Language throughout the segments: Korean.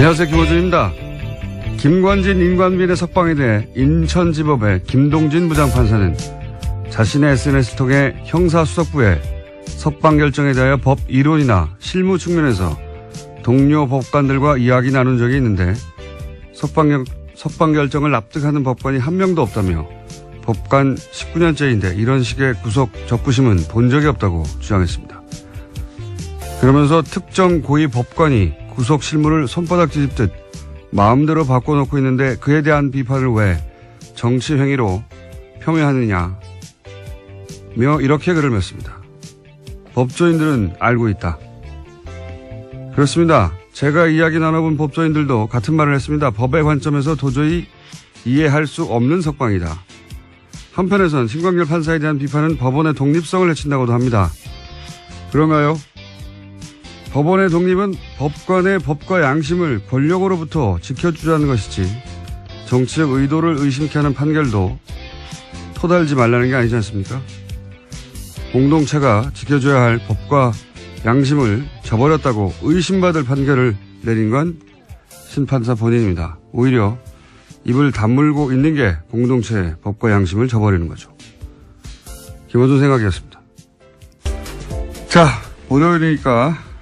안녕하세요. 김호준입니다. 김관진 인관비리 석방에 대해 인천지법의 김동진 부장판사는 자신의 SNS를 통해 형사수석부에 석방 결정에 대하여 법 이론이나 실무 측면에서 동료 법관들과 이야기 나눈 적이 있는데 석방 결정을 납득하는 법관이 한 명도 없다며 법관 19년째인데 이런 식의 구속 적구심은 본 적이 없다고 주장했습니다. 그러면서 특정 고위 법관이 구속 실무를 손바닥 뒤집듯 마음대로 바꿔놓고 있는데 그에 대한 비판을 왜 정치 행위로 폄훼하느냐며 이렇게 글을 맺습니다. 법조인들은 알고 있다. 그렇습니다. 제가 이야기 나눠본 법조인들도 같은 말을 했습니다. 법의 관점에서 도저히 이해할 수 없는 석방이다. 한편에선 신광열 판사에 대한 비판은 법원의 독립성을 해친다고도 합니다. 그런가요? 법원의 독립은 법관의 법과 양심을 권력으로부터 지켜주자는 것이지 정치적 의도를 의심케 하는 판결도 토달지 말라는 게 아니지 않습니까? 공동체가 지켜줘야 할 법과 양심을 저버렸다고 의심받을 판결을 내린 건 신판사 본인입니다. 오히려 입을 다물고 있는 게 공동체의 법과 양심을 저버리는 거죠. 김호준 생각이었습니다. 자, 월요일이니까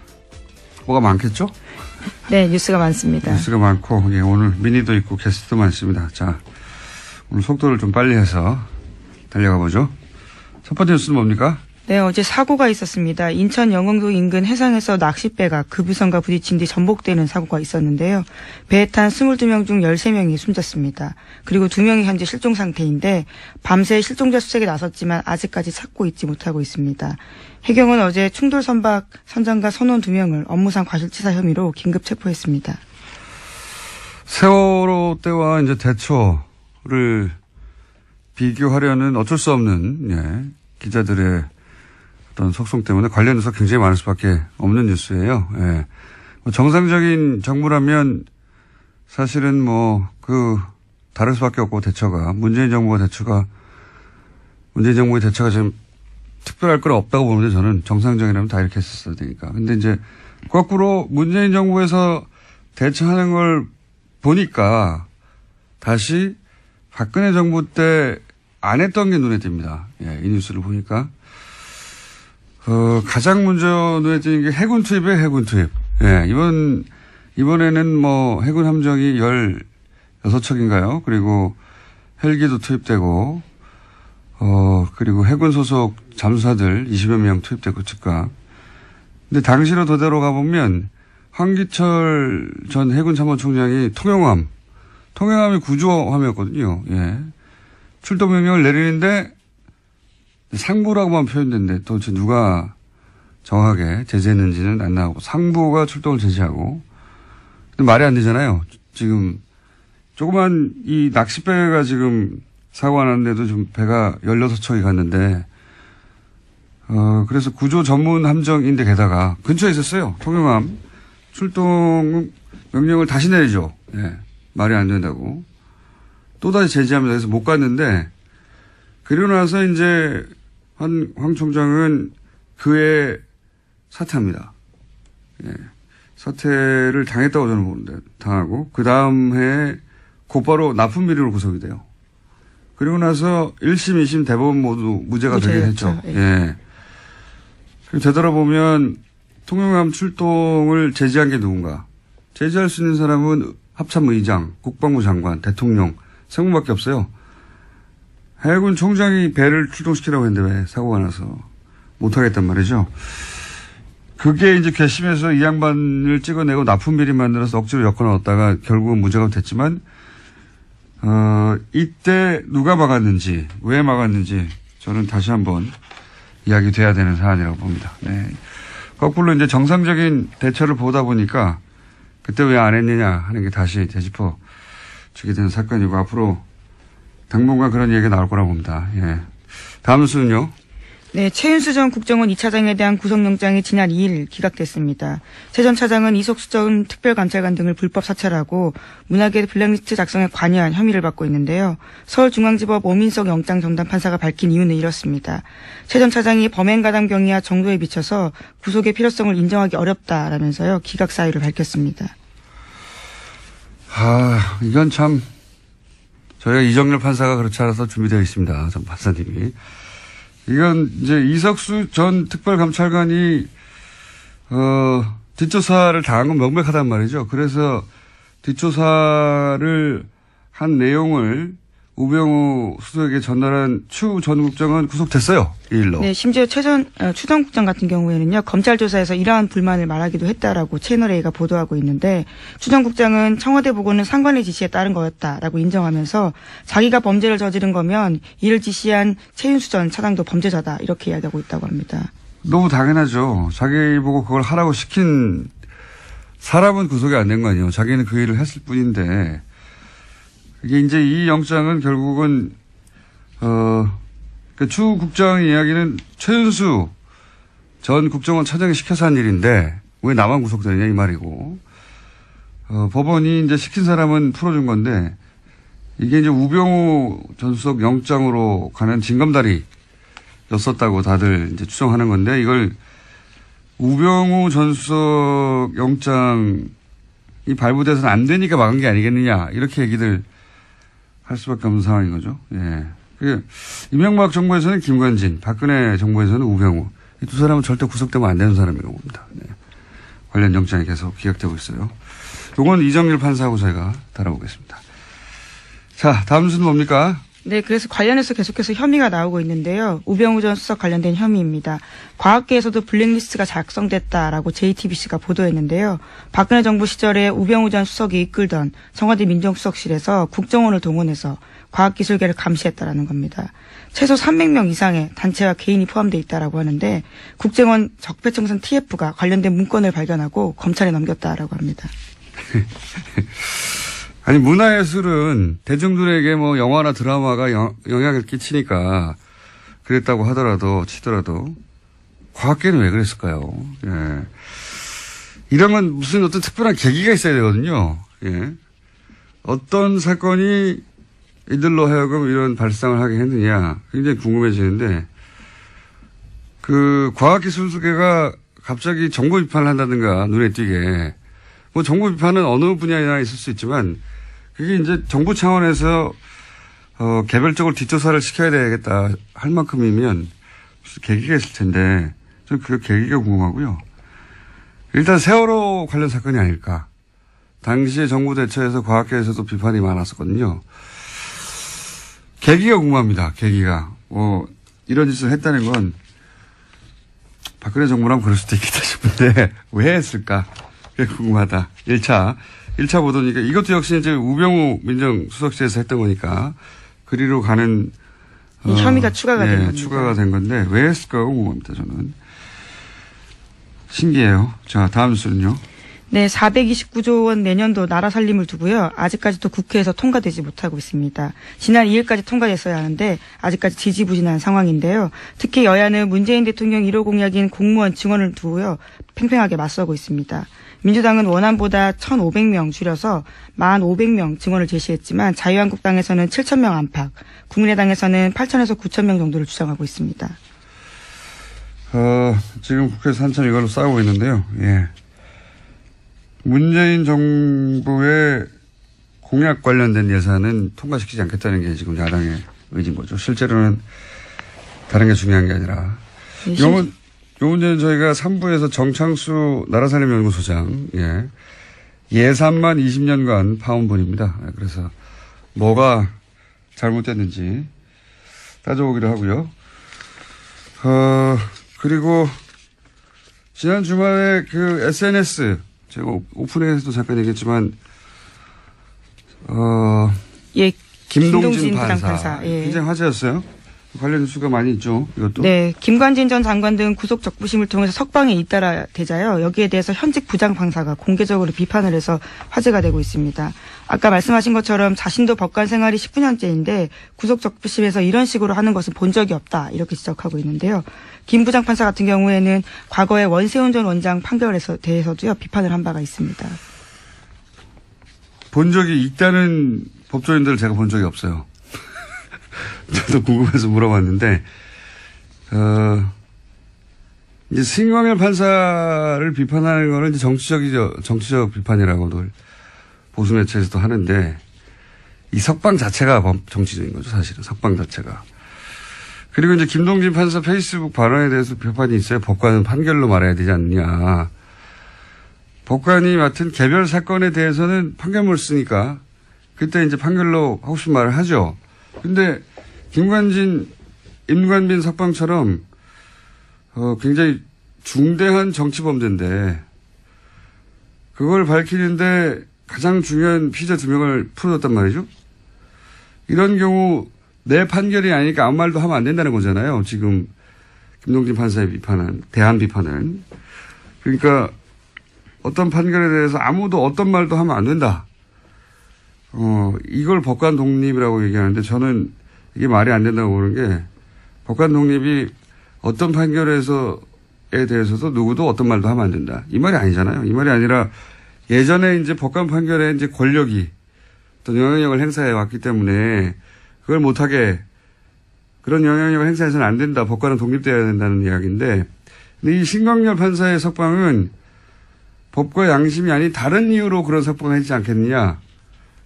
뭐가 많겠죠? 네, 뉴스가 많습니다. 뉴스가 많고, 예, 오늘 미니도 있고 게스트도 많습니다. 자, 오늘 속도를 좀 빨리 해서 달려가 보죠. 첫 번째 뉴스는 뭡니까? 네, 어제 사고가 있었습니다. 인천 영흥도 인근 해상에서 낚싯배가 급유선과 부딪힌 뒤 전복되는 사고가 있었는데요. 배에 탄 22명 중 13명이 숨졌습니다. 그리고 2명이 현재 실종 상태인데 밤새 실종자 수색에 나섰지만 아직까지 찾고 있지 못하고 있습니다. 해경은 어제 충돌 선박 선장과 선원 2명을 업무상 과실치사 혐의로 긴급 체포했습니다. 세월호 때와 이제 대처를 비교하려는 어쩔 수 없는, 예, 기자들의 어떤 속성 때문에 관련해서 굉장히 많을 수밖에 없는 뉴스예요. 예. 정상적인 정부라면 사실은 다를 수밖에 없고 대처가, 문재인 정부의 대처가 지금 특별할 건 없다고 보는데 저는 정상적이라면 다 이렇게 했었어야 되니까. 근데 이제 거꾸로 문재인 정부에서 대처하는 걸 보니까 다시 박근혜 정부 때 안 했던 게 눈에 띕니다. 예, 이 뉴스를 보니까. 가장 먼저 눈에 띄는 게 해군 투입이에요, 해군 투입. 예, 이번에는 해군 함정이 16척인가요? 그리고 헬기도 투입되고, 그리고 해군 소속 잠수사들 20여 명 투입되고 즉각. 근데 당시로 되돌아 가보면 황기철 전 해군 참모총장이 통영함이 구조함이었거든요. 예. 출동 명령을 내리는데 상부라고만 표현됐는데 도대체 누가 정확하게 제재했는지는 안 나오고 상부가 출동을 제지하고. 근데 말이 안 되잖아요. 지금 조그만 이 낚싯배가 지금 사고가 났는데도 좀 배가 16척이 갔는데 그래서 구조 전문 함정인데 게다가 근처에 있었어요. 통영함. 출동 명령을 다시 내리죠. 예. 말이 안 된다고. 또다시 제지합니다. 그래서 못 갔는데 그리고 나서 이제 황 총장은 그에 사퇴합니다. 예. 사퇴를 당했다고 저는 보는데 당하고 그 다음 해에 곧바로 납품 비리로 구속이 돼요. 그리고 나서 1심, 2심 대법원 모두 무죄가 되긴 했죠. 예. 예. 그리고 되돌아보면 통영함 출동을 제지한 게 누군가. 제지할 수 있는 사람은 합참의장, 국방부 장관, 대통령, 세분밖에 없어요. 해군 총장이 배를 출동시키라고 했는데 왜 사고가 나서 못하겠단 말이죠. 그게 이제 괘씸해서 이 양반을 찍어내고 납품비리 만들어서 억지로 엮어 넣었다가 결국은 무죄가 됐지만 이때 누가 막았는지, 왜 막았는지 저는 다시 한번 이야기돼야 되는 사안이라고 봅니다. 네. 거꾸로 이제 정상적인 대처를 보다 보니까 그때 왜 안 했느냐 하는 게 다시 되짚어 주게 되는 사건이고 앞으로 당분간 그런 얘기가 나올 거라고 봅니다. 예. 다음 뉴스는요. 네, 최윤수 전 국정원 2차장에 대한 구속영장이 지난 2일 기각됐습니다. 최 전 차장은 이석수 전 특별감찰관 등을 불법 사찰하고 문화계 블랙리스트 작성에 관여한 혐의를 받고 있는데요. 서울중앙지법 오민석 영장전담 판사가 밝힌 이유는 이렇습니다. 최 전 차장이 범행가담 경위와 정도에 비춰서 구속의 필요성을 인정하기 어렵다라면서요. 기각 사유를 밝혔습니다. 이건 참, 저희가 이정렬 판사가 그렇지 않아서 준비되어 있습니다. 전 판사님이. 이건 이제 이석수 전 특별감찰관이, 뒷조사를 당한 건 명백하단 말이죠. 그래서 뒷조사를 한 내용을 우병우 수석에게 전달한 추 전 국장은 구속됐어요. 이 일로. 네, 심지어 추 전 국장 같은 경우에는요, 검찰 조사에서 이러한 불만을 말하기도 했다라고 채널A가 보도하고 있는데, 추 전 국장은 청와대 보고는 상관의 지시에 따른 거였다라고 인정하면서 자기가 범죄를 저지른 거면 이를 지시한 최윤수 전 차장도 범죄자다 이렇게 이야기하고 있다고 합니다. 너무 당연하죠. 자기 보고 그걸 하라고 시킨 사람은 구속이 안 된 거 아니에요. 자기는 그 일을 했을 뿐인데. 이게 이제 이 영장은 결국은, 추 국장 이야기는 최윤수 전 국정원 차장이 시켜서 한 일인데 왜 나만 구속되느냐 이 말이고, 법원이 이제 시킨 사람은 풀어준 건데 이게 이제 우병우 전 수석 영장으로 가는 징검다리였었다고 다들 이제 추정하는 건데, 이걸 우병우 전 수석 영장이 발부돼서는 안 되니까 막은 게 아니겠느냐 이렇게 얘기들 할 수밖에 없는 상황인 거죠. 예. 이명박 정부에서는 김관진, 박근혜 정부에서는 우병우. 이 두 사람은 절대 구속되면 안 되는 사람이라고 봅니다. 네. 관련 영장이 계속 기각되고 있어요. 요건 이정렬 판사하고 저희가 다뤄보겠습니다. 자, 다음 순서는 뭡니까? 네, 그래서 관련해서 계속해서 혐의가 나오고 있는데요. 우병우 전 수석 관련된 혐의입니다. 과학계에서도 블랙리스트가 작성됐다라고 JTBC가 보도했는데요. 박근혜 정부 시절에 우병우 전 수석이 이끌던 청와대 민정수석실에서 국정원을 동원해서 과학기술계를 감시했다라는 겁니다. 최소 300명 이상의 단체와 개인이 포함되어 있다라고 하는데, 국정원 적폐청산 TF가 관련된 문건을 발견하고 검찰에 넘겼다라고 합니다. 아니, 문화예술은 대중들에게 뭐 영화나 드라마가 영향을 끼치니까 그랬다고 치더라도 과학계는 왜 그랬을까요? 예. 이런 건 무슨 어떤 특별한 계기가 있어야 되거든요. 예. 어떤 사건이 이들로 하여금 이런 발상을 하게 했느냐 굉장히 궁금해지는데, 그 과학기술계가 갑자기 정부 비판을 한다든가 눈에 띄게, 뭐 정부 비판은 어느 분야나 있을 수 있지만 그게 이제 정부 차원에서 개별적으로 뒷조사를 시켜야 되겠다 할 만큼이면 무슨 계기가 있을 텐데, 저는 그 계기가 궁금하고요. 일단 세월호 관련 사건이 아닐까. 당시에 정부 대처에서 과학계에서도 비판이 많았었거든요. 계기가 궁금합니다. 계기가. 이런 짓을 했다는 건 박근혜 정부라면 그럴 수도 있겠다 싶은데 왜 했을까? 그게 궁금하다. 1차 보도니까 이것도 역시 이제 우병우 민정수석실에서 했던 거니까 그리로 가는 혐의가 추가가 된 겁니다. 추가가 된 건데 왜 했을까 궁금합니다. 저는. 신기해요. 자, 다음 수는요. 네, 429조 원 내년도 나라 살림을 두고요. 아직까지도 국회에서 통과되지 못하고 있습니다. 지난 2일까지 통과됐어야 하는데 아직까지 지지부진한 상황인데요. 특히 여야는 문재인 대통령 1호 공약인 공무원 증원을 두고요. 팽팽하게 맞서고 있습니다. 민주당은 원안보다 1,500명 줄여서 1,500명 증원을 제시했지만 자유한국당에서는 7,000명 안팎, 국민의당에서는 8,000에서 9,000명 정도를 주장하고 있습니다. 지금 국회에서 한참 이걸로 싸우고 있는데요. 예. 문재인 정부의 공약 관련된 예산은 통과시키지 않겠다는 게 지금 야당의 의지인 거죠. 실제로는 다른 게 중요한 게 아니라. 요 문제는 저희가 3부에서 정창수 나라살림연구소장, 예산만 20년간 파온 분입니다. 그래서 뭐가 잘못됐는지 따져보기로 하고요. 그리고 지난 주말에 그 SNS, 제가 오프닝에서도 잠깐 얘기했지만, 김동진 판사. 굉장히 화제였어요. 관련 뉴스가 많이 있죠, 이것도. 네, 김관진 전 장관 등 구속 적부심을 통해서 석방에 잇따라 되자요. 여기에 대해서 현직 부장판사가 공개적으로 비판을 해서 화제가 되고 있습니다. 아까 말씀하신 것처럼 자신도 법관 생활이 19년째인데 구속 적부심에서 이런 식으로 하는 것은 본 적이 없다, 이렇게 지적하고 있는데요. 김 부장판사 같은 경우에는 과거의 원세훈 전 원장 판결에 대해서도요, 비판을 한 바가 있습니다. 본 적이 있다는 법조인들을 제가 본 적이 없어요. 저도 궁금해서 물어봤는데, 이제 승광열 판사를 비판하는 거는 이제 정치적 비판이라고도 보수 매체에서도 하는데 이 석방 자체가 정치적인 거죠, 사실은. 석방 자체가. 그리고 이제 김동진 판사 페이스북 발언에 대해서 비판이 있어요. 법관은 판결로 말해야 되지 않느냐. 법관이 맡은 개별 사건에 대해서는 판결문을 쓰니까 그때 이제 판결로 하고 싶은 말을 하죠. 근데 김관진, 임관빈 석방처럼 굉장히 중대한 정치 범죄인데 그걸 밝히는데 가장 중요한 피의자 2명을 풀어줬단 말이죠. 이런 경우 내 판결이 아니니까 아무 말도 하면 안 된다는 거잖아요. 지금 김동진 판사의 비판은, 대한 비판은. 그러니까 어떤 판결에 대해서 아무도 어떤 말도 하면 안 된다. 이걸 법관 독립이라고 얘기하는데 저는 이게 말이 안 된다고 보는 게 법관 독립이 어떤 판결에 대해서도 누구도 어떤 말도 하면 안 된다. 이 말이 아니잖아요. 이 말이 아니라 예전에 이제 법관 판결에 이제 권력이 또 영향력을 행사해 왔기 때문에 그걸 못하게 그런 영향력을 행사해서는 안 된다. 법관은 독립되어야 된다는 이야기인데 근데 이 신광렬 판사의 석방은 법과 양심이 아닌 다른 이유로 그런 석방을 했지 않겠느냐.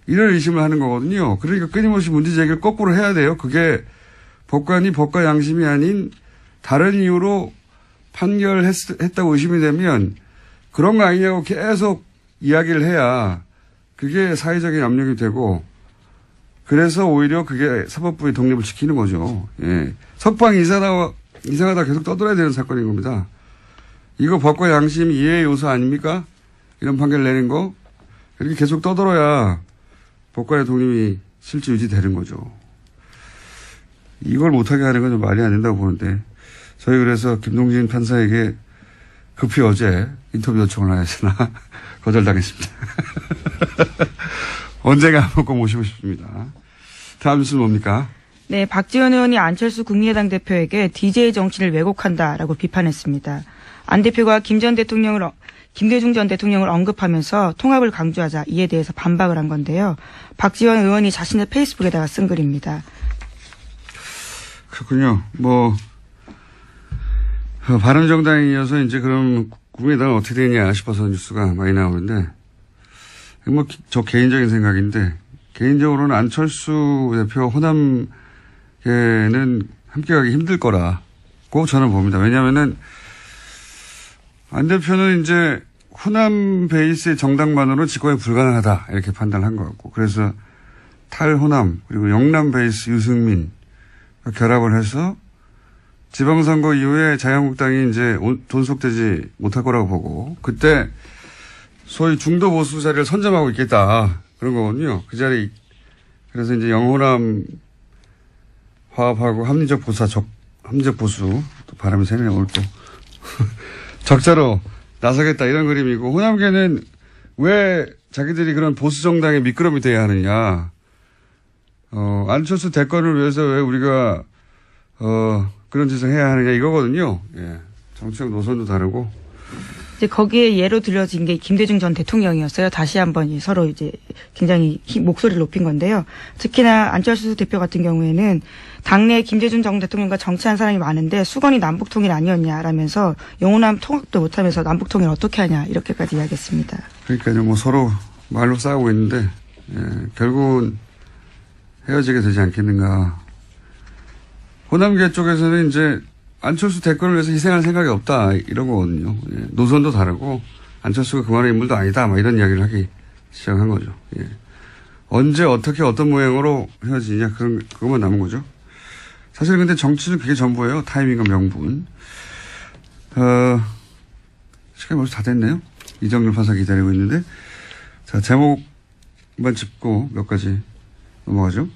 이런 의심을 하는 거거든요. 그러니까 끊임없이 문제 제기를 거꾸로 해야 돼요. 그게 법관이 법과 양심이 아닌 다른 이유로 판결했다고 의심이 되면 그런 거 아니냐고 계속 이야기를 해야 그게 사회적인 압력이 되고 그래서 오히려 그게 사법부의 독립을 지키는 거죠. 예. 석방이 이상하다 계속 떠들어야 되는 사건인 겁니다. 이거 법과 양심 이해의 요소 아닙니까? 이런 판결 내는 거. 이렇게 계속 떠들어야 법관의 독립이 실제 유지되는 거죠. 이걸 못하게 하는 건 좀 말이 안 된다고 보는데 저희 그래서 김동진 판사에게 급히 어제 인터뷰 요청을 하였으나 거절당했습니다. 언젠가 한번 꼭 모시고 싶습니다. 다음 뉴스는 뭡니까? 네, 박지원 의원이 안철수 국민의당 대표에게 DJ 정치를 왜곡한다라고 비판했습니다. 안 대표가 김대중 전 대통령을 언급하면서 통합을 강조하자 이에 대해서 반박을 한 건데요. 박지원 의원이 자신의 페이스북에다가 쓴 글입니다. 그렇군요. 바른정당에 이어서 이제 그럼 국민의당은 어떻게 되냐 싶어서 뉴스가 많이 나오는데, 저 개인적인 생각인데, 개인적으로는 안철수 대표 호남계는 함께하기 힘들 거라고 저는 봅니다. 왜냐하면은 안 대표는 이제 호남 베이스의 정당만으로 집권이 불가능하다 이렇게 판단한 것 같고, 그래서 탈호남 그리고 영남 베이스 유승민 결합을 해서 지방선거 이후에 자유한국당이 이제 존속되지 못할 거라고 보고, 그때 소위 중도 보수 자리를 선점하고 있겠다 그런 거거든요. 그 자리. 그래서 이제 영호남 화합하고 합리적 보수 또 바람이 새네 오늘 또 적자로 나서겠다 이런 그림이고, 호남계는 왜 자기들이 그런 보수 정당의 미끄럼이 돼야 하느냐. 안철수 대권을 위해서 왜 우리가 그런 짓을 해야 하느냐 이거거든요. 예. 정치적 노선도 다르고. 이제 거기에 예로 들려진 게 김대중 전 대통령이었어요. 다시 한번 서로 이제 굉장히 목소리를 높인 건데요. 특히나 안철수 대표 같은 경우에는 당내에 김대중 전 대통령과 정치한 사람이 많은데 수건이 남북통일 아니었냐라면서 영호남 통합도 못하면서 남북통일 어떻게 하냐 이렇게까지 이야기했습니다. 그러니까요. 서로 말로 싸우고 있는데 결국은 헤어지게 되지 않겠는가. 호남계 쪽에서는 이제 안철수 대권을 위해서 희생할 생각이 없다 이런 거거든요. 예. 노선도 다르고 안철수가 그만한 인물도 아니다 이런 이야기를 하기 시작한 거죠. 예. 언제 어떻게 어떤 모양으로 헤어지냐 그것만 남은 거죠. 사실 근데 정치는 그게 전부예요. 타이밍과 명분. 시간이 벌써 다 됐네요. 이정률 판사 기다리고 있는데, 자 제목만 짚고 몇 가지 넘어가죠.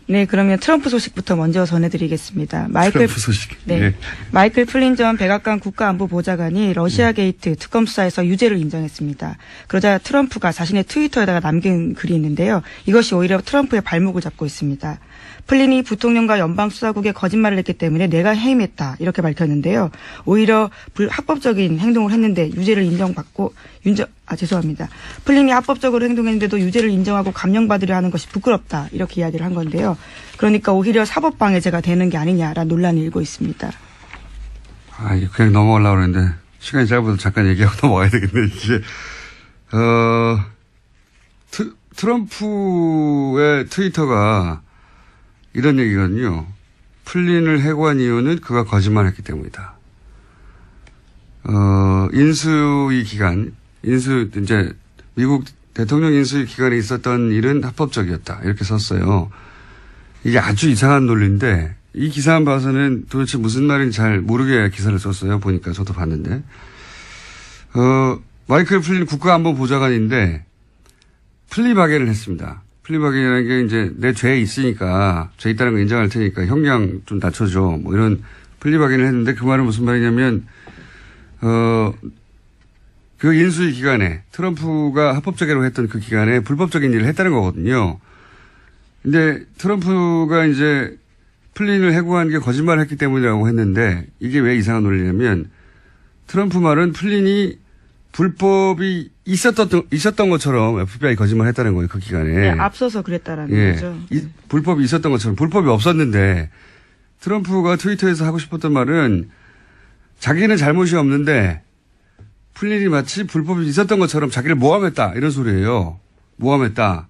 네, 그러면 트럼프 소식부터 먼저 전해드리겠습니다. 트럼프 소식. 네. 네. 마이클 플린 전 백악관 국가안보보좌관이 러시아 게이트 특검 수사에서 유죄를 인정했습니다. 그러자 트럼프가 자신의 트위터에다가 남긴 글이 있는데요. 이것이 오히려 트럼프의 발목을 잡고 있습니다. 플린이 부통령과 연방수사국에 거짓말을 했기 때문에 내가 해임했다 이렇게 밝혔는데요. 오히려 합법적인 행동을 했는데 유죄를 인정받고 죄송합니다. 플린이 합법적으로 행동했는데도 유죄를 인정하고 감형받으려 하는 것이 부끄럽다 이렇게 이야기를 한 건데요. 그러니까 오히려 사법방해죄가 되는 게 아니냐라는 논란이 일고 있습니다. 이게 그냥 넘어가려고 그랬는데 시간이 짧아서 잠깐 얘기하고 넘어가야 되겠네. 이제 트럼프의 트위터가 이런 얘기거든요. 플린을 해고한 이유는 그가 거짓말했기 때문이다. 인수위 기간, 이제 미국 대통령 인수위 기간에 있었던 일은 합법적이었다. 이렇게 썼어요. 이게 아주 이상한 논리인데 이 기사만 봐서는 도대체 무슨 말인지 잘 모르게 기사를 썼어요. 보니까 저도 봤는데. 마이클 플린 국가안보보좌관인데 플리바겐을 했습니다. 플리바겐이라는 게 이제 내 죄에 있으니까 죄 있다는 거 인정할 테니까 형량 좀 낮춰줘. 뭐 이런 플리바겐을 했는데 그 말은 무슨 말이냐면 그 인수위 기간에 트럼프가 합법적이라고 했던 그 기간에 불법적인 일을 했다는 거거든요. 근데 트럼프가 이제 플린을 해고한 게 거짓말을 했기 때문이라고 했는데 이게 왜 이상한 논리냐면 트럼프 말은 플린이 불법이 있었던 것처럼 FBI 거짓말 했다는 거예요. 그 기간에. 네, 앞서서 그랬다라는 거죠. 불법이 있었던 것처럼 불법이 없었는데 트럼프가 트위터에서 하고 싶었던 말은 자기는 잘못이 없는데 플린이 마치 불법이 있었던 것처럼 자기를 모함했다. 이런 소리예요. 모함했다.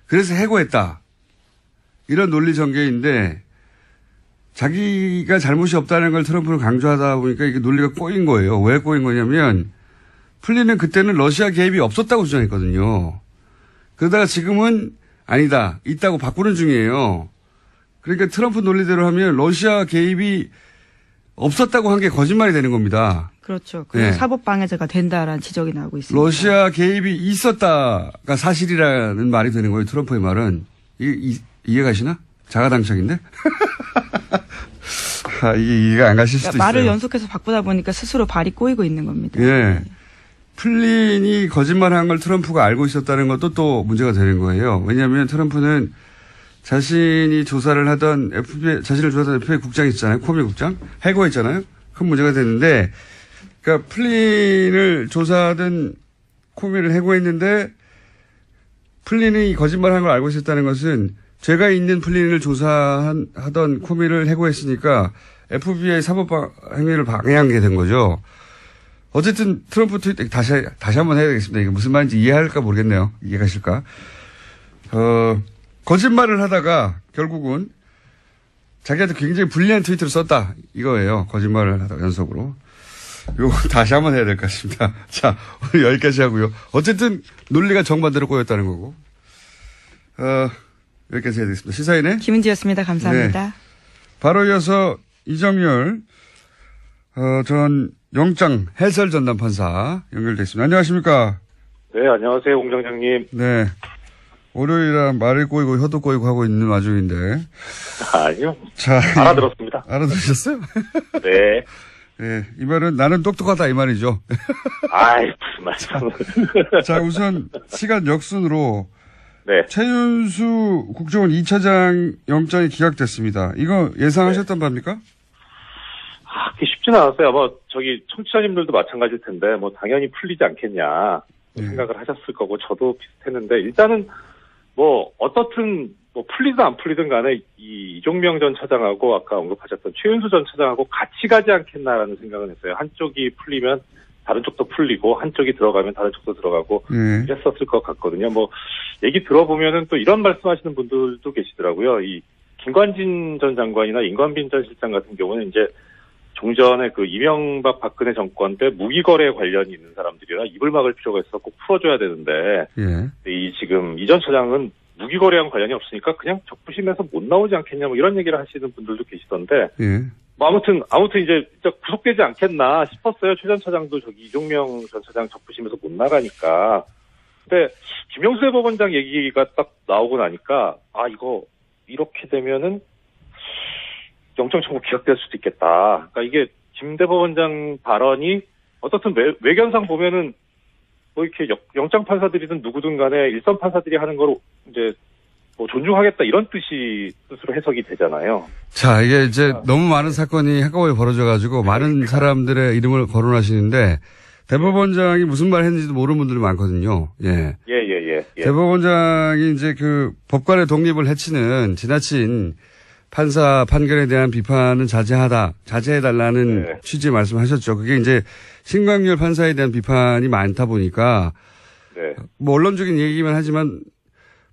그래서 해고했다. 이런 논리 전개인데 자기가 잘못이 없다는 걸 트럼프는 강조하다 보니까 이게 논리가 꼬인 거예요. 왜 꼬인 거냐면 플린은 그때는 러시아 개입이 없었다고 주장했거든요. 그러다가 지금은 아니다. 있다고 바꾸는 중이에요. 그러니까 트럼프 논리대로 하면 러시아 개입이 없었다고 한 게 거짓말이 되는 겁니다. 그렇죠. 그래서 사법방해자가 된다라는 지적이 나오고 있습니다. 러시아 개입이 있었다가 사실이라는 말이 되는 거예요. 트럼프의 말은. 이해가시나? 자가당착인데? 이게 이해가 안 가실 수도 있어요. 말을 연속해서 바꾸다 보니까 스스로 발이 꼬이고 있는 겁니다. 예. 플린이 거짓말한 걸 트럼프가 알고 있었다는 것도 또 문제가 되는 거예요. 왜냐하면 트럼프는 자신이 조사를 하던 FBI, 자신을 조사하던 FBI 국장이 있잖아요. 코미 국장. 해고했잖아요. 큰 문제가 됐는데, 그러니까 플린을 조사하던 코미를 해고했는데, 플린이 거짓말한 걸 알고 있었다는 것은 죄가 있는 플린을 조사하던 코미를 해고했으니까 FBI 사법 행위를 방해한 게 된 거죠. 어쨌든 트럼프 트위터 다시 한번 해야 되겠습니다. 이게 무슨 말인지 이해할까 모르겠네요. 이해가실까? 거짓말을 하다가 결국은 자기한테 굉장히 불리한 트위터를 썼다. 이거예요. 거짓말을 하다가 연속으로. 이거 다시 한번 해야 될 것 같습니다. 자, 오늘 여기까지 하고요. 어쨌든 논리가 정반대로 꼬였다는 거고. 여기까지 해야 되겠습니다. 시사인의 김은지였습니다. 감사합니다. 네. 바로 이어서 이정열 전 영장 해설 전담 판사 연결됐습니다. 안녕하십니까? 네, 안녕하세요, 공장장님. 네. 월요일이라 말을 꼬이고 혀도 꼬이고 하고 있는 와중인데. 아니요. 자, 알아들었습니다. 알아들으셨어요? 네. 네, 이 말은 나는 똑똑하다 이 말이죠. 아이, 무슨 말씀. 자, 우선 시간 역순으로 네. 최윤수 국정원 2차장 영장이 기각됐습니다. 이거 예상하셨던 바입니까? 그게 쉽지는 않았어요. 아마 청취자님들도 마찬가지일 텐데 뭐 당연히 풀리지 않겠냐 생각을 하셨을 거고 저도 비슷했는데 일단은 뭐 어떻든 뭐 풀리든 안 풀리든 간에 이종명 전 차장하고 아까 언급하셨던 최윤수 전 차장하고 같이 가지 않겠나라는 생각은 했어요. 한쪽이 풀리면 다른 쪽도 풀리고 한쪽이 들어가면 다른 쪽도 들어가고 이랬었을 것 같거든요. 뭐 얘기 들어보면은 또 이런 말씀하시는 분들도 계시더라고요. 이 김관진 전 장관이나 임관빈 전 실장 같은 경우는 이제 종전에 그 이명박 박근혜 정권 때 무기거래 관련이 있는 사람들이라 입을 막을 필요가 있어서 꼭 풀어줘야 되는데 지금 이 전 차장은 무기거래랑 관련이 없으니까 그냥 적부심에서 못 나오지 않겠냐 뭐 이런 얘기를 하시는 분들도 계시던데 뭐 아무튼 이제 진짜 구속되지 않겠나 싶었어요. 최 전 차장도 이종명 전 차장 적부심에서 못 나가니까. 근데 김영수 대법원장 얘기가 딱 나오고 나니까 이거 이렇게 되면은 영장 청구 기각될 수도 있겠다. 그러니까 이게 김 대법원장 발언이 어떻든 외견상 보면은 뭐 이렇게 영장 판사들이든 누구든 간에 일선 판사들이 하는 걸 이제 뭐 존중하겠다 이런 뜻으로 해석이 되잖아요. 자, 이게 이제 너무 많은 사건이 한꺼번에 벌어져가지고 많은 사람들의 이름을 거론하시는데 대법원장이 무슨 말 했는지도 모르는 분들이 많거든요. 예. 대법원장이 이제 그 법관의 독립을 해치는 지나친 판사 판결에 대한 비판은 자제해달라는 취지의 말씀하셨죠. 그게 이제 신광열 판사에 대한 비판이 많다 보니까 뭐 언론적인 얘기만 하지만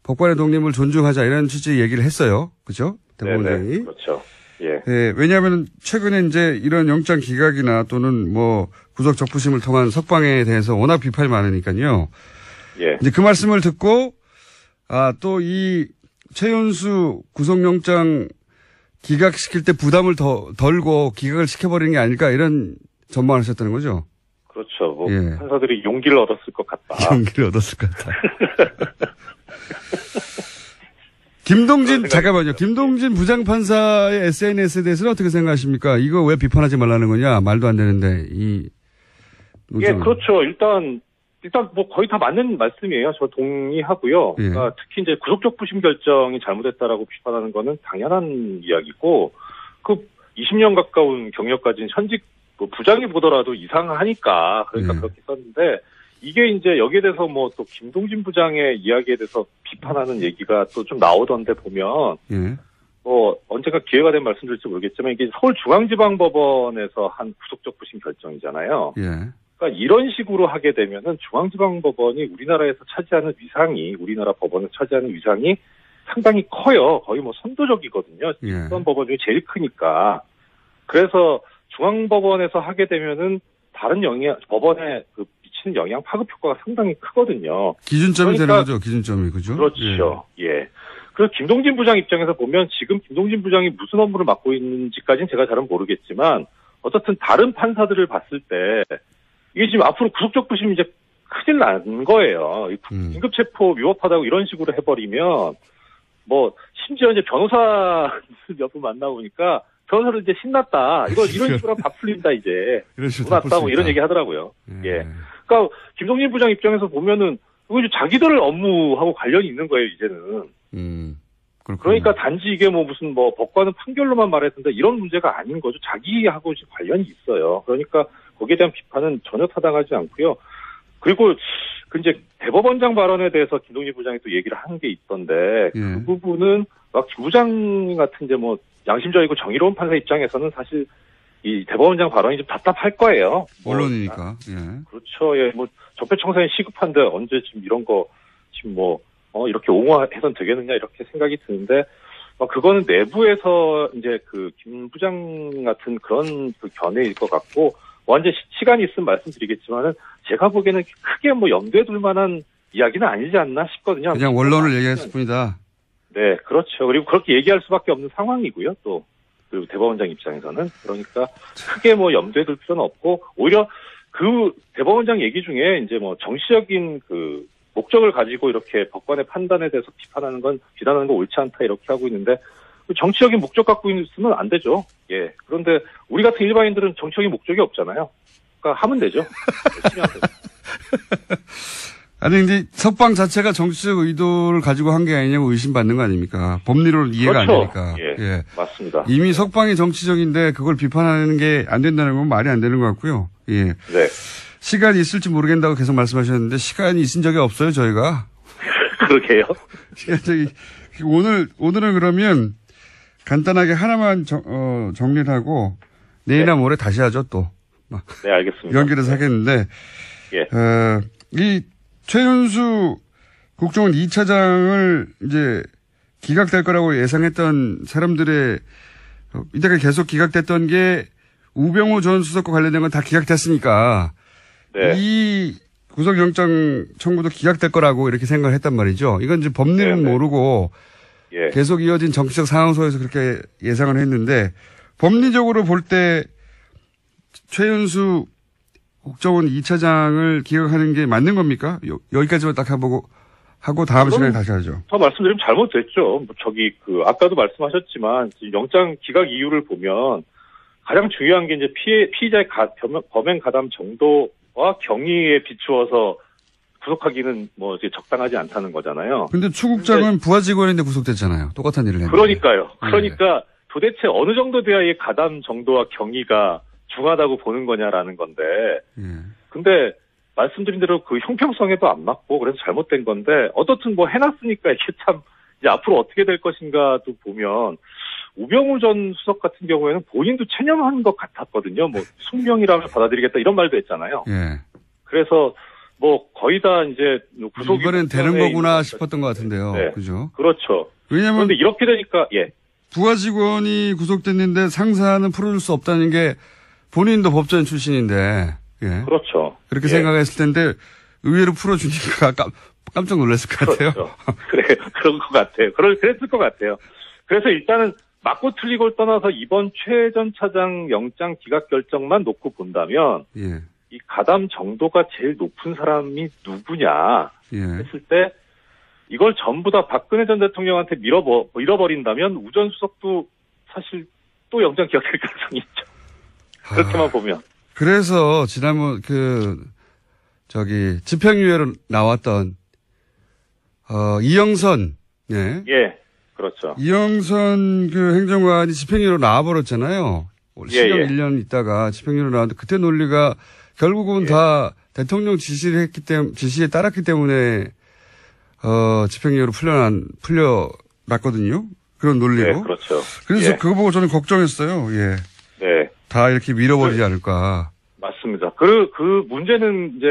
법관의 독립을 존중하자 이런 취지의 얘기를 했어요. 그죠? 대법원장이. 그렇죠. 예. 예, 왜냐하면 최근에 이제 이런 영장 기각이나 또는 뭐 구속 적부심을 통한 석방에 대해서 워낙 비판이 많으니까요. 예. 이제 그 말씀을 듣고 또 이 최윤수 구속영장 기각시킬 때 부담을 덜고 기각을 시켜버리는 게 아닐까 이런 전망을 하셨다는 거죠? 그렇죠. 뭐 예. 판사들이 용기를 얻었을 것 같다. 용기를 얻었을 것 같다. 김동진, 잠깐만요. 김동진 부장판사의 SNS에 대해서는 어떻게 생각하십니까? 이거 왜 비판하지 말라는 거냐? 말도 안 되는데, 예, 그렇죠. 일단 뭐 거의 다 맞는 말씀이에요. 저 동의하고요. 예. 그러니까 특히 이제 구속적 부심 결정이 잘못했다라고 비판하는 거는 당연한 이야기고, 그 20년 가까운 경력 가진 현직 뭐 부장이 보더라도 이상하니까 그러니까 예. 그렇게 썼는데, 이게 이제 여기에 대해서 뭐 또 김동진 부장의 이야기에 대해서 비판하는 얘기가 또 좀 나오던데 보면, 예. 언젠가 기회가 되면 말씀드릴지 모르겠지만 이게 서울중앙지방법원에서 한 구속적 부심 결정이잖아요. 예. 그러니까 이런 식으로 하게 되면은 중앙지방법원이 우리나라에서 차지하는 위상이, 우리나라 법원에서 차지하는 위상이 상당히 커요. 거의 뭐 선도적이거든요. 예. 집권 법원 중에 제일 크니까. 그래서 중앙법원에서 하게 되면은 다른 법원에 그 미치는 영향 파급 효과가 상당히 크거든요. 기준점이 그러니까, 되는 거죠, 기준점이. 그죠? 그렇죠. 예. 그래서 김동진 부장 입장에서 보면 지금 김동진 부장이 무슨 업무를 맡고 있는지까지는 제가 잘은 모르겠지만, 어쨌든 다른 판사들을 봤을 때 이게 지금 앞으로 구속적 부심이 이제 큰일 난 거예요. 긴급체포 위법하다고 이런 식으로 해버리면, 뭐 심지어 이제 변호사 몇 분 만나보니까 변호사를 이제 신났다. 이런 식으로 다 풀린다 이제. 신났다 뭐 이런 얘기 하더라고요. 예. 그러니까 김동진 부장 입장에서 보면은 이거 이제 자기들 업무하고 관련이 있는 거예요 이제는. 그러니까 단지 이게 뭐 무슨 뭐 법관은 판결로만 말했는데 이런 문제가 아닌 거죠. 자기하고 관련이 있어요. 그러니까 거기에 대한 비판은 전혀 타당하지 않고요. 그리고 그 이제 대법원장 발언에 대해서 김동진 부장이 또 얘기를 하는 게 있던데, 그 부분은 막 김 부장 같은 이제 뭐 양심적이고 정의로운 판사 입장에서는 사실 이 대법원장 발언이 좀 답답할 거예요. 언론이니까. 예. 그렇죠. 예, 뭐 적폐청산이 시급한데 언제 지금 이런 거 지금 뭐 이렇게 옹호해선 되겠느냐 이렇게 생각이 드는데, 그거는 내부에서 이제 그 김 부장 같은 그런 그 견해일 것 같고, 완전 시간이 있으면 말씀드리겠지만은 제가 보기에는 크게 뭐 염두에 둘 만한 이야기는 아니지 않나 싶거든요. 그냥 원론을 얘기했을 뿐이다. 네, 그렇죠. 그리고 그렇게 얘기할 수밖에 없는 상황이고요. 또 그리고 대법원장 입장에서는 그러니까 크게 뭐 염두에 둘 필요는 없고, 오히려 그 대법원장 얘기 중에 이제 뭐 정치적인 그 목적을 가지고 이렇게 법관의 판단에 대해서 비난하는 건 옳지 않다 이렇게 하고 있는데, 정치적인 목적 갖고 있으면 안 되죠. 예. 그런데 우리 같은 일반인들은 정치적인 목적이 없잖아요. 그러니까 하면 되죠. 열심히 하면 되죠. 아니, 근데 석방 자체가 정치적 의도를 가지고 한 게 아니냐고 의심받는 거 아닙니까? 법리로 이해가 그렇죠. 안 되니까. 예. 맞습니다. 이미 석방이 정치적인데 그걸 비판하는 게 안 된다는 건 말이 안 되는 것 같고요. 예. 네. 시간이 있을지 모르겠다고 계속 말씀하셨는데 시간이 있은 적이 없어요, 저희가. 그러게요. 오늘은 그러면 간단하게 하나만 정리를 하고 내일이나 모레 다시 하죠, 또. 네, 알겠습니다. 연결해서 하겠는데. 예. 이 최윤수 국정원 2차장을 이제 기각될 거라고 예상했던 사람들의 이때까지 계속 기각됐던 게 우병우 전 수석과 관련된 건 다 기각됐으니까 네. 이 구속영장 청구도 기각될 거라고 이렇게 생각을 했단 말이죠. 이건 이제 법리는 네네. 모르고 예. 계속 이어진 정치적 상황 속에서 그렇게 예상을 했는데, 법리적으로 볼 때 최윤수 국정원 2차장을 기각하는 게 맞는 겁니까? 여기까지만 딱 하고 다음 시간에 다시 하죠. 더 말씀드리면 잘못됐죠. 아까도 말씀하셨지만 영장 기각 이유를 보면 가장 중요한 게 이제 피의자의 범행 가담 정도와 경위에 비추어서 구속하기는 뭐 이제 적당하지 않다는 거잖아요. 근데 추국장은 부하 직원인데 구속됐잖아요. 똑같은 일을 했는데. 그러니까요. 그러니까 도대체 어느 정도 돼야 이 가담 정도와 경위가 중하다고 보는 거냐라는 건데. 근데 말씀드린 대로 그 형평성에도 안 맞고 그래서 잘못된 건데, 어떻든 뭐 해놨으니까 이게 참 이제 앞으로 어떻게 될 것인가도 보면, 우병우 전 수석 같은 경우에는 본인도 체념한 것 같았거든요. 뭐 숙명이라면 받아들이겠다 이런 말도 했잖아요. 예. 그래서 뭐 거의 다 이제 구속 이번엔 되는 거구나 싶었던 것 같은데요. 네. 그죠? 그렇죠. 왜냐하면 그런데 이렇게 되니까 예. 부하 직원이 구속됐는데 상사는 풀어줄 수 없다는 게 본인도 법조인 출신인데 예. 그렇죠. 그렇게 예. 생각했을 텐데 의외로 풀어주니까 깜짝 놀랐을 것 같아요. 그렇죠. 그래 그런 것 같아요. 그랬을 것 같아요. 그래서 일단은 맞고 틀리고를 떠나서 이번 최 전 차장 영장 기각 결정만 놓고 본다면 예. 이 가담 정도가 제일 높은 사람이 누구냐 예. 했을 때 이걸 전부 다 박근혜 전 대통령한테 밀어버린다면 우전 수석도 사실 또 영장 기각될 가능성이 있죠. 그렇게만 보면. 그래서 지난번 집행유예로 나왔던 이영선 예. 예. 그렇죠. 이영선 행정관이 집행유예로 나와버렸잖아요. 실형 1년 있다가 집행유예로 나왔는데 그때 논리가 결국은 다 대통령 지시에 따랐기 때문에 집행유예로 풀려났거든요. 그런 논리로. 네, 그렇죠. 그래서 그거 보고 저는 걱정했어요. 예. 네. 다 이렇게 밀어버리지 않을까. 맞습니다. 그 문제는 이제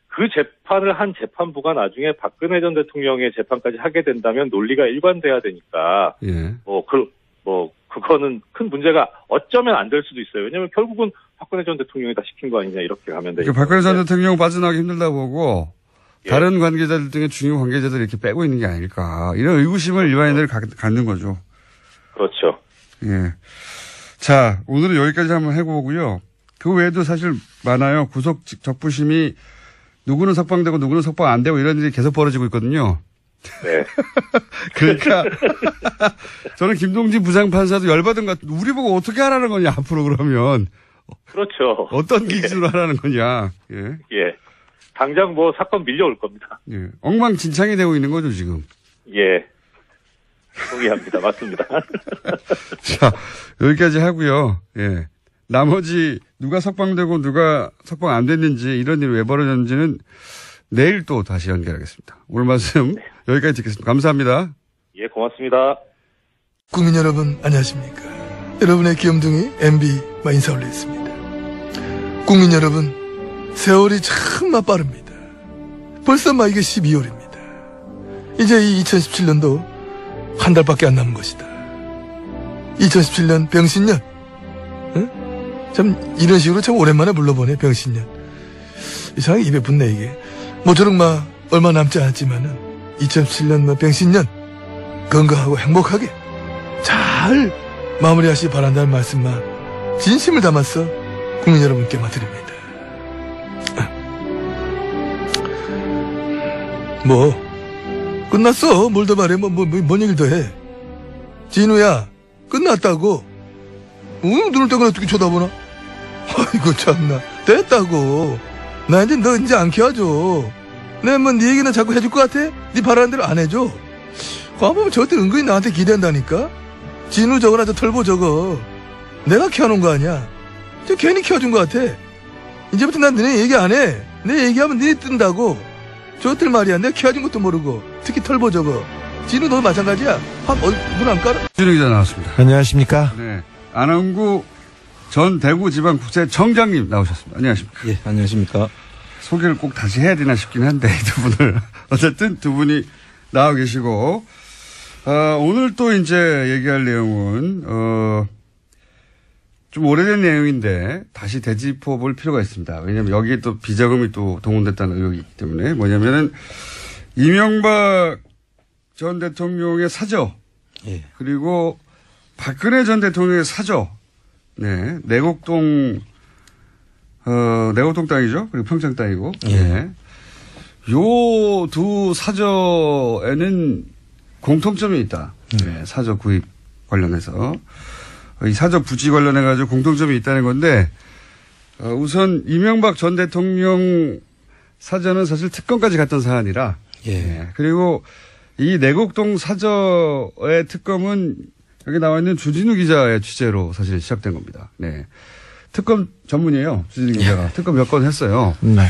그 재판을 한 재판부가 나중에 박근혜 전 대통령의 재판까지 하게 된다면 논리가 일관돼야 되니까. 예. 그거는 큰 문제가 어쩌면 안 될 수도 있어요. 왜냐면 결국은 박근혜 전 대통령이 다 시킨 거 아니냐 이렇게 가면 되니까. 박근혜 전 대통령 빠져나가기 힘들다 보고 예. 다른 관계자들 등의 중요 관계자들 이렇게 빼고 있는 게 아닐까. 이런 의구심을 일반인들이 갖는 거죠. 그렇죠. 예. 자, 오늘은 여기까지 한번 해보고요. 그 외에도 사실 많아요. 구속 적부심이 누구는 석방되고 누구는 석방 안 되고 이런 일이 계속 벌어지고 있거든요. 네. 그러니까 저는 김동진 부장판사도 열받은 것 같아요. 우리 보고 어떻게 하라는 거냐 앞으로 그러면. 그렇죠. 어떤 기준으로 하라는 거냐. 예. 예. 당장 사건 밀려올 겁니다. 예. 엉망진창이 되고 있는 거죠 지금. 예. 동의합니다. 맞습니다. 자, 여기까지 하고요. 예. 나머지 누가 석방되고 누가 석방 안 됐는지 이런 일이 왜 벌어졌는지는 내일 또 다시 연결하겠습니다. 오늘 말씀 여기까지 듣겠습니다. 감사합니다. 예, 고맙습니다. 국민 여러분 안녕하십니까. 여러분의 귀염둥이 MB 인사 올리겠습니다. 국민 여러분 세월이 참 빠릅니다. 벌써 이게 12월입니다. 이제 이 2017년도 한 달밖에 안 남은 것이다. 2017년 병신년. 응? 참 이런 식으로 참 오랜만에 불러보네. 병신년. 이상하게 입에 붙네 이게. 모쪼록 얼마 남지 않았지만은 2017년 병신년 건강하고 행복하게 잘 마무리하시 바란다는 말씀만 진심을 담아서 국민 여러분께 드립니다. 끝났어. 뭘 더 말해. 뭔 얘기를 더 해. 진우야, 끝났다고. 눈을 떼고 어떻게 쳐다보나? 아이고, 참나. 됐다고. 나 너 이제 안 키워줘. 내가 네 얘기는 자꾸 해줄 것 같아? 네 바라는 대로 안 해줘. 봐보면 저때 은근히 나한테 기대한다니까? 진우 저거나 저 털보 저거. 내가 키워놓은 거 아니야. 저 괜히 키워준 것 같아. 이제부터 난 너네 얘기 안 해. 내 얘기하면 너네 뜬다고. 저것들 말이야. 내가 키워준 것도 모르고. 특히 털보 저거. 진우 너 마찬가지야. 눈 안 깔아? 진우 기자 나왔습니다. 안녕하십니까. 네. 안원구 전 대구지방국세청장님 나오셨습니다. 안녕하십니까. 예, 안녕하십니까. 소개를 꼭 다시 해야 되나 싶긴 한데, 두 분을. 어쨌든 두 분이 나와 계시고, 오늘 또 이제 얘기할 내용은, 좀 오래된 내용인데, 다시 되짚어 볼 필요가 있습니다. 왜냐면 여기에 또 비자금이 또 동원됐다는 의혹이 있기 때문에, 뭐냐면은, 이명박 전 대통령의 사저, 예. 그리고 박근혜 전 대통령의 사저, 네, 내곡동 땅이죠. 그리고 평창 땅이고. 예. 네. 요 두 사저에는 공통점이 있다. 네, 사저 구입 관련해서. 이 사저 부지 관련해가지고 공통점이 있다는 건데, 우선 이명박 전 대통령 사저는 사실 특검까지 갔던 사안이라. 예. 네. 그리고 이 내곡동 사저의 특검은 여기 나와 있는 주진우 기자의 취재로 사실 시작된 겁니다. 네. 특검 전문이에요. 주진우 기자가. 특검 몇 건 했어요. 네.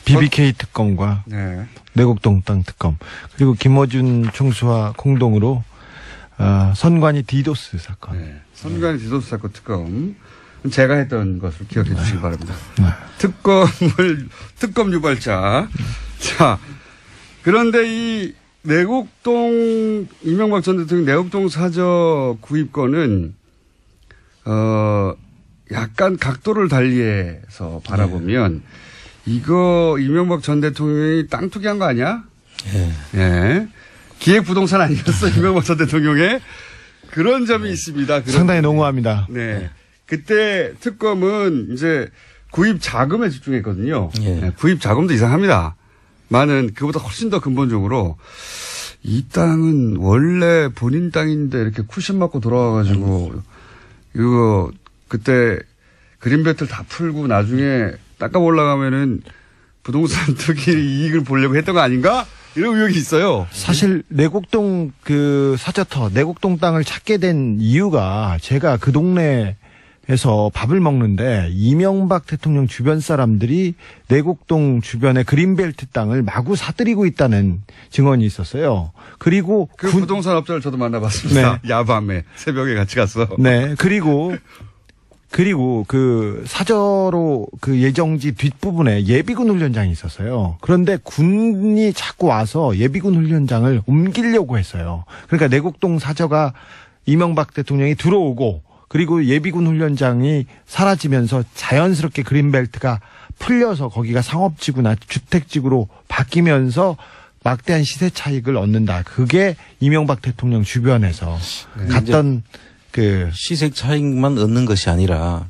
BBK 특검과 네. 내곡동 땅 특검 그리고 김어준 총수와 공동으로 선관위 디도스 사건. 네. 선관위 디도스 사건 특검. 제가 했던 것을 기억해 주시기 바랍니다. 특검 유발자. 자, 그런데 이 내곡동, 이명박 전 대통령 내곡동 사저 구입권은, 약간 각도를 달리해서 바라보면, 이거 이명박 전 대통령이 땅 투기한 거 아니야? 예. 기획부동산 아니었어, 이명박 전 대통령의? 그런 점이 있습니다. 상당히 농후합니다. 네. 그때 특검은 이제 구입 자금에 집중했거든요. 네. 구입 자금도 이상합니다. 많은, 그보다 훨씬 더 근본적으로 이 땅은 원래 본인 땅인데 이렇게 쿠션 맞고 돌아와가지고 이거 그때 그린벨트를 다 풀고 나중에 닦아 올라가면은 부동산 투기 이익을 보려고 했던 거 아닌가? 이런 의혹이 있어요. 사실 내곡동 그 사저터 내곡동 땅을 찾게 된 이유가 제가 그 동네에서 밥을 먹는데 이명박 대통령 주변 사람들이 내곡동 주변의 그린벨트 땅을 마구 사들이고 있다는 증언이 있었어요. 그리고 그 부동산 업자를 저도 만나봤습니다. 네. 야밤에 새벽에 같이 갔어. 네. 그리고 그 사저로 그 예정지 뒷부분에 예비군 훈련장이 있었어요. 그런데 군이 자꾸 와서 예비군 훈련장을 옮기려고 했어요. 그러니까 내곡동 사저가 이명박 대통령이 들어오고 그리고 예비군 훈련장이 사라지면서 자연스럽게 그린벨트가 풀려서 거기가 상업지구나 주택지구로 바뀌면서 막대한 시세 차익을 얻는다. 그게 이명박 대통령 주변에서 갔던 그 시세 차익만 얻는 것이 아니라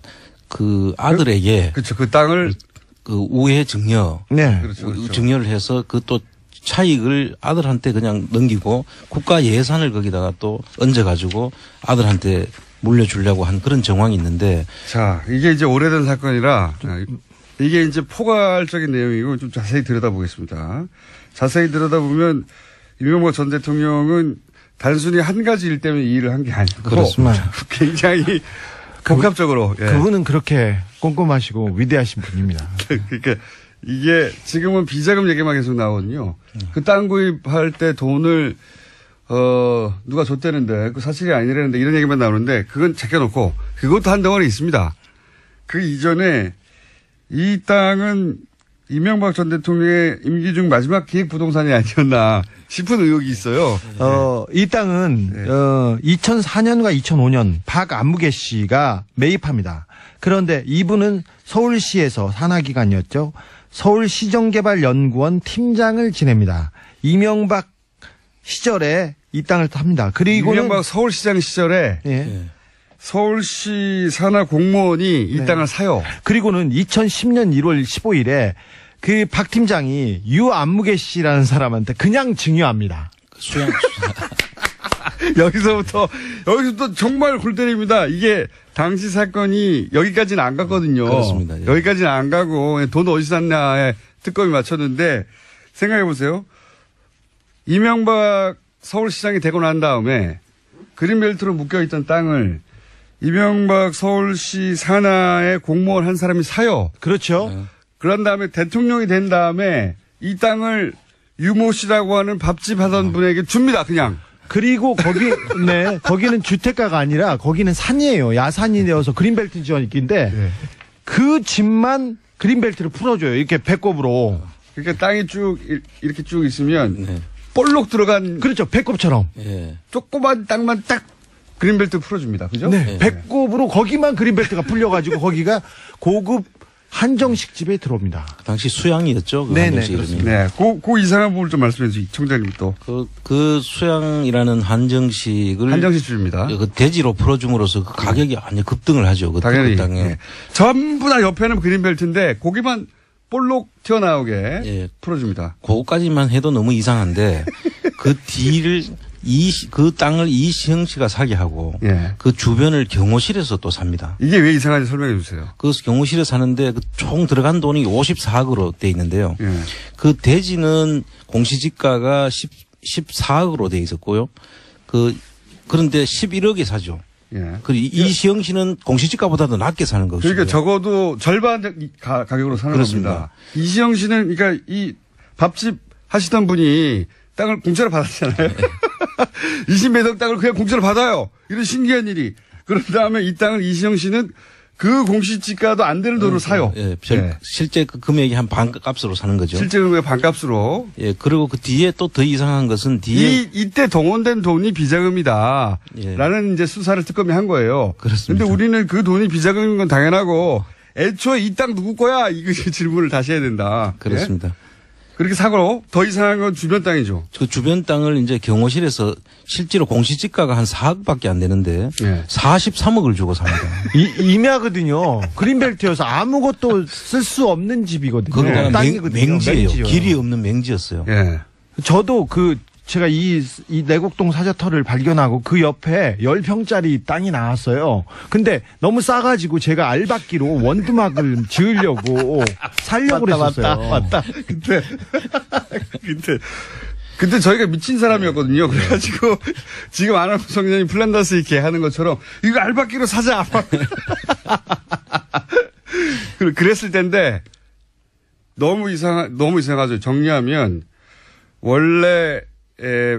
그 아들에게 그렇죠. 그 땅을 그 우회 증여, 네. 그렇죠. 증여를 해서 그 또 차익을 아들한테 그냥 넘기고 국가 예산을 거기다가 또 얹어가지고 아들한테 물려주려고 한 그런 정황이 있는데. 자, 이게 이제 오래된 사건이라 이게 이제 포괄적인 내용이고 좀 자세히 들여다보겠습니다. 자세히 들여다보면 이명박 전 대통령은 단순히 한 가지 일 때문에 이 일을 한 게 아니고 그렇습니다. 굉장히 복합적으로. 그분은 그렇게 꼼꼼하시고 위대하신 분입니다. 그러니까 이게 지금은 비자금 얘기만 계속 나오거든요. 그 땅 구입할 때 돈을 누가 줬다는데 그 사실이 아니라는데 이런 얘기만 나오는데 그건 제껴놓고 그것도 한 덩어리 있습니다. 그 이전에 이 땅은 이명박 전 대통령의 임기 중 마지막 기획 부동산이 아니었나 싶은 의혹이 있어요. 이 땅은 2004년과 2005년 박안무개 씨가 매입합니다. 그런데 이분은 서울시에서 산하기관이었죠. 서울시정개발연구원 팀장을 지냅니다. 이명박 시절에 이 땅을 탑니다. 그리고 이명박 서울시장 시절에 예. 서울시 산하 공무원이 이 땅을 사요. 그리고는 2010년 1월 15일에 그 박 팀장이 유안무개 씨라는 사람한테 그냥 증여합니다. 여기서부터 정말 골 때립니다. 이게 당시 사건이 여기까지는 안 갔거든요. 그렇습니다. 예. 여기까지는 안 가고 돈 어디서 샀냐에 특검이 맞췄는데 생각해 보세요. 이명박 서울시장이 되고 난 다음에 그린벨트로 묶여있던 땅을 이명박 서울시 산하의 공무원 한 사람이 사요. 그렇죠. 그런 다음에 대통령이 된 다음에 이 땅을 유모 씨라고 하는 밥집 하던 분에게 줍니다. 그냥. 그리고 거기는 주택가가 아니라 거기는 산이에요. 야산이 되어서 그린벨트 지원인데 그 집만 그린벨트를 풀어줘요. 이렇게 배꼽으로. 그러니까 땅이 쭉 이렇게 쭉 있으면 볼록 들어간 그렇죠. 배꼽처럼. 예. 조그만 땅만 딱 그린벨트 풀어줍니다. 그죠? 네. 배꼽으로 거기만 그린벨트가 풀려가지고 거기가 고급 한정식 집에 들어옵니다. 당시 수양이었죠. 그 네네. 한정식 이름이. 네. 그 이상한 부분을 좀 말씀해 주세요. 청장님 또. 그 수양이라는 한정식을 한정식 집입니다. 그 대지로 풀어줌으로써 그 가격이 완전 급등을 하죠. 그 당연히. 땅에. 네. 전부 다 옆에는 그린벨트인데 고기만 볼록 튀어나오게 예. 풀어줍니다. 그거까지만 해도 너무 이상한데 그 뒤를 그 땅을 이시영 씨가 사게 하고 예. 그 주변을 경호실에서 또 삽니다. 이게 왜 이상한지 설명해 주세요. 그 경호실에 사는데 그 총 들어간 돈이 54억으로 돼 있는데요. 예. 그 대지는 공시지가가 14억으로 돼 있었고요. 그런데 11억에 사죠. 예. 이시영 씨는 공시지가보다도 낮게 사는 것이죠. 그러니까 적어도 절반 가격으로 사는 그렇습니다. 겁니다. 이시영 씨는 그러니까 이 밥집 하시던 분이 땅을 공짜로 받았잖아요. 20몇 억 땅을 그냥 공짜로 받아요. 이런 신기한 일이. 그런 다음에 이 땅을 이시영 씨는 그 공시지가도 안 되는 돈으로 사요. 예, 예. 실제 그 금액이 한 반값으로 사는 거죠. 실제 금액의 반값으로. 예, 그리고 그 뒤에 또 더 이상한 것은 뒤에 이때 동원된 돈이 비자금이다. 예. 라는 이제 수사를 특검이 한 거예요. 그렇습니다. 근데 우리는 그 돈이 비자금인 건 당연하고 애초에 이 땅 누구 거야? 이것이 질문을 다시 해야 된다. 그렇습니다. 예? 그렇게 사고로 더 이상한 건 주변 땅이죠. 그 주변 땅을 이제 경호실에서 실제로 공시지가가 한 4억밖에 안 되는데 예. 43억을 주고 삽니다. 임야거든요. 그린벨트여서 아무것도 쓸 수 없는 집이거든요. 거기다가 땅이거든요. 맹지예요. 맹지요. 길이 없는 맹지였어요. 예. 저도 제가 이 내곡동 사저터를 발견하고 그 옆에 10평짜리 땅이 나왔어요. 근데 너무 싸가지고 제가 알박기로 원두막을 지으려고 살려고 그랬었어요. 맞다. 그때 저희가 미친 사람이었거든요. 그래가지고 지금 안학수 성장이 플란다스 이렇게 하는 것처럼 이거 알바끼로 사자. 그랬을 텐데 너무 이상하죠. 정리하면 원래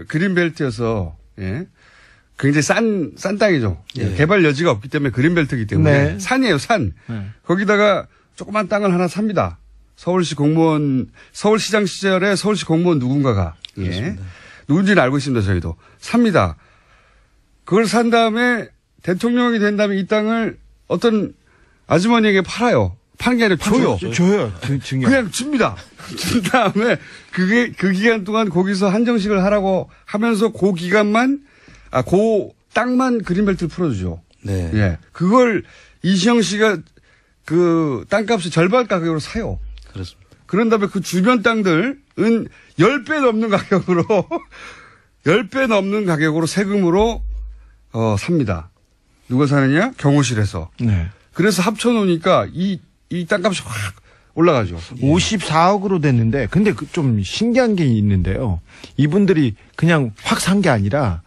그린벨트여서 예. 굉장히 싼 땅이죠. 예. 개발 여지가 없기 때문에 그린벨트이기 때문에 네. 산이에요. 산. 네. 거기다가 조그만 땅을 하나 삽니다. 서울시장 시절에 서울시 공무원 누군가가 예. 누군지는 알고 있습니다. 저희도 삽니다. 그걸 산 다음에 대통령이 된 다음에 이 땅을 어떤 아주머니에게 팔아요. 파는 게 아니라 줘요. 줘요. 그냥 줍니다. 준 다음에 그 기간 동안 거기서 한정식을 하라고 하면서 그 땅만 그린벨트를 풀어주죠. 네. 예. 그걸 이시영 씨가 그 땅값의 절반 가격으로 사요. 그렇습니다. 그런 다음에 그 주변 땅들은 10배 넘는 가격으로 10배 넘는 가격으로 세금으로 삽니다. 누가 사느냐? 경호실에서. 네. 그래서 합쳐놓으니까 이 땅값이 확 올라가죠. 54억으로 됐는데, 근데 좀 신기한 게 있는데요. 이분들이 그냥 확 산 게 아니라,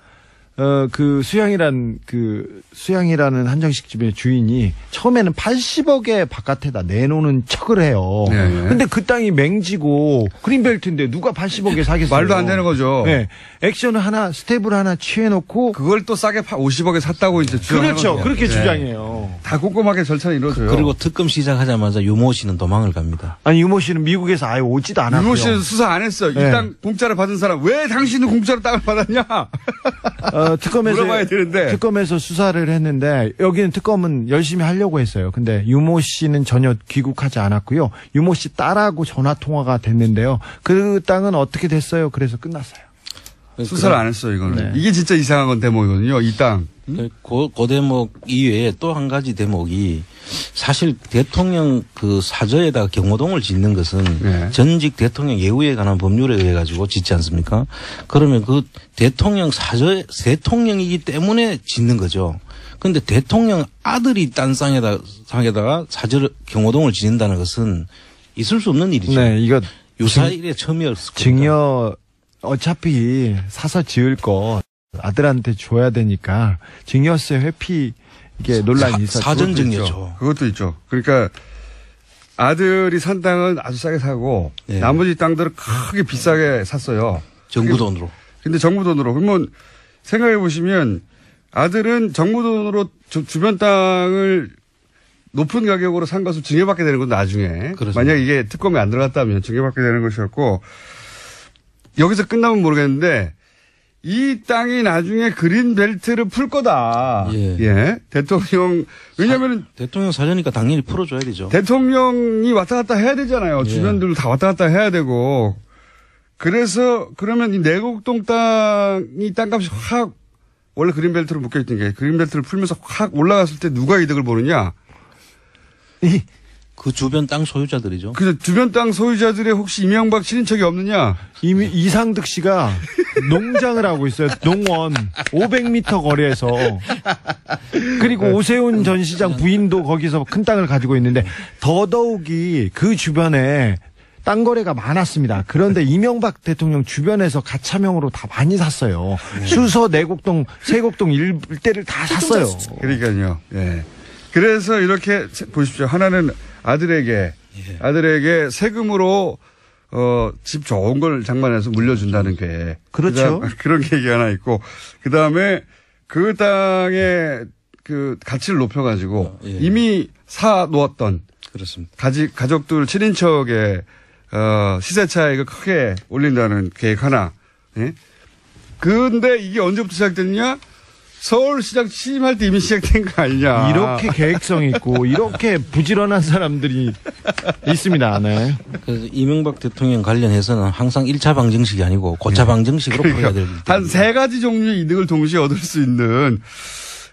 수양이라는 한정식집의 주인이 처음에는 80억에 바깥에다 내놓는 척을 해요. 네, 네. 근데 그 땅이 맹지고 그린벨트인데 누가 80억에 사겠어요? 말도 안 되는 거죠. 네. 액션을 스텝을 하나 취해놓고. 그걸 또 싸게 50억에 샀다고 이제 주장하는 그렇죠. 거죠. 그렇게 네. 주장해요. 다 꼼꼼하게 절차를 이루어져요. 그리고 특검 시작하자마자 유모 씨는 도망을 갑니다. 아니, 유모 씨는 미국에서 아예 오지도 않았고요. 유모 씨는 수사 안 했어. 네. 이 땅 공짜로 받은 사람 왜 당신은 공짜로 땅을 받았냐? 물어봐야 되는데. 특검에서 수사를 했는데 여기는 특검은 열심히 하려고 했어요. 근데 유모 씨는 전혀 귀국하지 않았고요. 유모 씨 딸하고 전화 통화가 됐는데요. 그 땅은 어떻게 됐어요? 그래서 끝났어요. 수사를 안 했어요, 이거는. 네. 이게 진짜 이상한 건 대목이거든요, 이 땅. 그 대목 이외에 또 한 가지 대목이 사실 대통령 그 사저에다가 경호동을 짓는 것은 네. 전직 대통령 예우에 관한 법률에 의해 가지고 짓지 않습니까? 그러면 그 대통령 대통령이기 때문에 짓는 거죠. 그런데 대통령 아들이 딴 땅에다가 경호동을 짓는다는 것은 있을 수 없는 일이죠. 네, 이거 유사일에 처음이었을 겁니다. 증여 어차피 사서 지을 거 아들한테 줘야 되니까 증여세 회피 이게 논란이 있었죠. 사전 증여죠. 그것도 있죠. 그러니까 아들이 산 땅은 아주 싸게 사고 네. 나머지 땅들은 크게 비싸게 샀어요. 정부 돈으로. 근데 정부 돈으로. 그러면 생각해 보시면 아들은 정부 돈으로 주변 땅을 높은 가격으로 산 것을 증여받게 되는 건 나중에. 그렇습니다. 만약 이게 특검에 안 들어갔다면 증여받게 되는 것이었고 여기서 끝나면 모르겠는데 이 땅이 나중에 그린벨트를 풀 거다. 예. 대통령, 왜냐면은 대통령 사저니까 당연히 풀어줘야 되죠. 대통령이 왔다 갔다 해야 되잖아요. 예. 주변들 다 왔다 갔다 해야 되고. 그래서 그러면 이 내곡동 땅이 땅값이 확 원래 그린벨트로 묶여있던 게 그린벨트를 풀면서 확 올라갔을 때 누가 이득을 보느냐. 그 주변 땅 소유자들이죠. 그 주변 땅 소유자들의 혹시 이명박 친인척이 없느냐. 이미 이상득 씨가 농장을 하고 있어요. 농원 500m 거리에서. 그리고 오세훈 전 시장 부인도 거기서 큰 땅을 가지고 있는데 더더욱이 그 주변에 땅 거래가 많았습니다. 그런데 이명박 대통령 주변에서 가차명으로 다 많이 샀어요. 수서, 내곡동, 세곡동 일대를 다 샀어요. 그러니까요. 예. 그래서 이렇게 보십시오. 하나는 아들에게 세금으로 집 좋은 걸 장만해서 물려준다는 게 그렇죠. 그런 계획이 하나 있고 그다음에 그 땅에 그 가치를 높여가지고 예. 이미 사 놓았던 그렇습니다. 가족들 7인척의 시세 차익을 크게 올린다는 계획 하나. 예? 근데 이게 언제부터 시작됐냐? 서울시장 취임할 때 이미 시작된 거 아니냐. 이렇게 계획성 있고 이렇게 부지런한 사람들이 있습니다. 네. 그래서 이명박 대통령 관련해서는 항상 1차 방정식이 아니고 고차 방정식으로 풀어야 되기 때문에. 한 세 가지 종류의 이득을 동시에 얻을 수 있는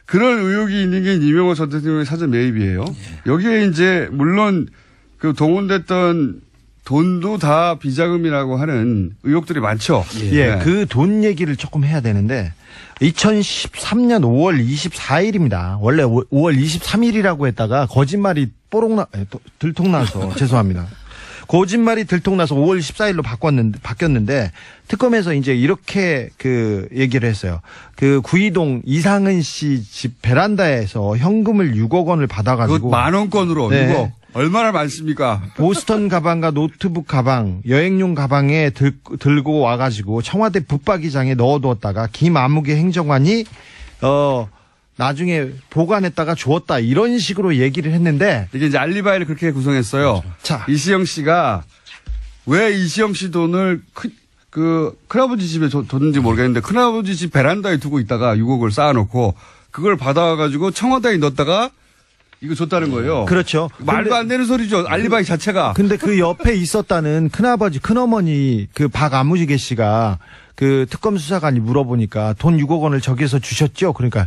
그런 의혹이 있는 게 이명박 전 대통령의 사전 매입이에요. 여기에 이제 물론 그 동원됐던 돈도 다 비자금이라고 하는 의혹들이 많죠. 예, 그 돈 얘기를 조금 해야 되는데 2013년 5월 24일입니다. 원래 5월 23일이라고 했다가 거짓말이 들통나서 죄송합니다. 거짓말이 들통나서 5월 14일로 바뀌었는데 특검에서 이제 이렇게 그 얘기를 했어요. 그 구이동 이상은 씨 집 베란다에서 현금을 6억 원을 받아가지고 그 10,000원권으로 네. 6억. 얼마나 많습니까? 보스턴 가방과 노트북 가방, 여행용 가방에 들고 와가지고 청와대 붙박이장에 넣어두었다가 김아무개 행정관이 나중에 보관했다가 주었다 이런 식으로 얘기를 했는데 이게 이제 알리바이를 그렇게 구성했어요. 자, 이시영 씨가 왜 이시영 씨 돈을 큰아버지 집에 뒀는지 모르겠는데 큰아버지 집 베란다에 두고 있다가 6억을 쌓아놓고 그걸 받아가지고 청와대에 넣었다가 이거 줬다는 거예요. 그렇죠. 말도 안 되는 소리죠. 알리바이 자체가. 근데 그 옆에 있었다는 큰아버지, 큰어머니 그 박아무지개 씨가 그 특검 수사관이 물어보니까 돈 6억 원을 저기서 주셨죠? 그러니까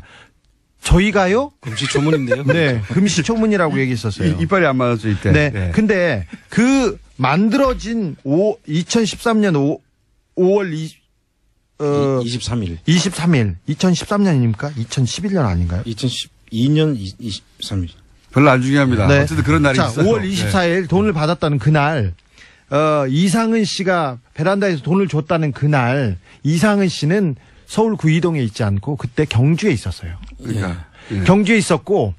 저희가요? 금시초문인데요. 네, 금시초문이라고 얘기했었어요. 이빨이 안 맞았죠 이때. 네. 근데 그 만들어진 2013년 5월 23일. 2013년입니까? 2011년 아닌가요? 2012년 23일. 별로 안 중요합니다. 네. 어쨌든 그런 날이 자, 있어요. 5월 24일 돈을 받았다는 그날, 이상은 씨가 베란다에서 돈을 줬다는 그날, 이상은 씨는 서울 구이동에 있지 않고 그때 경주에 있었어요. 그러니까. 예. 경주에 있었고,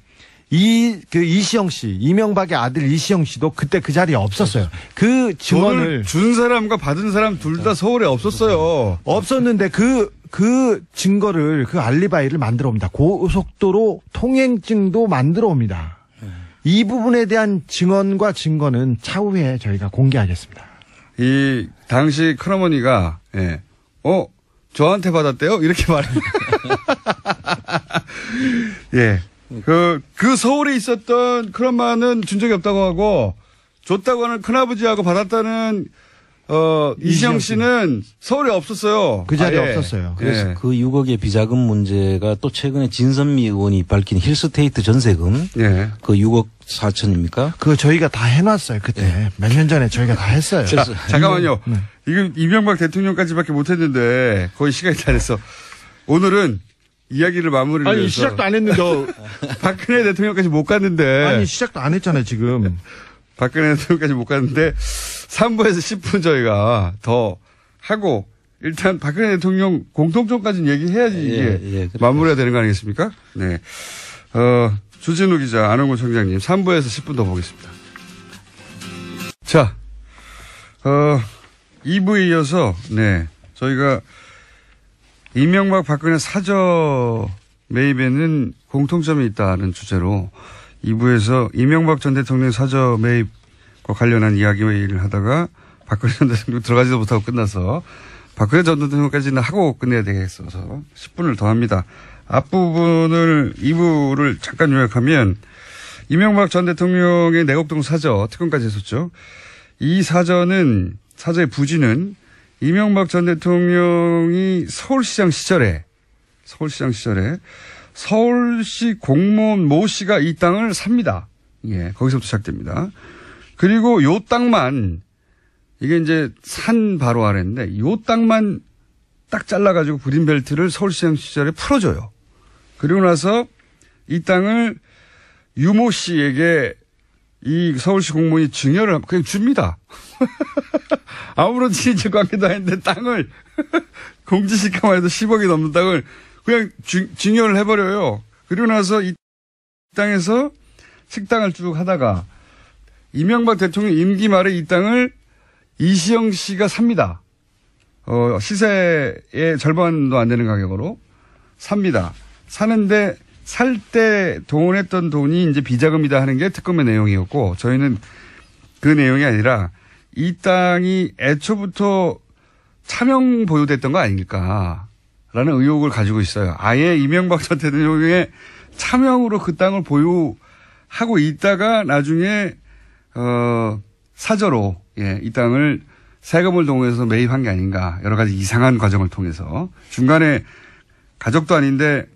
이시영 씨, 이명박의 아들 이시영 씨도 그때 그 자리에 없었어요. 그 증언을. 돈을 준 사람과 받은 사람 둘 다 서울에 없었어요. 없었는데 그 증거를, 그 알리바이를 만들어 옵니다. 고속도로 통행증도 만들어 옵니다. 이 부분에 대한 증언과 증거는 차후에 저희가 공개하겠습니다. 이 당시 큰어머니가 저한테 받았대요? 이렇게 말해요. 예. 그 서울에 있었던 큰엄마는 준 적이 없다고 하고 줬다고 하는 큰아버지하고 받았다는 이시영 씨는 서울에 없었어요. 그 자리에 아예. 없었어요. 그래서 예. 그 6억의 비자금 문제가 또 최근에 진선미 의원이 밝힌 힐스테이트 전세금 예. 그 6억 4천입니까? 그거 저희가 다 해놨어요. 그때 몇 년 전에 저희가 다 했어요. 그래서 잠깐만요. 이거 이명박 대통령까지밖에 못했는데 거의 시간이 다 됐어. 오늘은 이야기를 마무리를 아니 해서 시작도 안 했는데 박근혜 대통령까지 못 갔는데 아니 시작도 안 했잖아요 지금. 박근혜 대통령까지 못 갔는데 3부에서 10분 저희가 더 하고 일단 박근혜 대통령 공통점까지는 얘기해야지 이게 마무리가 되는 거 아니겠습니까? 네. 주진우 기자, 안홍구 청장님 3부에서 10분 더 보겠습니다. 자, 2부에 이어서 네 저희가 이명박 박근혜 사저 매입에는 공통점이 있다는 주제로 2부에서 이명박 전 대통령 사저 매입과 관련한 이야기를 하다가 박근혜 전 대통령 들어가지도 못하고 끝나서 박근혜 전 대통령까지는 하고 끝내야 되겠어서 10분을 더 합니다. 앞부분을 2부를 잠깐 요약하면 이명박 전 대통령의 내곡동 사저 특검까지 했었죠. 이 사저의 부지는 이명박 전 대통령이 서울시장 시절에 서울시 공무원 모 씨가 이 땅을 삽니다. 예, 거기서부터 시작됩니다. 그리고 요 땅만 이게 이제 산 바로 아래인데 요 땅만 딱 잘라가지고 그린벨트를 서울시장 시절에 풀어줘요. 그리고 나서 이 땅을 유모 씨에게 이 서울시 공무원이 증여를 그냥 줍니다. 아무런 친인척 관계도 아닌데 땅을 공지시가만 해도 10억이 넘는 땅을 그냥 증여를 해버려요. 그리고 나서 이 땅에서 식당을 쭉 하다가 이명박 대통령 임기 말에 이 땅을 이시영 씨가 삽니다. 시세의 절반도 안 되는 가격으로 삽니다. 사는데 살 때 동원했던 돈이 이제 비자금이다 하는 게 특검의 내용이었고 저희는 그 내용이 아니라 이 땅이 애초부터 차명 보유됐던 거 아닐까라는 의혹을 가지고 있어요. 아예 이명박 전 대통령의 차명으로 그 땅을 보유하고 있다가 나중에 사저로 이 땅을 세금을 동원해서 매입한 게 아닌가 여러 가지 이상한 과정을 통해서 중간에 가족도 아닌데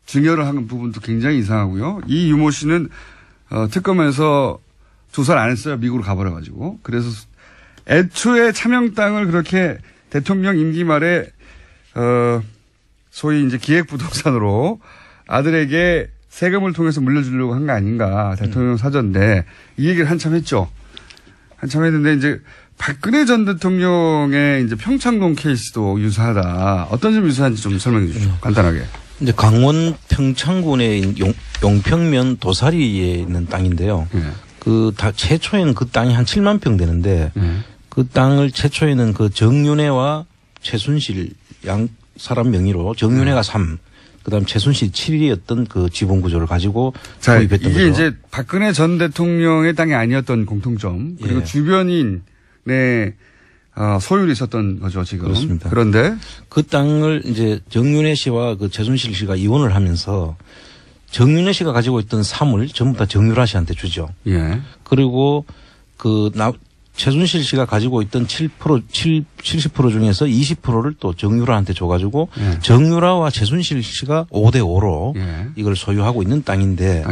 증여를 한 부분도 굉장히 이상하고요. 이 유모 씨는 특검에서 조사를 안 했어요. 미국으로 가버려가지고. 그래서 애초에 차명 땅을 그렇게 대통령 임기 말에 소위 이제 기획부동산으로 아들에게 세금을 통해서 물려주려고 한 거 아닌가. 대통령 사전인데 이 얘기를 한참 했죠. 한참 했는데 이제 박근혜 전 대통령의 이제 평창동 케이스도 유사하다. 어떤 점 유사한지 좀 설명해 주시죠. 간단하게. 이제 강원 평창군의 용평면 도사리에 있는 땅인데요. 최초에는 그 땅이 한 7만 평 되는데 그 땅을 최초에는 그 정윤회와 최순실 양 사람 명의로 정윤회가 3, 그다음 최순실 7이었던 그 지분 구조를 가지고 구입했던 거죠. 이게 이제 박근혜 전 대통령의 땅이 아니었던 공통점 그리고 주변인의 소유를 있었던 거죠 지금. 그렇습니다. 그런데 그 땅을 이제 정윤회 씨와 그 최순실 씨가 이혼을 하면서 정윤회 씨가 가지고 있던 사물 전부 다 정유라 씨한테 주죠. 예. 그리고 최순실 씨가 가지고 있던 70% 중에서 20%를 또 정유라한테 줘가지고 정유라와 최순실 씨가 5대5로 이걸 소유하고 있는 땅인데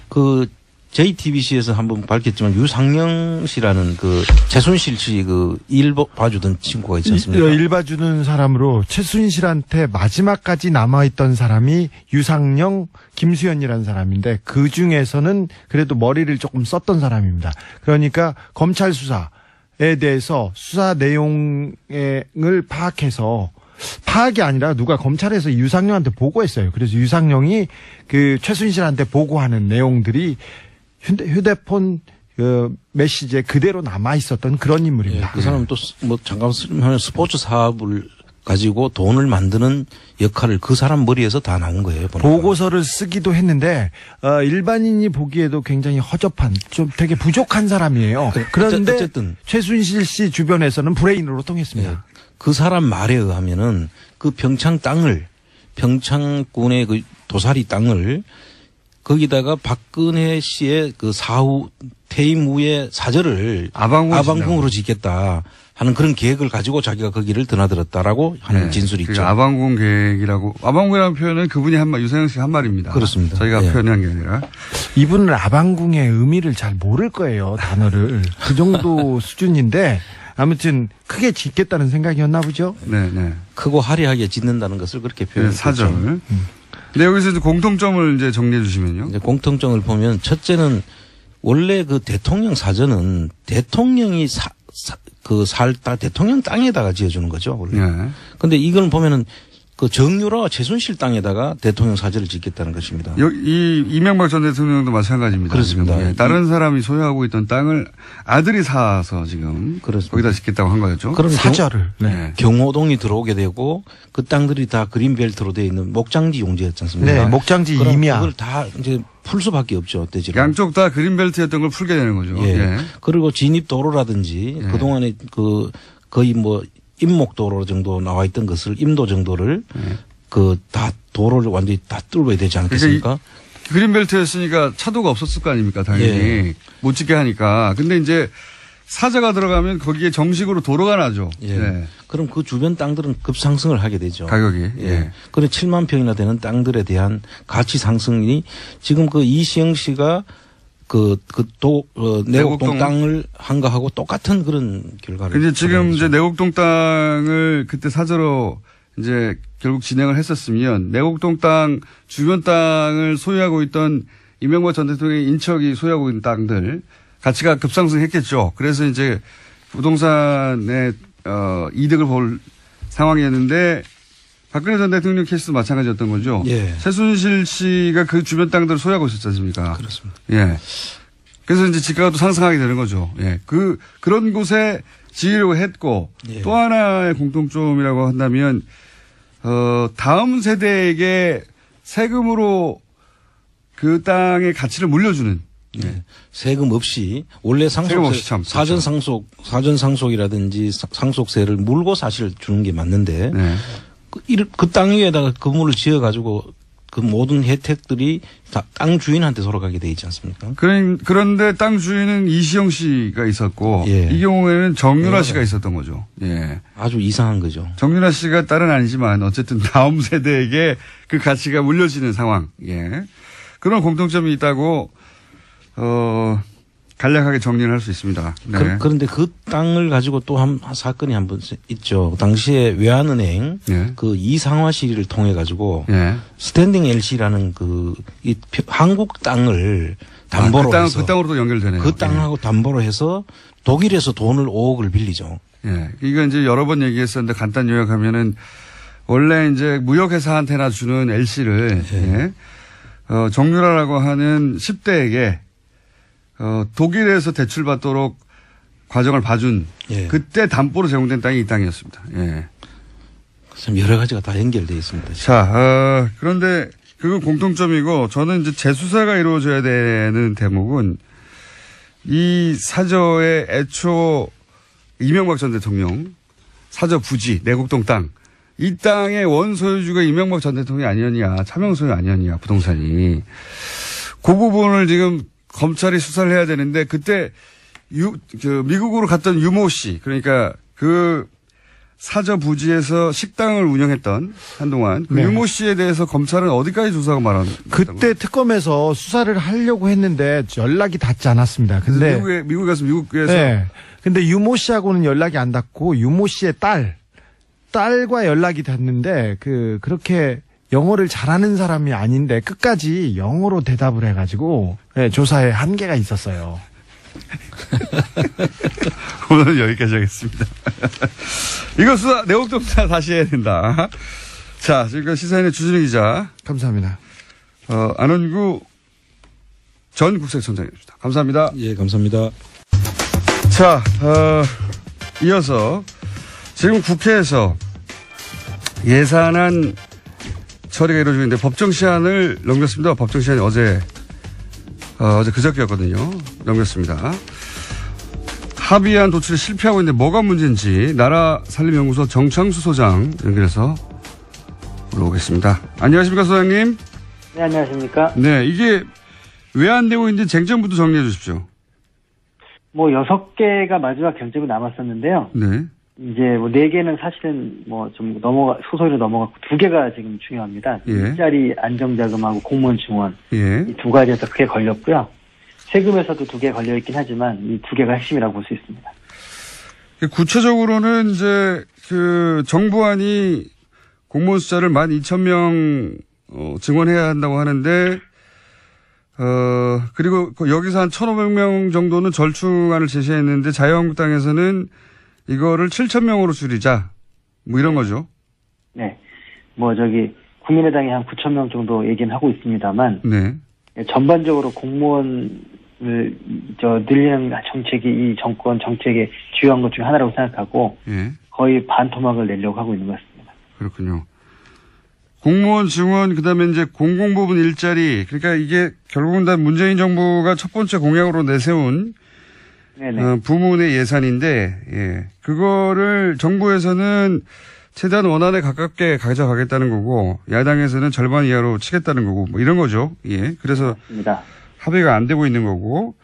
그 JTBC에서 한번 밝혔지만 유상영 씨라는 그 최순실 씨 그 일 봐주던 친구가 있지 않습니까? 일 봐주는 사람으로 최순실한테 마지막까지 남아있던 사람이 유상영, 김수현이라는 사람인데 그 중에서는 그래도 머리를 조금 썼던 사람입니다. 그러니까 검찰 수사에 대해서 수사 내용을 파악해서 파악이 아니라 누가 검찰에서 유상영한테 보고했어요. 그래서 유상영이 그 최순실한테 보고하는 내용들이 휴대폰 메시지에 그대로 남아 있었던 그런 인물입니다. 그 사람은 또 뭐 잠깐 설명하면 스포츠 사업을 가지고 돈을 만드는 역할을 그 사람 머리에서 다 나온 거예요. 보니까. 보고서를 쓰기도 했는데 일반인이 보기에도 굉장히 허접한 좀 되게 부족한 사람이에요. 그런데 어쨌든 최순실 씨 주변에서는 브레인으로 통했습니다. 그 사람 말에 의하면은 그 평창군의 그 도사리 땅을 거기다가 박근혜 씨의 그 사후 퇴임 후에 사저를 아방궁으로 짓겠다 하는 그런 계획을 가지고 자기가 거기를 드나들었다라고 하는 진술이 있죠. 아방궁 계획이라고 아방궁이라는 표현은 그분이 유상영 씨가 한 말입니다. 그렇습니다. 저희가 표현한 게 아니라 이분은 아방궁의 의미를 잘 모를 거예요. 단어를 그 정도 수준인데 아무튼 크게 짓겠다는 생각이었나 보죠. 네. 크고 화려하게 짓는다는 것을 그렇게 표현했죠. 사절. 네, 여기서 이제 공통점을 이제 정리해 주시면요. 이제 공통점을 보면 첫째는 원래 그 대통령 사전은 대통령이 대통령 땅에다가 지어주는 거죠. 원래. 근데 이걸 보면은 그 정유라와 최순실 땅에다가 대통령 사저를 짓겠다는 것입니다. 이 이명박 전 대통령도 마찬가지입니다. 그렇습니다. 다른 사람이 소유하고 있던 땅을 아들이 사서 지금 거기다 짓겠다고 한 거였죠. 그럼 사저를. 경호동이 들어오게 되고 그 땅들이 다 그린벨트로 되어 있는 목장지 용지였지 않습니까? 네, 목장지 임야. 그걸 다 이제 풀 수밖에 없죠. 대지로. 양쪽 다 그린벨트였던 걸 풀게 되는 거죠. 그리고 진입도로라든지 그동안에 거의 뭐 임목도로 정도 나와 있던 것을 임도 정도를 다 도로를 완전히 다 뚫어야 되지 않겠습니까? 그러니까 그린벨트였으니까 차도가 없었을 거 아닙니까? 당연히 못 짓게 하니까. 근데 이제 사저가 들어가면 거기에 정식으로 도로가 나죠. 그럼 그 주변 땅들은 급상승을 하게 되죠. 가격이. 그래 7만 평이나 되는 땅들에 대한 가치 상승이 지금 그 이시영 씨가 내곡동 땅을 한 거하고 똑같은 그런 결과를. 근데 지금 이제 내곡동 땅을 그때 사저로 이제 결국 진행을 했었으면 내곡동 땅 주변 땅을 소유하고 있던 이명박 전 대통령의 인척이 소유하고 있는 땅들 가치가 급상승했겠죠. 그래서 이제 부동산의 이득을 볼 상황이었는데 박근혜 전 대통령 케이스도 마찬가지였던 거죠. 최순실 씨가 그 주변 땅들을 소유하고 있었지 않습니까? 그렇습니다. 그래서 이제 지가가 또 상승하게 되는 거죠. 그런 곳에 지으려고 했고 또 하나의 공통점이라고 한다면 다음 세대에게 세금으로 그 땅의 가치를 물려주는. 네. 세금 없이 원래 세금 없이 참, 사전 상속이라든지 상속세를 물고 사실 주는 게 맞는데 네. 그 땅 위에다가 건물을 지어 가지고 그 모든 혜택들이 다 땅 주인한테 돌아가게 돼 있지 않습니까? 그런데 땅 주인은 이시영 씨가 있었고 예. 이 경우에는 정윤아 네. 씨가 있었던 거죠. 예. 아주 이상한 거죠. 정윤아 씨가 딸은 아니지만 어쨌든 다음 세대에게 그 가치가 물려지는 상황. 예. 그런 공통점이 있다고 간략하게 정리를 할 수 있습니다. 네. 그런데 그 땅을 가지고 또 한 사건이 한 번 있죠. 당시에 외환은행 예. 그 이상화 씨를 통해 가지고 예. 스탠딩 LC라는 이 한국 땅을 담보로 해서 그 땅으로도 연결되네요. 그 땅하고 담보로 해서 독일에서 돈을 5억을 빌리죠. 예. 이거 이제 여러 번 얘기했었는데 간단 요약하면은 원래 이제 무역회사한테나 주는 LC를 예. 정유라라고 하는 10대에게 독일에서 대출받도록 과정을 봐준 예. 그때 담보로 제공된 땅이 이 땅이었습니다. 예. 참 여러 가지가 다 연결되어 있습니다. 자, 그런데 그건 공통점이고 저는 이제 재수사가 이루어져야 되는 대목은 이 사저의 애초 이명박 전 대통령 사저 부지 내곡동 땅 이 땅의 원소유주가 이명박 전 대통령이 아니었냐 차명소유 아니었냐 부동산이 그 부분을 지금 검찰이 수사를 해야 되는데 그때 미국으로 갔던 유모 씨 그러니까 그 사저 부지에서 식당을 운영했던 한동안 그 네. 유모 씨에 대해서 검찰은 어디까지 조사가 말하는 그때 특검에서 수사를 하려고 했는데 연락이 닿지 않았습니다. 근데 미국에 가서 미국에서 네. 근데 유모 씨하고는 연락이 안 닿고 유모 씨의 딸과 연락이 닿는데 그렇게 영어를 잘하는 사람이 아닌데 끝까지 영어로 대답을 해가지고 네, 조사에 한계가 있었어요. 오늘은 여기까지 하겠습니다. 이거 수사 내곡동 수사 다시 해야 된다. 자, 지금까지 시사인의 주진우 기자, 감사합니다. 안원구 전 국세청장이었습니다. 감사합니다. 예, 감사합니다. 자, 이어서 지금 국회에서 예산안 처리가 이루어지고 있는데 법정 시한을 넘겼습니다. 법정 시한이 어제 그저께였거든요. 넘겼습니다. 합의안 도출에 실패하고 있는데 뭐가 문제인지 나라살림연구소 정창수 소장 연결해서 물어보겠습니다. 안녕하십니까 소장님. 네, 안녕하십니까. 네, 이게 왜 안 되고 있는지 쟁점부터 정리해 주십시오. 6개가 마지막 결정이 남았었는데요. 네. 이제 4개는 사실은 좀 소소리로 넘어갔고 2개가 지금 중요합니다. 예. 일자리 안정자금하고 공무원 증원. 예. 이 2가지에서 크게 걸렸고요. 세금에서도 2개 걸려있긴 하지만 이 2개가 핵심이라고 볼 수 있습니다. 구체적으로는 이제 정부안이 공무원 숫자를 12,000명 증원해야 한다고 하는데 그리고 여기서 한 1,500명 정도는 절충안을 제시했는데 자유한국당에서는 이거를 7,000명으로 줄이자 이런 거죠. 네. 국민의당이 한 9,000명 정도 얘기는 하고 있습니다만 네. 전반적으로 공무원을 늘리는 정책이 이 정권 정책의 주요한 것 중에 하나라고 생각하고 예. 거의 반토막을 내려고 하고 있는 것 같습니다. 그렇군요. 공무원 증원 그다음에 이제 공공부문 일자리 그러니까 이게 결국은 다 문재인 정부가 첫 번째 공약으로 내세운 부문의 예산인데 예. 그거를 정부에서는 최대한 원안에 가깝게 가져가겠다는 거고 야당에서는 절반 이하로 치겠다는 거고 이런 거죠. 예. 그래서 맞습니다. 합의가 안 되고 있는 거고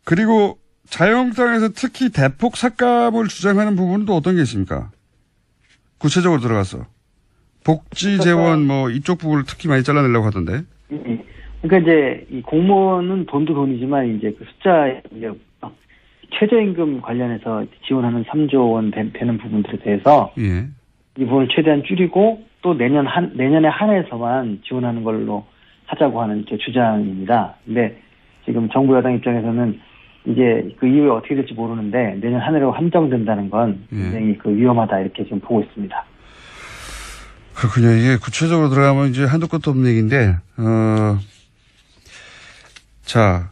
그리고 자유한국당에서 특히 대폭 삭감을 주장하는 부분은 또 어떤 게 있습니까? 구체적으로 들어가서 복지 재원 이쪽 부분을 특히 많이 잘라내려고 하던데. 그러니까 이제 이 공무원은 돈도 돈이지만 이제 그 숫자 최저임금 관련해서 지원하는 3조 원 되는 부분들에 대해서 예. 이 부분을 최대한 줄이고 또 내년에 한해서만 지원하는 걸로 하자고 하는 주장입니다. 근데 지금 정부 여당 입장에서는 이제 그 이후에 어떻게 될지 모르는데 내년 한 해로 한정된다는 건 굉장히 위험하다 이렇게 지금 보고 있습니다. 그렇군요. 이게 구체적으로 들어가면 이제 한도 끝도 없는 얘기인데, 자,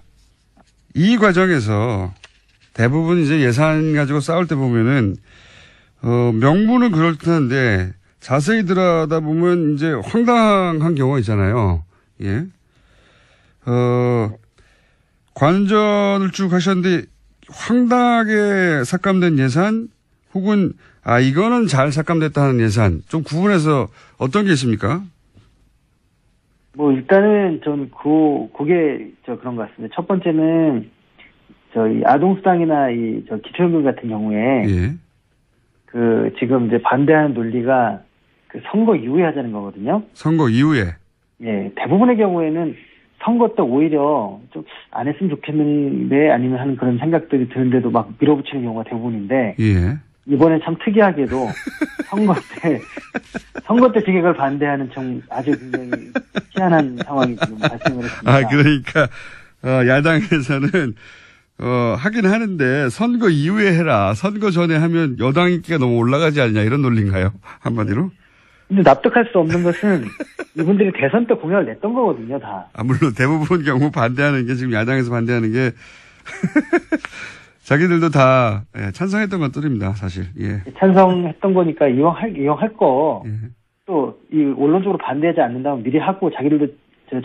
이 과정에서 대부분 이제 예산 가지고 싸울 때 보면은, 명분은 그럴듯한데 자세히 들여다보면 이제 황당한 경우가 있잖아요. 예. 관전을 쭉 하셨는데 황당하게 삭감된 예산 혹은 이거는 잘 삭감됐다는 예산 좀 구분해서 어떤 게 있습니까? 뭐 일단은 전 그게 그런 것 같습니다. 첫 번째는 저희 아동수당이나 기초연금 같은 경우에 예. 지금 이제 반대하는 논리가 선거 이후에 하자는 거거든요. 선거 이후에. 예, 대부분의 경우에는 선거 때 오히려 좀 안 했으면 좋겠는데 아니면 하는 그런 생각들이 드는데도 막 밀어붙이는 경우가 대부분인데. 예. 이번에 참 특이하게도 선거 때 증액을 반대하는 아주 굉장히 희한한 상황이 지금 발생을 했습니다. 그러니까 야당에서는 하긴 하는데 선거 이후에 해라. 선거 전에 하면 여당 인기가 너무 올라가지 않냐 이런 논리인가요? 한마디로? 근데 납득할 수 없는 것은 이분들이 대선 때 공약을 냈던 거거든요, 다. 물론 대부분 경우 반대하는 게 지금 야당에서 반대하는 게 자기들도 다 찬성했던 것들입니다, 사실. 예. 찬성했던 거니까 이왕 할 거 또 예. 이 원론적으로 반대하지 않는다면 미리 하고 자기들도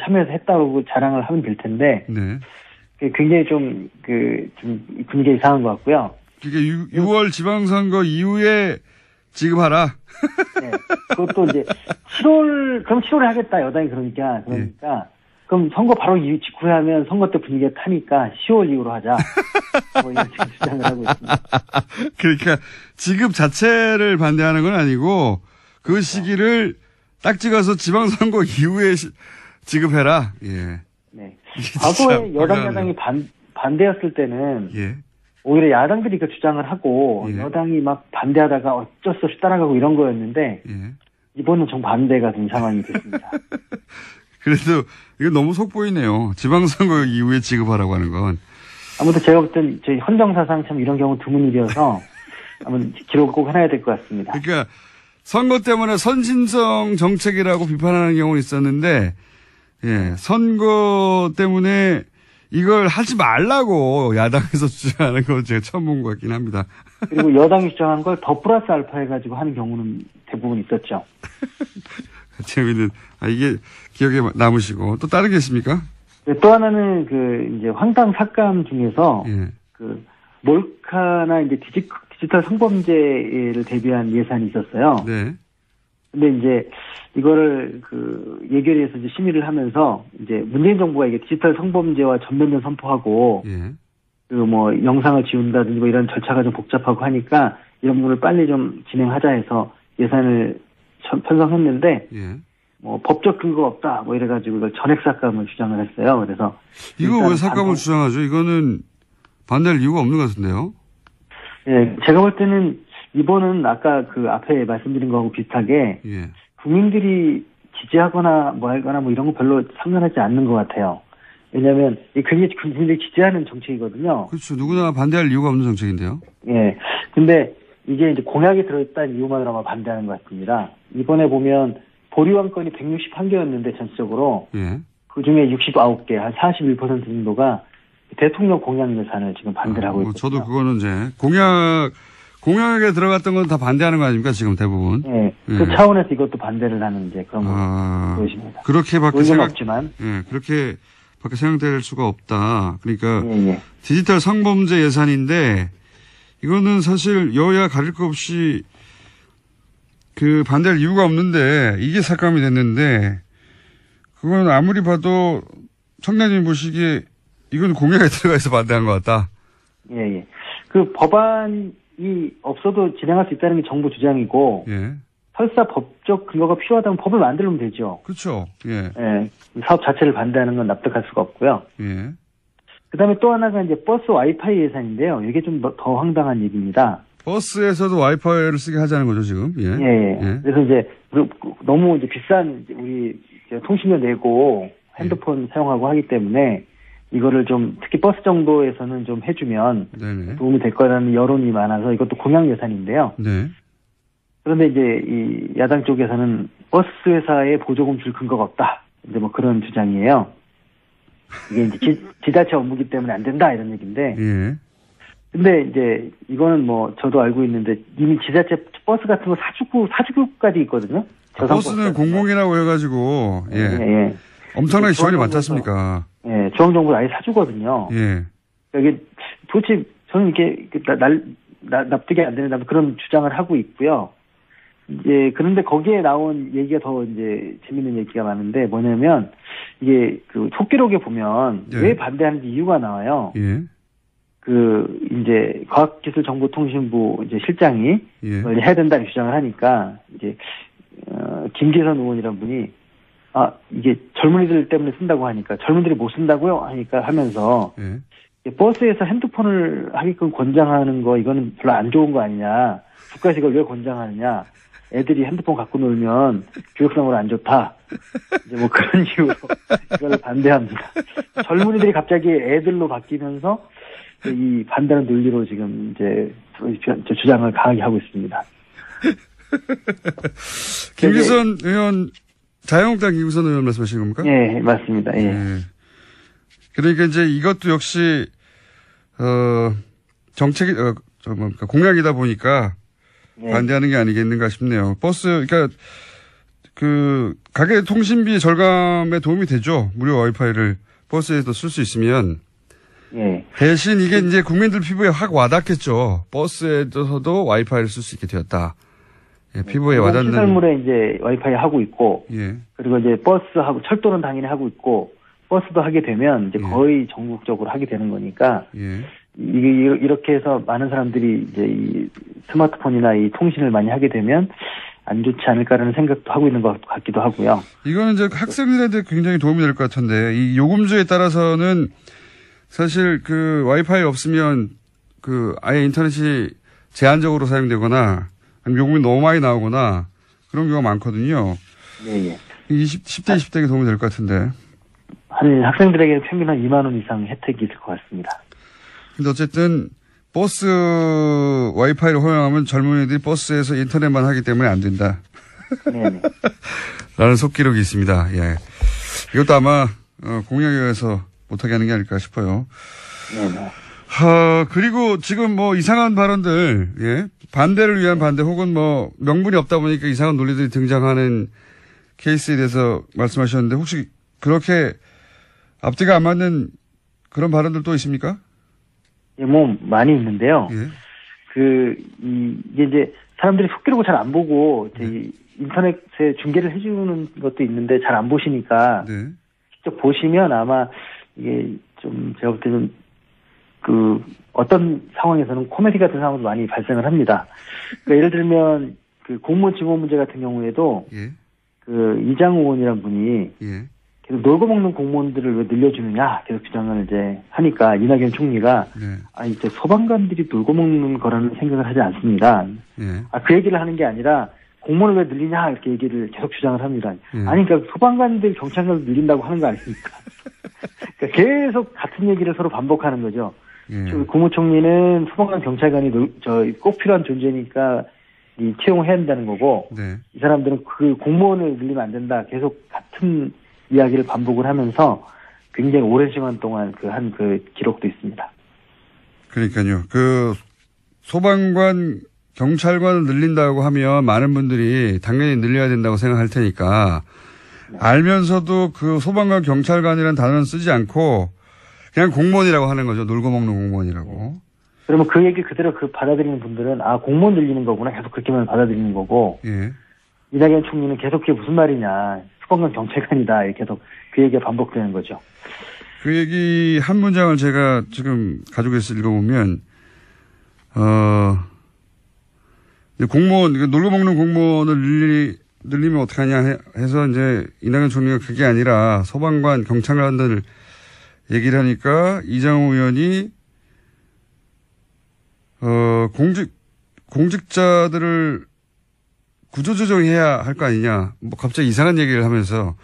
참여해서 했다고 자랑을 하면 될 텐데. 네. 굉장히 좀 분위기가 이상한 것 같고요. 그게 6월 지방선거 이후에 지급하라. 네. 그것도 이제 7월에 하겠다, 여당이 그러니까. 예. 그럼 선거 바로 직후에 하면 선거 때 분위기가 타니까 10월 이후로 하자. 뭐 이런 지금 주장을 하고 있습니다. 그러니까 지급 자체를 반대하는 건 아니고 그 시기를 딱 찍어서 지방선거 이후에 지급해라. 예. 네. 과거에 야당이 반대였을 때는 예. 오히려 야당들이 그 주장을 하고 예. 여당이 막 반대하다가 어쩔 수 없이 따라가고 이런 거였는데 예. 이번은 정반대가 된 상황이 됐습니다. 그래도 이거 너무 속보이네요. 지방선거 이후에 지급하라고 하는 건. 아무튼 제가 볼 땐 저희 헌정사상 참 이런 경우 드문 일이어서 한번 기록을 꼭 해놔야 될 것 같습니다. 그러니까 선거 때문에 선진성 정책이라고 비판하는 경우는 있었는데 예, 선거 때문에 이걸 하지 말라고 야당에서 주장하는 건 제가 처음 본 것 같긴 합니다. 그리고 여당이 주장한 걸 더 플러스 알파 해가지고 하는 경우는 대부분 있었죠. 재미있는, 이게 기억에 남으시고, 또 다른 게 있습니까? 네, 또 하나는 이제 황당 삭감 중에서, 예. 몰카나 이제 디지털 성범죄를 대비한 예산이 있었어요. 네. 근데 이제 이거를 예결위에서 이제 심의를 하면서 이제 문재인 정부가 이게 디지털 성범죄와 전면전 선포하고, 예. 영상을 지운다든지 이런 절차가 좀 복잡하고 하니까 이런 부분을 빨리 좀 진행하자 해서 예산을 편성했는데, 예. 법적 근거가 없다, 이래가지고 이걸 전액 삭감을 주장을 했어요. 그래서. 이거 왜 삭감을 주장하죠? 이거는 반대할 이유가 없는 것 같은데요? 예, 제가 볼 때는 이번은 아까 앞에 말씀드린 거하고 비슷하게. 예. 국민들이 지지하거나 하거나 이런 거 별로 상관하지 않는 것 같아요. 왜냐면, 굉장히 국민들이 지지하는 정책이거든요. 그렇죠. 누구나 반대할 이유가 없는 정책인데요. 예. 근데 이게 이제 공약에 들어있다는 이유만으로 아마 반대하는 것 같습니다. 이번에 보면 보류한 건이 161개였는데 전체적으로. 예. 그 중에 69개, 한 41% 정도가 대통령 공약 예산을 지금 반대를 하고 있거든요. 저도 그거는 이제 공약에 들어갔던 건 다 반대하는 거 아닙니까, 지금 대부분? 예. 예. 그 차원에서 이것도 반대를 하는 이제 그런 보여집니다. 그렇게밖에 없지만. 예, 그렇게밖에 생각될 수가 없다. 그러니까 예. 디지털 성범죄 예산인데 이거는 사실 여야 가릴 것 없이 반대할 이유가 없는데 이게 삭감이 됐는데 그건 아무리 봐도 청장님 보시기에 이건 공약에 들어가 있어 반대한 것 같다. 예. 법안이 없어도 진행할 수 있다는 게 정부 주장이고. 예. 설사 법적 근거가 필요하다면 법을 만들면 되죠. 그렇죠. 예. 예. 사업 자체를 반대하는 건 납득할 수가 없고요. 예. 그다음에 또 하나가 이제 버스 와이파이 예산인데요. 이게 좀 더 황당한 얘기입니다. 버스에서도 와이파이를 쓰게 하자는 거죠, 지금. 예. 예. 그래서 이제 너무 이제 비싼 우리 통신료 내고 핸드폰 사용하고 하기 때문에 이거를 좀 특히 버스 정도에서는 좀 해주면 네네. 도움이 될 거라는 여론이 많아서 이것도 공약 예산인데요. 네. 그런데 이제 이 야당 쪽에서는 버스 회사에 보조금 줄 근거가 없다. 이제 그런 주장이에요. 이게 이제 지자체 업무기 때문에 안 된다 이런 얘기인데. 예. 근데 이제 이거는 뭐 저도 알고 있는데 이미 지자체 버스 같은 거 사주구까지 있거든요. 버스는 공공이라고 해가지고 예. 엄청나게 지원이 많지 않습니까? 예, 중앙정부가 아예 사주거든요. 예. 이게 도대체 저는 이게 납득이 안 되는 그런 주장을 하고 있고요. 이제 그런데 거기에 나온 얘기가 더 이제 재밌는 얘기가 많은데 뭐냐면 이게 그 속기록에 보면 예. 왜 반대하는지 이유가 나와요. 예. 그 이제 과학기술정보통신부 이제 실장이 예. 그걸 해야 된다는 주장을 하니까 이제 김계선 의원이란 분이 이게 젊은이들 때문에 쓴다고 하니까 젊은이들이 못 쓴다고요 하니까 하면서 예. 버스에서 핸드폰을 하게끔 권장하는 거 이거는 별로 안 좋은 거 아니냐. 국가에서 이걸 왜 권장하느냐. 애들이 핸드폰 갖고 놀면 교육상으로 안 좋다. 이제 뭐 그런 이유로 이걸 반대합니다. 젊은이들이 갑자기 애들로 바뀌면서 이 반대하는 논리로 지금 이제 주장을 강하게 하고 있습니다. 김기선 의원, 자유한국당 김기선 의원 말씀하시는 겁니까? 예, 맞습니다. 예. 그러니까 이제 이것도 역시 정책이 공약이다 보니까 예. 반대하는 게 아니겠는가 싶네요. 버스 그러니까 그 가계 통신비 절감에 도움이 되죠. 무료 와이파이를 버스에도 쓸 수 있으면. 예. 대신 이게 이제 국민들 피부에 확 와닿겠죠. 버스에서도 와이파이를 쓸 수 있게 되었다. 예, 피부에 와닿는. 시설물에 이제 와이파이 하고 있고, 예. 그리고 이제 버스하고 철도는 당연히 하고 있고, 버스도 하게 되면 이제 예. 거의 전국적으로 하게 되는 거니까, 예. 이게 이렇게 해서 많은 사람들이 이제 이 스마트폰이나 이 통신을 많이 하게 되면 안 좋지 않을까라는 생각도 하고 있는 것 같기도 하고요. 이거는 이제 학생들한테 굉장히 도움이 될 것 같은데, 이 요금제에 따라서는 사실 그 와이파이 없으면 그 아예 인터넷이 제한적으로 사용되거나 아니면 요금이 너무 많이 나오거나 그런 경우가 많거든요. 네, 예. 10대, 20대에게 도움이 될 것 같은데. 한 학생들에게 평균 한 2만 원 이상 혜택이 있을 것 같습니다. 근데 어쨌든 버스 와이파이를 허용하면 젊은이들이 버스에서 인터넷만 하기 때문에 안 된다. 네네. 라는 속기록이 있습니다. 예. 이것도 아마 공약에 의해서 못하게 하는 게 아닐까 싶어요. 네네. 그리고 지금 뭐 이상한 발언들, 예. 반대를 위한 반대 혹은 뭐 명분이 없다 보니까 이상한 논리들이 등장하는 케이스에 대해서 말씀하셨는데 혹시 그렇게 앞뒤가 안 맞는 그런 발언들도 있습니까? 예, 뭐 많이 있는데요. 예. 이게 이제 사람들이 속기록을 잘 안 보고 이제 인터넷에 중계를 해주는 것도 있는데 잘 안 보시니까 네. 직접 보시면 아마 이게 좀 제가 볼 때는 그 어떤 상황에서는 코미디 같은 상황도 많이 발생을 합니다. 그러니까 예를 들면 그 공무원 직원 문제 같은 경우에도 예. 그 이장우 의원이란 분이 예. 계속 놀고 먹는 공무원들을 왜 늘려주느냐 계속 주장을 이제 하니까 이낙연 총리가 네. 이제 소방관들이 놀고 먹는 거라는 생각을 하지 않습니다. 예. 그 얘기를 하는 게 아니라 공무원을 왜 늘리냐 이렇게 얘기를 계속 주장을 합니다. 예. 아니 그러니까 소방관들 경찰관을 늘린다고 하는 거 아닙니까? 그러니까 계속 같은 얘기를 서로 반복하는 거죠. 예. 국무총리는 소방관 경찰관이 꼭 필요한 존재니까 채용해야 한다는 거고 네. 이 사람들은 그 공무원을 늘리면 안 된다. 계속 같은 이야기를 반복을 하면서 굉장히 오랜 시간 동안 한 기록도 있습니다. 그러니까요. 그 소방관 경찰관을 늘린다고 하면 많은 분들이 당연히 늘려야 된다고 생각할 테니까 알면서도 그 소방관 경찰관이라는 단어는 쓰지 않고 그냥 공무원이라고 하는 거죠. 놀고 먹는 공무원이라고. 그러면 그 얘기 그대로 받아들이는 분들은 공무원 늘리는 거구나 계속 그렇게만 받아들이는 거고 예. 이낙연 총리는 계속 그게 무슨 말이냐 소방관 경찰관이다 이렇게 계속 그 얘기가 반복되는 거죠. 그 얘기 한 문장을 제가 지금 가지고 있어 읽어보면 공무원 놀고 먹는 공무원을 늘리면 어떡하냐 해서 이제 이낙연 총리가 그게 아니라 소방관 경찰관들 얘기를 하니까 이장우 의원이 공직자들을 구조조정해야 할 거 아니냐. 뭐 갑자기 이상한 얘기를 하면서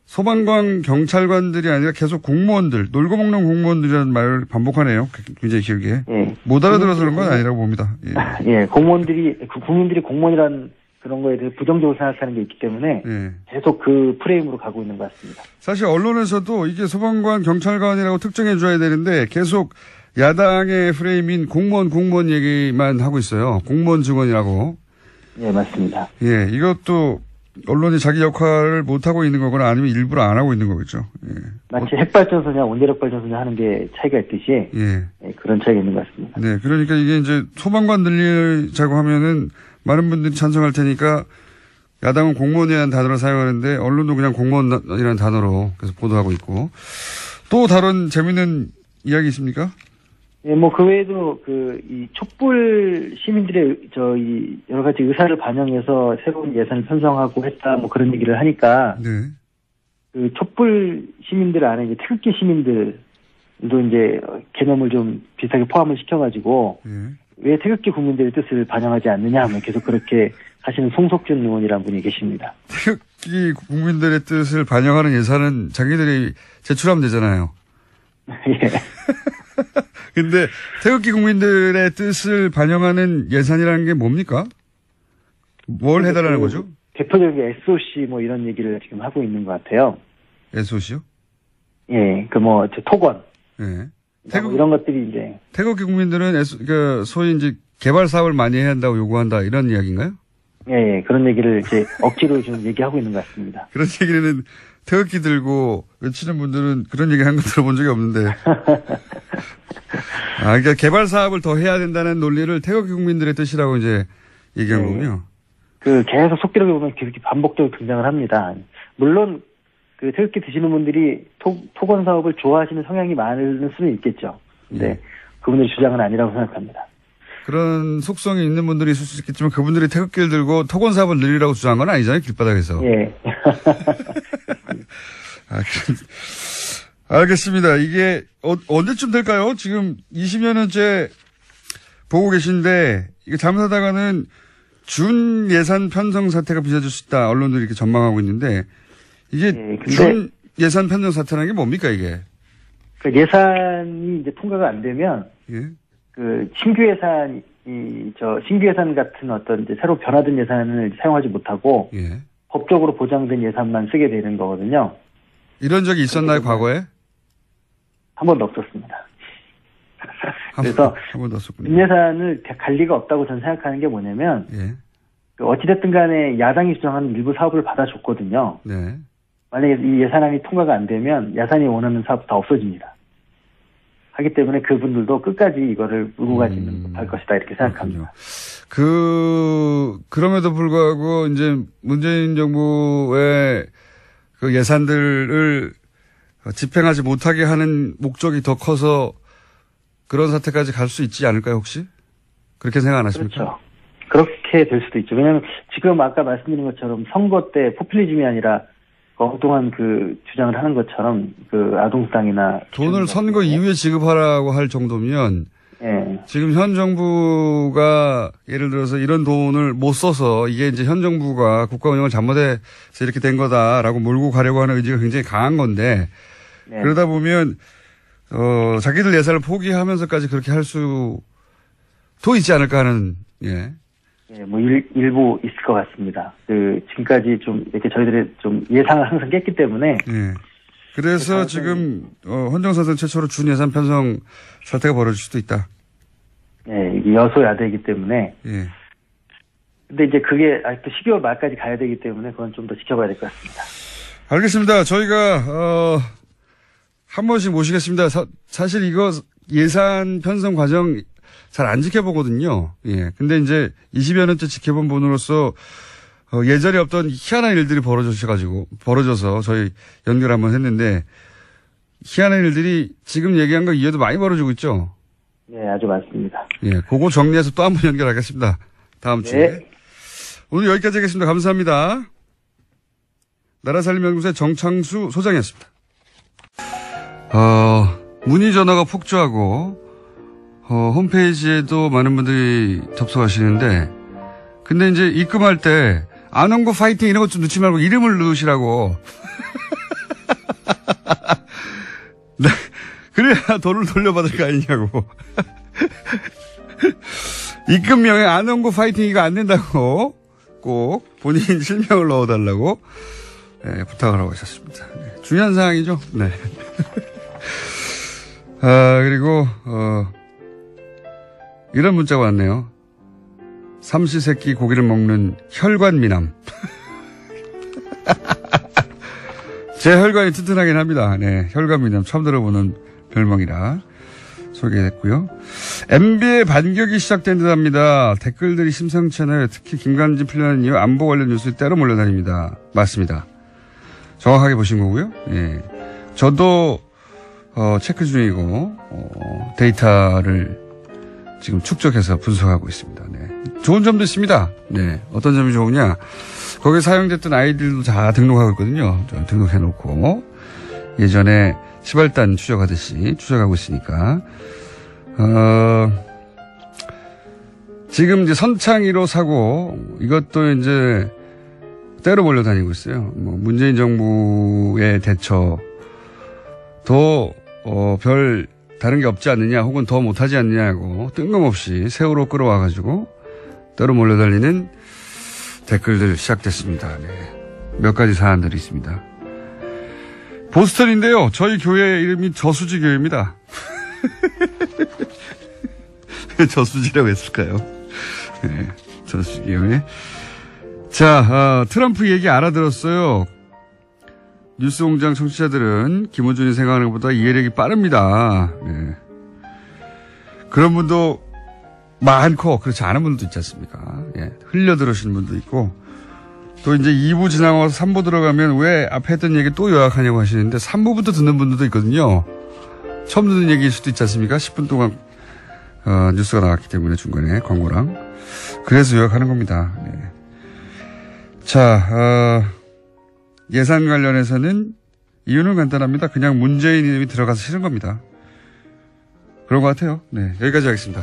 소방관 경찰관들이 아니라 계속 공무원들, 놀고 먹는 공무원들이라는 말을 반복하네요. 굉장히 길게. 예. 못 알아들어서 그런 건 아니라고 봅니다. 예. 예, 국민들이 공무원이라는 그런 거에 대해서 부정적으로 생각하는 게 있기 때문에 예. 계속 그 프레임으로 가고 있는 것 같습니다. 사실 언론에서도 이게 소방관 경찰관이라고 특정해 줘야 되는데 계속 야당의 프레임인 공무원 얘기만 하고 있어요. 공무원 증언이라고. 예, 맞습니다. 예, 이것도 언론이 자기 역할을 못하고 있는 거거나 아니면 일부러 안 하고 있는 거겠죠. 예. 마치 핵발전소냐 원자력발전소냐 하는 게 차이가 있듯이 예. 예, 그런 차이가 있는 것 같습니다. 네, 그러니까 이게 이제 소방관 늘리자고 하면은 많은 분들이 찬성할 테니까 야당은 공무원이라는 단어를 사용하는데 언론도 그냥 공무원이라는 단어로 계속 보도하고 있고 또 다른 재미있는 이야기 있습니까? 예, 뭐 그 외에도 이 촛불 시민들의 이 여러 가지 의사를 반영해서 새로운 예산을 편성하고 했다 뭐 그런 얘기를 하니까 네. 그 촛불 시민들 안에 이제 태극기 시민들도 이제 개념을 좀 비슷하게 포함을 시켜가지고 왜 태극기 국민들의 뜻을 반영하지 않느냐 하면 계속 그렇게 하시는 송석준 의원이라는 분이 계십니다. 태극기 국민들의 뜻을 반영하는 예산은 자기들이 제출하면 되잖아요. 예. 근데 태극기 국민들의 뜻을 반영하는 예산이라는 게 뭡니까? 뭘 해달라는 거죠? 대표적인 SOC 뭐 이런 얘기를 지금 하고 있는 것 같아요. SOC요? 예, 토건. 예. 뭐 이런 것들이 이제. 태극기 국민들은 소위 이제 개발 사업을 많이 해야 한다고 요구한다 이런 이야기인가요? 예, 그런 얘기를 이제 억지로 좀 얘기하고 있는 것 같습니다. 그런 얘기는 태극기 들고 외치는 분들은 그런 얘기 한 거 들어본 적이 없는데. 그러니까 개발 사업을 더 해야 된다는 논리를 태극기 국민들의 뜻이라고 이제 얘기한 거군요. 계속 속기록에 보면 그렇게 반복적으로 등장을 합니다. 물론 그 태극기 드시는 분들이 토건 사업을 좋아하시는 성향이 많을 수는 있겠죠. 근데 그분들의 주장은 아니라고 생각합니다. 그런 속성이 있는 분들이 있을 수 있겠지만 그분들이 태극기를 들고 토건 사업을 늘리라고 주장한 건 아니잖아요, 길바닥에서. 예. 알겠습니다. 이게 언제쯤 될까요? 지금 20여 년째 보고 계신데 이게 잘못하다가는 준 예산 편성 사태가 빚어질 수 있다. 언론들이 이렇게 전망하고 있는데 이게 준 예산 편성 사태라는 게 뭡니까 이게? 그 예산이 이제 통과가 안 되면 신규 예산 같은 어떤 이제 새로 변화된 예산을 사용하지 못하고 법적으로 보장된 예산만 쓰게 되는 거거든요. 이런 적이 있었나요, 과거에? 한 번도 없었습니다. 그래서 예산을 갈 리가 없다고 저는 생각하는 게 뭐냐면 어찌됐든 간에 야당이 주장하는 일부 사업을 받아줬거든요. 네. 만약에 이 예산안이 통과가 안 되면 야산이 원하는 사업 다 없어집니다. 하기 때문에 그분들도 끝까지 이거를 물고 가지는 못할 것이다 이렇게 생각합니다. 그럼에도 불구하고 이제 문재인 정부의 그 예산들을 집행하지 못하게 하는 목적이 더 커서 그런 사태까지 갈 수 있지 않을까요, 혹시? 그렇게 생각 안 하십니까? 그렇죠. 그렇게 될 수도 있죠. 왜냐하면 지금 아까 말씀드린 것처럼 선거 때 포퓰리즘이 아니라 엉뚱한 주장을 하는 것처럼 아동수당이나 돈을 선거 이후에 지급하라고 할 정도면 지금 현 정부가 예를 들어서 이런 돈을 못 써서 이게 이제 현 정부가 국가 운영을 잘못해서 이렇게 된 거다라고 몰고 가려고 하는 의지가 굉장히 강한 건데 그러다 보면 자기들 예산을 포기하면서까지 그렇게 할 수도 있지 않을까 하는 뭐 일부 있을 것 같습니다. 지금까지 좀 이렇게 저희들이 좀 예상을 항상 깼기 때문에. 그래서 지금 헌정사상 최초로 준 예산 편성 사태가 벌어질 수도 있다. 이게 여소야대이기 때문에. 근데 이제 그게 아직도 12월 말까지 가야 되기 때문에 그건 좀 더 지켜봐야 될 것 같습니다. 알겠습니다. 저희가 한 번씩 모시겠습니다. 사실 이거 예산 편성 과정 잘 안 지켜보거든요. 근데 이제 20여 년째 지켜본 분으로서 예전에 없던 희한한 일들이 벌어져서 저희 연결 한번 했는데 희한한 일들이 지금 얘기한 거 이외에도 많이 벌어지고 있죠? 네, 아주 많습니다. 그거 정리해서 또 한번 연결하겠습니다. 다음 주에. 오늘 여기까지 하겠습니다. 감사합니다. 나라살림연구소의 정창수 소장이었습니다. 문의 전화가 폭주하고 홈페이지에도 많은 분들이 접속하시는데 근데 이제 입금할 때 안원고 파이팅 이런 것 좀 넣지 말고 이름을 넣으시라고. 네, 그래야 돈을 돌려받을 거 아니냐고. 입금명에 안원고 파이팅 이거 안 된다고 꼭 본인 실명을 넣어달라고 부탁을 하고 있었습니다. 중요한 사항이죠. 네. 그리고 이런 문자가 왔네요. 삼시세끼 고기를 먹는 혈관미남. 제 혈관이 튼튼하긴 합니다. 네, 혈관미남 처음 들어보는 별명이라 소개했고요. MB의 반격이 시작된 듯합니다. 댓글들이 심상치 않아요. 특히 김관진 풀려난 이후 안보 관련 뉴스에 따로 몰려다닙니다. 맞습니다. 정확하게 보신 거고요. 예. 저도 체크 중이고 데이터를 지금 축적해서 분석하고 있습니다. 네. 좋은 점도 있습니다. 네. 어떤 점이 좋으냐? 거기에 사용됐던 아이들도 다 등록하고 있거든요. 등록해놓고 예전에 시발단 추적하듯이 추적하고 있으니까 지금 이제 선창 1호 사고 이것도 이제 때로 몰려다니고 있어요. 뭐 문재인 정부의 대처도 별 다른 게 없지 않느냐 혹은 더 못하지 않느냐고 뜬금없이 세월호 끌어와가지고 때로 몰려달리는 댓글들 시작됐습니다. 네. 몇 가지 사안들이 있습니다. 보스턴인데요. 저희 교회 이름이 저수지교회입니다. 저수지라고 했을까요? 네, 저수지교회. 자, 트럼프 얘기 알아들었어요. 뉴스공장 청취자들은 김호준이 생각하는 것보다 이해력이 빠릅니다. 네. 그런 분도 많고 그렇지 않은 분들도 있지 않습니까? 예, 흘려 들으시는 분도 있고 또 이제 2부 지나가서 3부 들어가면 왜 앞에 했던 얘기 또 요약하냐고 하시는데 3부부터 듣는 분들도 있거든요. 처음 듣는 얘기일 수도 있지 않습니까? 10분 동안 뉴스가 나왔기 때문에 중간에 광고랑 그래서 요약하는 겁니다. 네. 자, 예산 관련해서는 이유는 간단합니다. 그냥 문재인 이름이 들어가서 싫은 겁니다. 그런 것 같아요. 네, 여기까지 하겠습니다.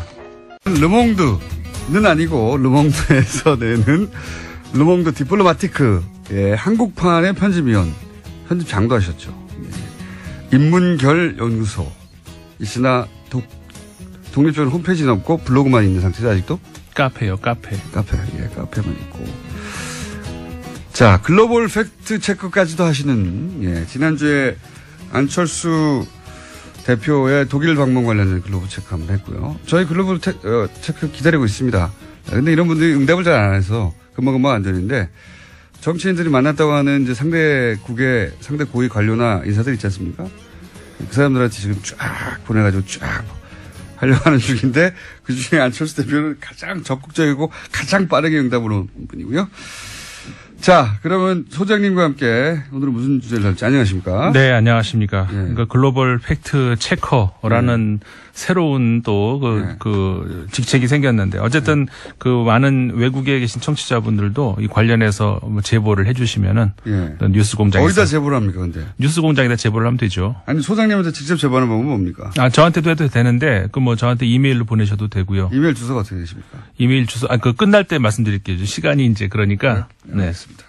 르몽드는 아니고 르몽드에서 내는 르몽드 디플로마티크 한국판의 편집위원 편집장도 하셨죠. 네. 인문결 연구소 있으나 독립적인 홈페이지는 없고 블로그만 있는 상태죠. 아직도? 카페요. 카페. 예, 카페만 있고. 자, 글로벌 팩트 체크까지도 하시는, 지난주에 안철수 대표의 독일 방문 관련된 글로벌 체크 한번 했고요. 저희 글로벌 체크 기다리고 있습니다. 근데 이런 분들이 응답을 잘 안 해서 금방금방 안 되는데, 정치인들이 만났다고 하는 이제 상대 고위 관료나 인사들 있지 않습니까? 그 사람들한테 지금 쫙 보내가지고 쫙 하려고 하는 중인데, 그 중에 안철수 대표는 가장 적극적이고 가장 빠르게 응답을 온 분이고요. 자, 그러면 소장님과 함께 오늘은 무슨 주제를 할지 안녕하십니까? 네, 안녕하십니까. 네. 그러니까 글로벌 팩트 체커라는 새로운 또 그 직책이 생겼는데 어쨌든 그 많은 외국에 계신 청취자분들도 이 관련해서 제보를 해주시면은 뉴스 공장에서 어디다 제보를 합니까, 근데? 뉴스 공장에다 제보를 하면 되죠. 아니 소장님한테 직접 제보하는 방법은 뭡니까? 저한테도 해도 되는데 그 뭐 저한테 이메일로 보내셔도 되고요. 이메일 주소가 어떻게 되십니까? 이메일 주소 그 끝날 때 말씀드릴게요. 시간이 이제 그러니까. 네. 알겠습니다.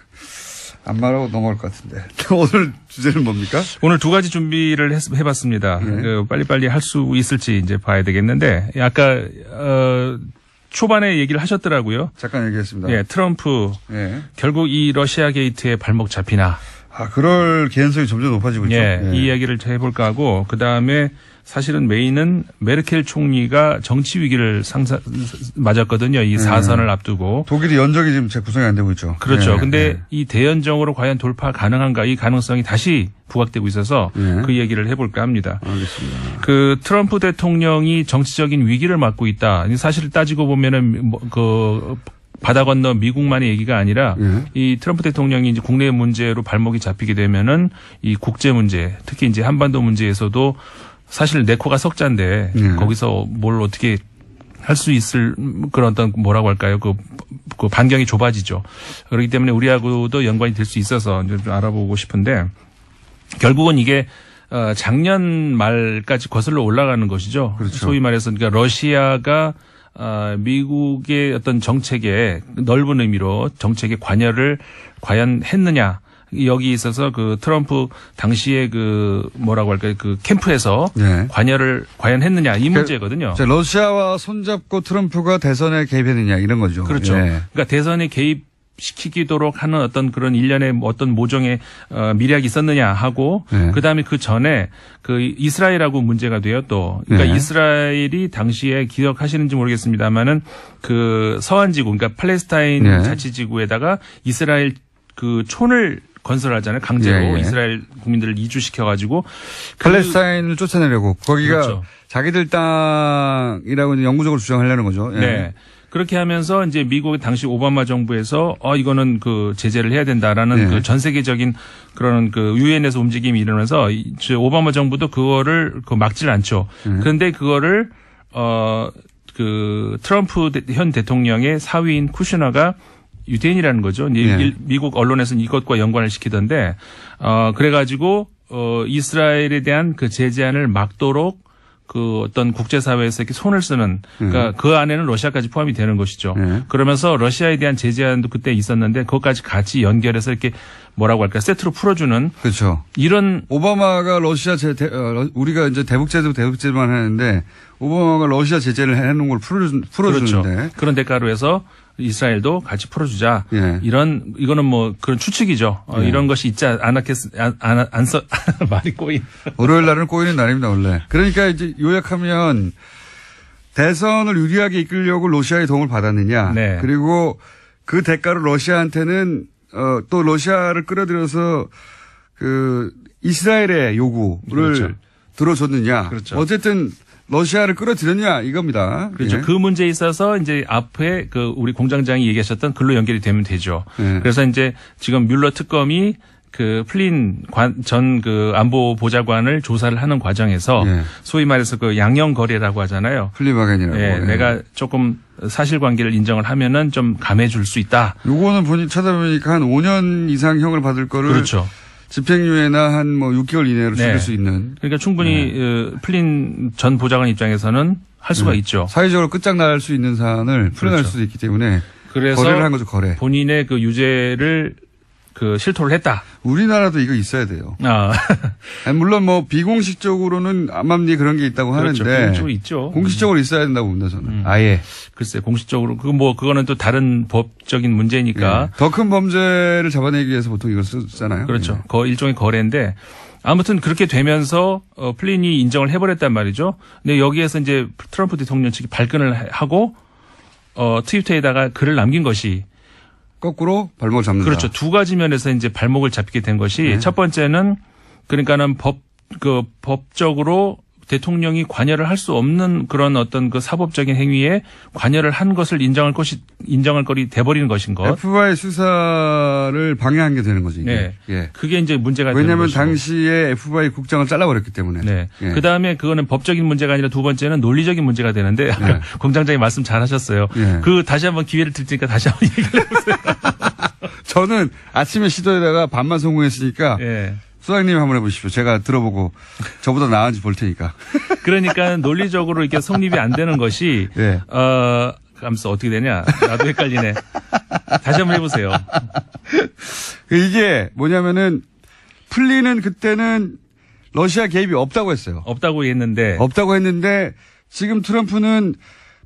안 말하고 넘어갈 것 같은데. 오늘 주제는 뭡니까? 오늘 두 가지 준비를 해봤습니다. 빨리빨리 할 수 있을지 이제 봐야 되겠는데, 아까, 초반에 얘기를 하셨더라고요. 잠깐 얘기했습니다. 예, 트럼프. 결국 이 러시아 게이트에 발목 잡히나. 그럴 개연성이 점점 높아지고 있죠. 이 이야기를 해볼까 하고, 그 다음에 사실은 메인은 메르켈 총리가 정치 위기를 맞았거든요. 이 사선을 앞두고. 독일이 연정이 지금 구성이 안 되고 있죠. 그렇죠. 근데 이 대연정으로 과연 돌파 가능한가 이 가능성이 다시 부각되고 있어서 그 얘기를 해볼까 합니다. 알겠습니다. 그 트럼프 대통령이 정치적인 위기를 맞고 있다. 사실 따지고 보면은 바다 건너 미국만의 얘기가 아니라 이 트럼프 대통령이 이제 국내 문제로 발목이 잡히게 되면은 이 국제 문제, 특히 이제 한반도 문제에서도 사실 내 코가 석자인데 거기서 뭘 어떻게 할 수 있을 그런 어떤 뭐라고 할까요? 그 반경이 좁아지죠. 그렇기 때문에 우리하고도 연관이 될 수 있어서 좀 알아보고 싶은데 결국은 이게 작년 말까지 거슬러 올라가는 것이죠. 그렇죠. 소위 말해서 그러니까 러시아가 미국의 어떤 정책에 넓은 의미로 정책에 관여를 과연 했느냐. 여기 있어서 그 트럼프 당시에 그 뭐라고 할까요? 그 캠프에서 관여를 과연 했느냐 이 문제거든요. 러시아와 손잡고 트럼프가 대선에 개입했느냐 이런 거죠. 그렇죠. 그러니까 대선에 개입 시키도록 하는 어떤 그런 일련의 어떤 모종의 미략이 있었느냐 하고 네. 그다음에 그 전에 그 이스라엘하고 문제가 돼요 또. 그러니까 네. 이스라엘이 당시에 기억하시는지 모르겠습니다만은 그 서한지구 그러니까 팔레스타인 네. 자치지구에다가 이스라엘 그 촌을 건설하잖아요. 강제로 예, 예. 이스라엘 국민들을 이주시켜가지고 팔레스타인을 쫓아내려고 거기가 그렇죠. 자기들 땅이라고 이제 영구적으로 주장하려는 거죠. 예. 네. 그렇게 하면서 이제 미국의 당시 오바마 정부에서 이거는 그 제재를 해야 된다라는 네. 그 전 세계적인 그런 그 유엔에서 움직임이 일어나서 오바마 정부도 그거를 그 막질 않죠. 그런데 그거를 그 트럼프 현 대통령의 사위인 쿠슈너가 유대인이라는 거죠. 네. 미국 언론에서는 이것과 연관을 시키던데 그래가지고 이스라엘에 대한 그 제재안을 막도록 그 어떤 국제사회에서 이렇게 손을 쓰는 그러니까 그 안에는 러시아까지 포함이 되는 것이죠. 그러면서 러시아에 대한 제재안도 그때 있었는데 그것까지 같이 연결해서 이렇게 뭐라고 할까 세트로 풀어주는 그렇죠. 이런 오바마가 러시아 우리가 이제 대북제도만 하는데 오바마가 러시아 제재를 해놓은 걸 풀어주는데 그렇죠. 그런 대가로 해서 이스라엘도 같이 풀어주자. 예. 이거는 뭐 그런 추측이죠. 예. 이런 것이 있지 않았어 말이 꼬인. 월요일 날은 꼬이는 날입니다, 원래. 그러니까 이제 요약하면 대선을 유리하게 이끌려고 러시아의 도움을 받았느냐. 네. 그리고 그 대가로 러시아한테는 또 러시아를 끌어들여서 그 이스라엘의 요구를 그렇죠. 들어줬느냐. 그렇죠. 어쨌든 러시아를 끌어들였냐 이겁니다. 그렇죠. 예. 그 문제에 있어서 이제 앞에 그 우리 공장장이 얘기하셨던 글로 연결이 되면 되죠. 예. 그래서 이제 지금 뮬러 특검이 그 플린 전 그 안보 보좌관을 조사를 하는 과정에서 예. 소위 말해서 그 양형 거래라고 하잖아요. 플리바겐이라고. 예, 내가 조금 사실관계를 인정을 하면은 좀 감해줄 수 있다. 요거는 본인 찾아보니까 한 5년 이상 형을 받을 거를 그렇죠. 집행유예나 한 뭐 6개월 이내로 줄일 네. 수 있는. 그러니까 충분히 플린 전 보좌관 입장에서는 할 수가 있죠. 사회적으로 끝장날 수 있는 사안을 풀어낼 그렇죠. 수도 있기 때문에 그래서 거래를 한 거죠, 거래. 본인의 그 유죄를 그 실토를 했다. 우리나라도 이거 있어야 돼요. 아니, 물론 뭐 비공식적으로는 암암리에 그런 게 있다고 그렇죠. 하는데 공식적으로 있죠. 공식적으로 있어야 된다고 봅니다, 저는. 아예. 글쎄 공식적으로 그거는 또 다른 법적인 문제니까. 더 큰 범죄를 잡아내기 위해서 보통 이걸 쓰잖아요. 그렇죠. 예. 일종의 거래인데 아무튼 그렇게 되면서 플린이 인정을 해버렸단 말이죠. 근데 여기에서 이제 트럼프 대통령 측이 발끈을 하고 트위터에다가 글을 남긴 것이 거꾸로 발목을 잡는다. 그렇죠. 두 가지 면에서 이제 발목을 잡게 된 것이 네. 첫 번째는 그러니까는 법적으로 대통령이 관여를 할 수 없는 그런 어떤 그 사법적인 행위에 관여를 한 것을 인정할 거리 돼버리는 것인 것. FBI 수사를 방해한 게 되는 거죠, 이게. 네. 예. 그게 이제 문제가 되는 왜냐하면 것이고. 당시에 FBI 국장을 잘라버렸기 때문에. 네. 예. 그 다음에 그거는 법적인 문제가 아니라 두 번째는 논리적인 문제가 되는데 아까 공장장이 말씀 잘 하셨어요. 예. 그 다시 한번 기회를 드릴 테니까 다시 한번 얘기를 해보세요. 저는 아침에 시도에다가 반만 성공했으니까 예. 소장님 한번 해보십시오. 제가 들어보고 저보다 나은지 볼 테니까. 그러니까 논리적으로 이렇게 성립이 안 되는 것이 예. 하면서 어떻게 되냐? 나도 헷갈리네. 다시 한번 해보세요. 이게 뭐냐면은 플린은 그때는 러시아 개입이 없다고 했어요. 없다고 했는데. 없다고 했는데 지금 트럼프는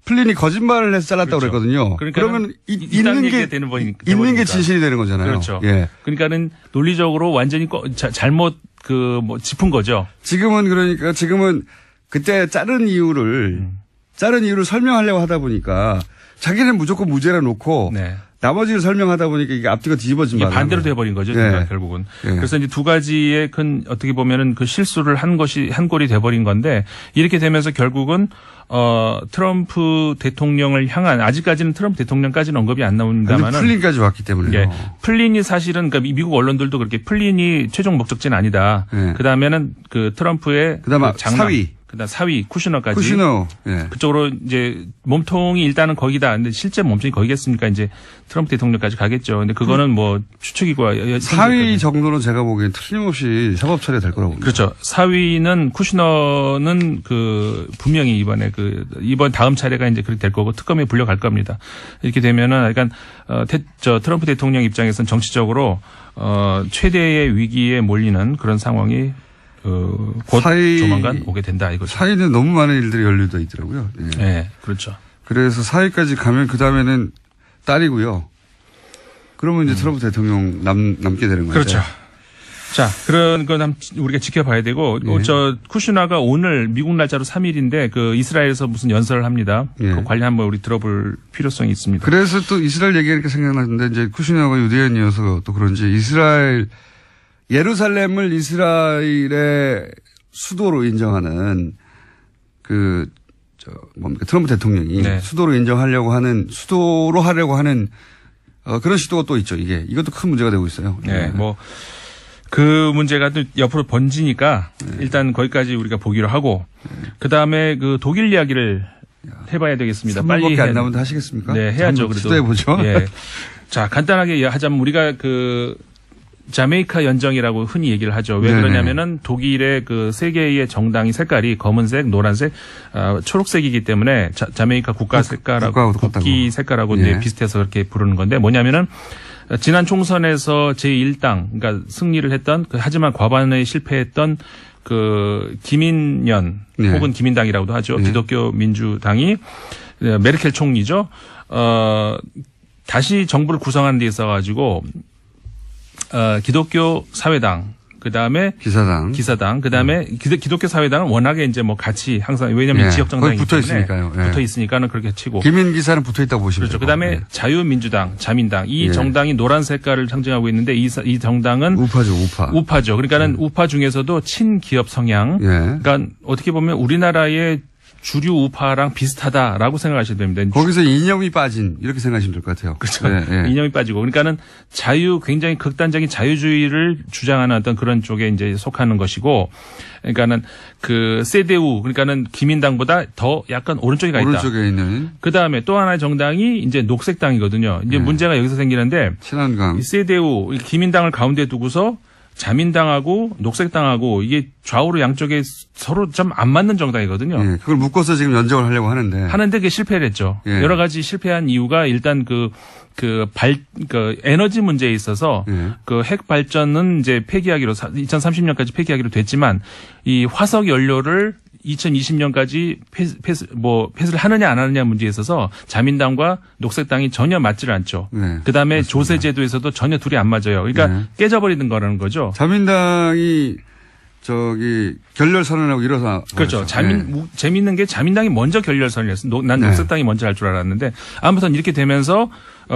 플린이 거짓말을 해서 잘랐다고 그렇죠. 그랬거든요. 그러면 있는 게 있는 게 진실이 되는 거잖아요. 그렇죠. 예. 그러니까는 논리적으로 완전히 잘못 짚은 거죠. 지금은 그때 자른 이유를 설명하려고 하다 보니까 자기는 무조건 무죄라 놓고 네. 나머지를 설명하다 보니까 이게 앞뒤가 뒤집어진 이게 바람에 반대로 돼버린 거죠. 그러니까 결국은. 그래서 이제 두 가지의 큰 어떻게 보면은 그 실수를 한 것이 한 꼴이 돼버린 건데 이렇게 되면서 결국은 트럼프 대통령을 향한 아직까지는 트럼프 대통령까지는 언급이 안 나옵니다만은 플린까지 왔기 때문에요. 예, 플린이 사실은 그러니까 미국 언론들도 그렇게 플린이 최종 목적지는 아니다. 예. 그 다음에는 그 트럼프의 그다음에 그 장남, 사위. 그다음 사위 쿠슈너까지. 쿠시너. 예. 그쪽으로 이제 몸통이 일단은 거기다. 근데 실제 몸통이 거기겠습니까? 이제 트럼프 대통령까지 가겠죠. 근데 그거는 뭐 추측이고. 사위 정도는 제가 보기엔 틀림없이 사법 처리가 될 거라고 봅니다. 그렇죠. 사위는 쿠슈너는 그 분명히 이번 다음 차례가 이제 그렇게 될 거고 특검에 불려갈 겁니다. 이렇게 되면은 약간 트럼프 대통령 입장에서는 정치적으로 최대의 위기에 몰리는 그런 상황이 곧 조만간 오게 된다 이거죠. 사위는 너무 많은 일들이 연루되어 있더라고요. 예. 네, 그렇죠. 그래서 사위까지 가면 그 다음에는 딸이고요. 그러면 이제 트럼프 대통령 남게 되는 거죠. 그렇죠. 자, 그런 건 우리가 지켜봐야 되고, 예. 저 쿠슈나가 오늘 미국 날짜로 3일인데 그 이스라엘에서 무슨 연설을 합니다. 예. 그 관련 한번 우리 들어볼 필요성이 있습니다. 그래서 또 이스라엘 얘기하니까 생각나는데 이제 쿠슈나가 유대인이어서 또 그런지 예루살렘을 이스라엘의 수도로 인정하는 트럼프 대통령이 네. 수도로 하려고 하는 그런 시도가 또 있죠. 이것도 큰 문제가 되고 있어요. 네, 그 문제가 또 옆으로 번지니까 일단 거기까지 우리가 보기로 하고 그 다음에 그 독일 이야기를 해봐야 되겠습니다. 3분밖에 안 남은데 하시겠습니까? 네, 해야죠. 그래도 시도해보죠. 예. 자, 간단하게 하자면 우리가 그 자메이카 연정이라고 흔히 얘기를 하죠. 왜 네네. 그러냐면은 독일의 그 세 개의 정당이 색깔이 검은색, 노란색, 초록색이기 때문에 자메이카 국가 색깔하고 국기 색깔하고 예. 이제 비슷해서 그렇게 부르는 건데 뭐냐면은 지난 총선에서 제1당, 그러니까 승리를 했던, 하지만 과반에 실패했던 그 기민연, 네. 혹은 기민당이라고도 하죠. 네. 기독교 민주당이 메르켈 총리죠. 다시 정부를 구성하는 데 있어가지고, 기독교 사회당, 그 다음에 기사당, 그 다음에 기독교 사회당은 워낙에 이제 같이 항상 왜냐하면 네. 지역 정당이기 붙어 때문에 있으니까요. 네. 붙어 있으니까는 그렇게 치고 기민 기사는 붙어 있다고 보시면 그렇죠. 되고. 그 다음에 네. 자유민주당, 자민당 이 네. 정당이 노란 색깔을 상징하고 있는데 이 정당은 우파죠. 그러니까는 우파 중에서도 친기업 성향. 그러니까 어떻게 보면 우리나라의 주류 우파랑 비슷하다라고 생각하셔야 됩니다. 거기서 이념이 빠진 이렇게 생각하시면 될 것 같아요. 그렇죠. 네. 이념이 빠지고 그러니까는 굉장히 극단적인 자유주의를 주장하는 어떤 그런 쪽에 이제 속하는 것이고, 그러니까는 그 세데우 그러니까는 기민당보다 더 약간 오른쪽에 가 있다. 오른쪽에 있는. 그 다음에 또 하나의 정당이 이제 녹색당이거든요. 이제 문제가 여기서 생기는데 친한강. 세데우 기민당을 가운데 두고서 자민당하고 녹색당하고 이게 좌우로 양쪽에 서로 좀 안 맞는 정당이거든요. 예, 그걸 묶어서 지금 연정을 하려고 하는데 그게 실패를 했죠. 예. 여러 가지 실패한 이유가 일단 에너지 문제에 있어서 그 핵 발전은 이제 폐기하기로 2030년까지 폐기하기로 됐지만 이 화석 연료를 2020년까지 폐쇄를 하느냐 안 하느냐 문제에 있어서 자민당과 녹색당이 전혀 맞질 않죠. 네, 그다음에 맞습니다. 조세제도에서도 전혀 둘이 안 맞아요. 그러니까 깨져버리는 거라는 거죠. 자민당이 결렬 선언하고 일어서 그렇죠. 재밌는 게 자민당이 먼저 결렬 선언을 했어요. 난 녹색당이 먼저 할 줄 알았는데 아무튼 이렇게 되면서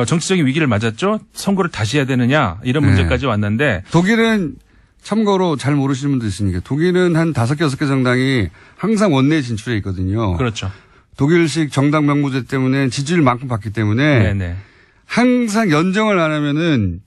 정치적인 위기를 맞았죠. 선거를 다시 해야 되느냐 이런 문제까지 왔는데 독일은 참고로 잘 모르시는 분도 있으니까 독일은 한 5개, 6개 정당이 항상 원내에 진출해 있거든요. 그렇죠. 독일식 정당 명부제 때문에 지지율만큼 받기 때문에 네네. 항상 연정을 안 하면은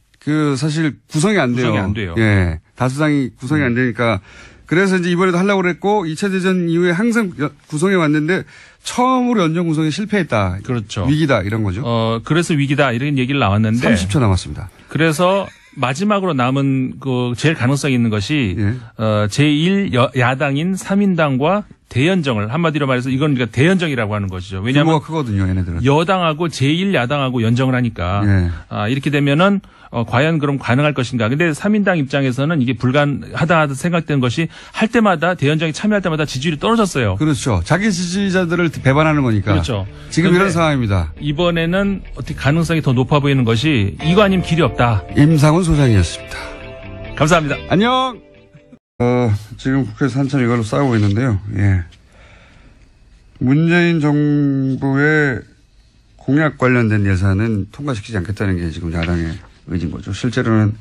사실 구성이 안 돼요. 구성이 안 돼요. 예. 다수당이 구성이 안 되니까 그래서 이제 이번에도 하려고 그랬고 2차 대전 이후에 항상 구성해 왔는데 처음으로 연정 구성에 실패했다. 그렇죠. 위기다 이런 거죠. 그래서 위기다 이런 얘기를 나왔는데 30초 남았습니다. 그래서 마지막으로 남은 제일 가능성이 있는 것이 제1 야당인 3인당과 대연정을 한마디로 말해서 이건 우리가 대연정이라고 하는 것이죠. 왜냐하면 규모가 크거든요, 얘네들은. 여당하고 제1 야당하고 연정을 하니까 이렇게 되면은 과연 그럼 가능할 것인가. 근데 3인당 입장에서는 이게 불가능하다 생각된 것이 할 때마다 대연정에 참여할 때마다 지지율이 떨어졌어요. 그렇죠. 자기 지지자들을 배반하는 거니까. 그렇죠. 지금 이런 상황입니다. 이번에는 어떻게 가능성이 더 높아 보이는 것이 이거 아니면 길이 없다. 임상훈 소장이었습니다. 감사합니다. 안녕. 지금 국회에서 한참 이걸로 싸우고 있는데요. 예. 문재인 정부의 공약 관련된 예산은 통과시키지 않겠다는 게 지금 야당의 의지인 거죠. 실제로는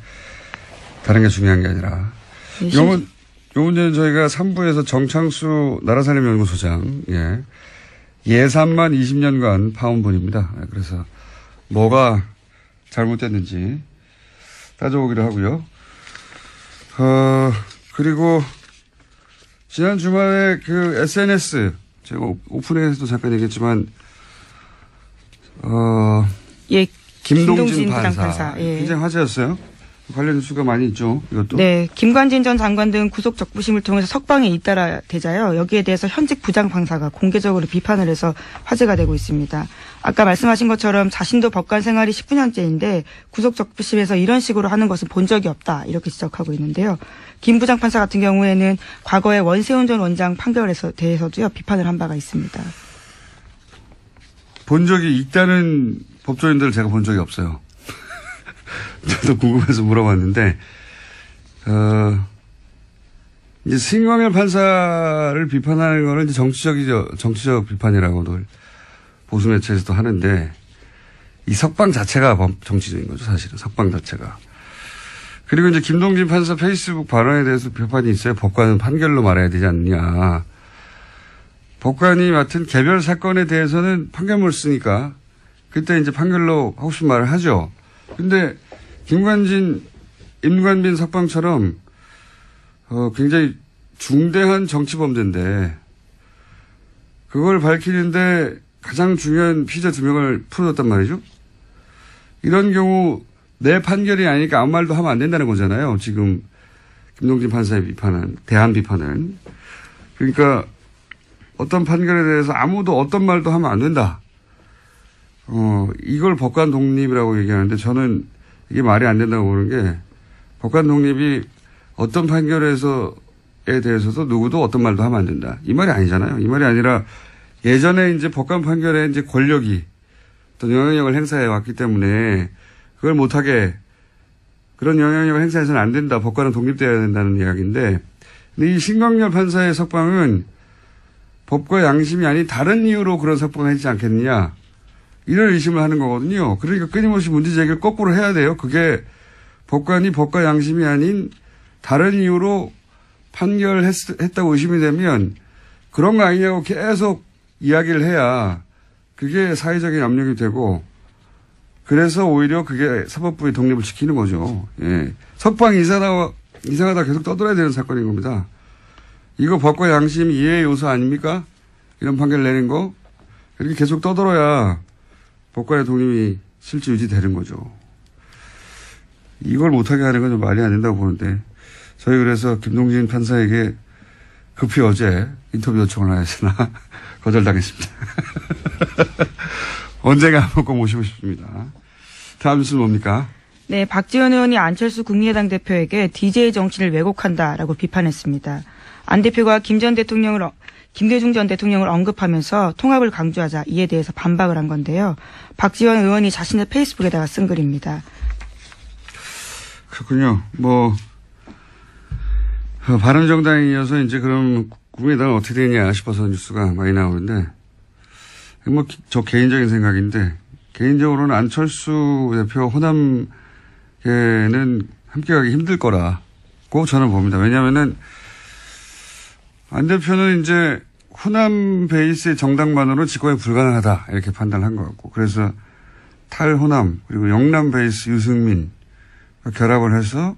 다른 게 중요한 게 아니라. 요 문제는 저희가 3부에서 정창수 나라살림연구소장, 예산만 20년간 파온 분입니다. 그래서 뭐가 잘못됐는지 따져보기로 하고요. 그리고 지난 주말에 SNS 제가 오픈에서도 잠깐 얘기했지만 김동진 판사. 굉장히 화제였어요. 관련 뉴스가 많이 있죠. 이것도. 네, 김관진 전 장관 등 구속 적부심을 통해서 석방에 잇따라 되자요. 여기에 대해서 현직 부장 판사가 공개적으로 비판을 해서 화제가 되고 있습니다. 아까 말씀하신 것처럼 자신도 법관 생활이 19년째인데 구속 적부심에서 이런 식으로 하는 것은 본 적이 없다. 이렇게 지적하고 있는데요. 김 부장 판사 같은 경우에는 과거에 원세훈 전 원장 판결에 대해서도요. 비판을 한 바가 있습니다. 본 적이 있다는 법조인들을 제가 본 적이 없어요. 저도 궁금해서 물어봤는데, 이제 신광열 판사를 비판하는 거는 이제 정치적 비판이라고도 보수 매체에서도 하는데, 이 석방 자체가 정치적인 거죠, 사실은. 석방 자체가. 그리고 이제 김동진 판사 페이스북 발언에 대해서 비판이 있어요. 법관은 판결로 말해야 되지 않느냐. 법관이 맡은 개별 사건에 대해서는 판결문을 쓰니까 그때 이제 판결로 하고 싶은 말을 하죠. 근데 김관진, 임관빈 석방처럼 굉장히 중대한 정치 범죄인데 그걸 밝히는데 가장 중요한 피의자 2명을 풀어줬단 말이죠. 이런 경우 내 판결이 아니니까 아무 말도 하면 안 된다는 거잖아요. 지금 김동진 판사의 비판은, 대한 비판은. 그러니까 어떤 판결에 대해서 아무도 어떤 말도 하면 안 된다. 이걸 법관 독립이라고 얘기하는데 저는 이게 말이 안 된다고 보는 게 법관 독립이 어떤 판결에 대해서도 누구도 어떤 말도 하면 안 된다. 이 말이 아니잖아요. 이 말이 아니라 예전에 이제 법관 판결에 이제 권력이 또 영향력을 행사해 왔기 때문에 그걸 못하게 그런 영향력을 행사해서는 안 된다. 법관은 독립되어야 된다는 이야기인데 근데 이 신광열 판사의 석방은 법과 양심이 아닌 다른 이유로 그런 석방을 하지 않겠느냐. 이런 의심을 하는 거거든요. 그러니까 끊임없이 문제 제기를 거꾸로 해야 돼요. 그게 법관이 법과 양심이 아닌 다른 이유로 판결했다고 의심이 되면 그런 거 아니냐고 계속 이야기를 해야 그게 사회적인 압력이 되고 그래서 오히려 그게 사법부의 독립을 지키는 거죠. 예. 석방이 이상하다 계속 떠들어야 되는 사건인 겁니다. 이거 법과 양심 이해의 요소 아닙니까? 이런 판결 내는 거. 이렇게 계속 떠들어야 법관의 독립이 실제 유지되는 거죠. 이걸 못하게 하는 건 좀 말이 안 된다고 보는데 저희 그래서 김동진 판사에게 급히 어제 인터뷰 요청을 하였으나 거절당했습니다. 언젠가 한번 꼭 모시고 싶습니다. 다음 뉴스는 뭡니까? 네, 박지원 의원이 안철수 국민의당 대표에게 DJ 정치를 왜곡한다라고 비판했습니다. 안 대표가 김대중 전 대통령을 언급하면서 통합을 강조하자 이에 대해서 반박을 한 건데요. 박지원 의원이 자신의 페이스북에다가 쓴 글입니다. 그렇군요. 바른정당에 이어서 이제 그럼 국민의당은 어떻게 되냐 싶어서 뉴스가 많이 나오는데, 저 개인적인 생각인데, 개인적으로는 안철수 대표 호남계는 함께하기 힘들 거라고 저는 봅니다. 왜냐하면은 안 대표는 이제 호남 베이스의 정당만으로 집권이 불가능하다 이렇게 판단한 것 같고, 그래서 탈호남 그리고 영남 베이스 유승민 결합을 해서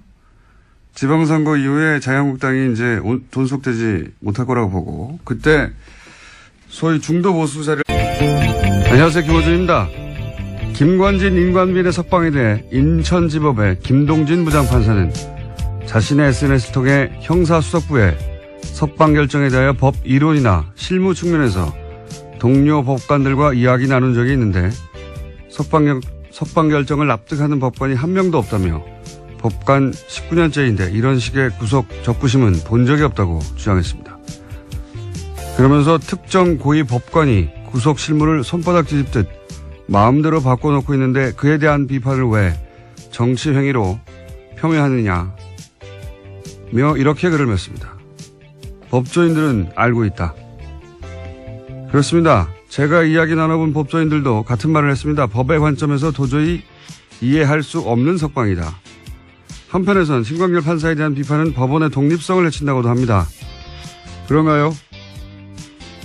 지방선거 이후에 자유한국당이 이제 존속되지 못할 거라고 보고, 그때 소위 중도 보수 자리를. 안녕하세요, 김호준입니다. 김관진, 임관빈의 석방에 대해 인천지법의 김동진 부장판사는 자신의 SNS를 통해 형사수석부에 석방 결정에 대하여 법 이론이나 실무 측면에서 동료 법관들과 이야기 나눈 적이 있는데 석방 결정을 납득하는 법관이 한 명도 없다며 법관 19년째인데 이런 식의 구속 적구심은 본 적이 없다고 주장했습니다. 그러면서 특정 고위 법관이 구속 실무를 손바닥 뒤집듯 마음대로 바꿔놓고 있는데 그에 대한 비판을 왜 정치 행위로 폄훼하느냐며 이렇게 글을 맺습니다. 법조인들은 알고 있다. 그렇습니다. 제가 이야기 나눠본 법조인들도 같은 말을 했습니다. 법의 관점에서 도저히 이해할 수 없는 석방이다. 한편에선 신광열 판사에 대한 비판은 법원의 독립성을 해친다고도 합니다. 그런가요?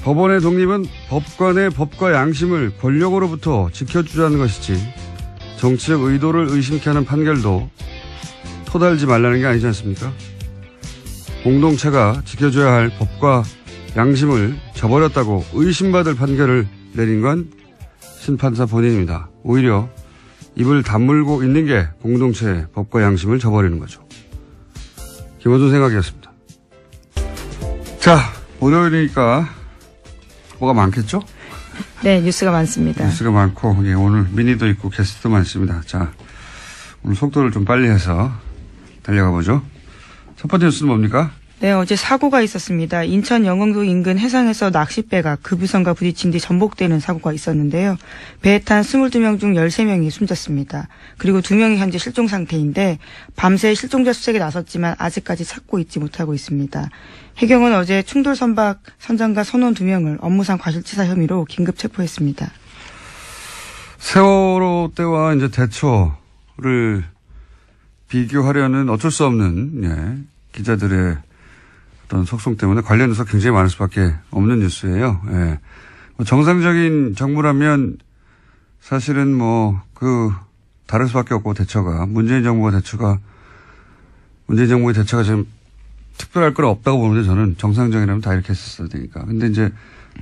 법원의 독립은 법관의 법과 양심을 권력으로부터 지켜주자는 것이지 정치적 의도를 의심케 하는 판결도 토달지 말라는 게 아니지 않습니까? 공동체가 지켜줘야 할 법과 양심을 저버렸다고 의심받을 판결을 내린 건 신판사 본인입니다. 오히려 입을 다물고 있는 게 공동체의 법과 양심을 저버리는 거죠. 김호준 생각이었습니다. 자, 월요일이니까 뭐가 많겠죠? 네, 뉴스가 많습니다. 뉴스가 많고, 예, 오늘 미니도 있고 게스트도 많습니다. 자, 오늘 속도를 좀 빨리 해서 달려가 보죠. 첫 번째 뉴스는 뭡니까? 네, 어제 사고가 있었습니다. 인천 영흥도 인근 해상에서 낚싯배가 급유선과 부딪힌 뒤 전복되는 사고가 있었는데요. 배에 탄 22명 중 13명이 숨졌습니다. 그리고 2명이 현재 실종 상태인데 밤새 실종자 수색에 나섰지만 아직까지 찾고 있지 못하고 있습니다. 해경은 어제 충돌 선박 선장과 선원 2명을 업무상 과실치사 혐의로 긴급 체포했습니다. 세월호 때와 이제 대처를 비교하려는 어쩔 수 없는 기자들의 어떤 속성 때문에 관련해서 굉장히 많을 수밖에 없는 뉴스예요. 예. 뭐 정상적인 정부라면 사실은 다를 수밖에 없고 대처가 문재인 정부의 대처가 지금 특별할 건 없다고 보는데 저는 정상적이라면 다 이렇게 했었어야 되니까. 근데 이제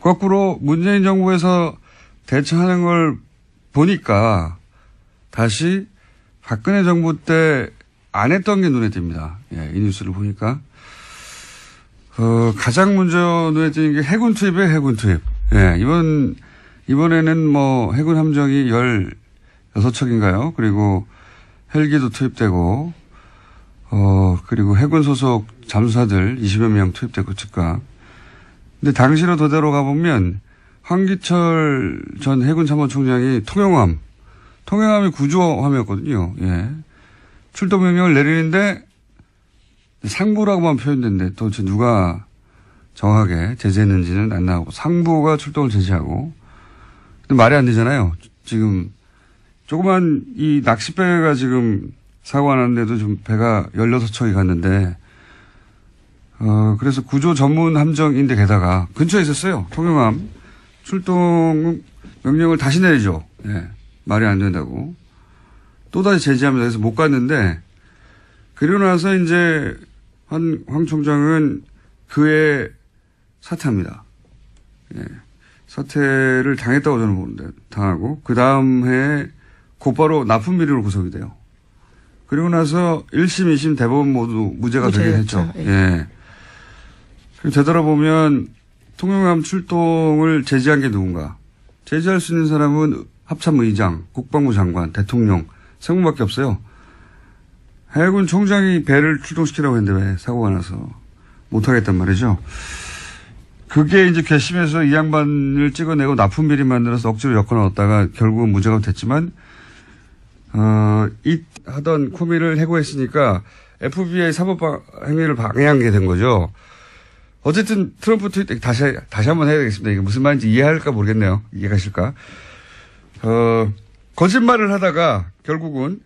거꾸로 문재인 정부에서 대처하는 걸 보니까 다시 박근혜 정부 때 안 했던 게 눈에 띕니다. 예, 이 뉴스를 보니까. 가장 먼저 눈에 띄는 게 해군 투입이에요, 해군 투입. 예, 이번에는 해군 함정이 16척인가요? 그리고 헬기도 투입되고, 그리고 해군 소속 잠수사들 20여 명 투입되고 즉각. 근데 당시로 되돌아가 보면 황기철 전 해군 참모총장이 통영함이 구조함이었거든요. 예. 출동 명령을 내리는데 상부라고만 표현됐는데 도대체 누가 정확하게 제재했는지는 안 나오고 상부가 출동을 제지하고. 근데 말이 안 되잖아요. 지금 조그만 이 낚싯배가 지금 사고가 났는데도 좀 배가 16척이 갔는데 그래서 구조 전문 함정인데 게다가 근처에 있었어요. 통영함 출동 명령을 다시 내리죠. 예. 말이 안 된다고. 또다시 제지합니다. 그래서 못 갔는데, 그리고 나서 이제, 황 총장은 그에 사퇴합니다. 예. 사퇴를 당했다고 저는 보는데, 당하고, 그 다음 해에 곧바로 납품비리로 구속이 돼요. 그리고 나서 1심, 2심 대법원 모두 무죄가 되긴 했죠. 예. 그리고 되돌아보면, 통영함 출동을 제지한 게 누군가? 제지할 수 있는 사람은 합참의장, 국방부 장관, 대통령, 세 분밖에 없어요. 해군 총장이 배를 출동시키라고 했는데 왜 사고가 나서 못하겠단 말이죠. 그게 이제 괘씸해서 이 양반을 찍어내고 납품비리 만들어서 억지로 엮어 넣었다가 결국은 무죄가 됐지만, 하던 코미를 해고했으니까 FBI 사법 행위를 방해한 게 된 거죠. 어쨌든 트럼프 트윗 다시 한번 해야 되겠습니다. 이게 무슨 말인지 이해할까 모르겠네요. 이해가실까? 거짓말을 하다가 결국은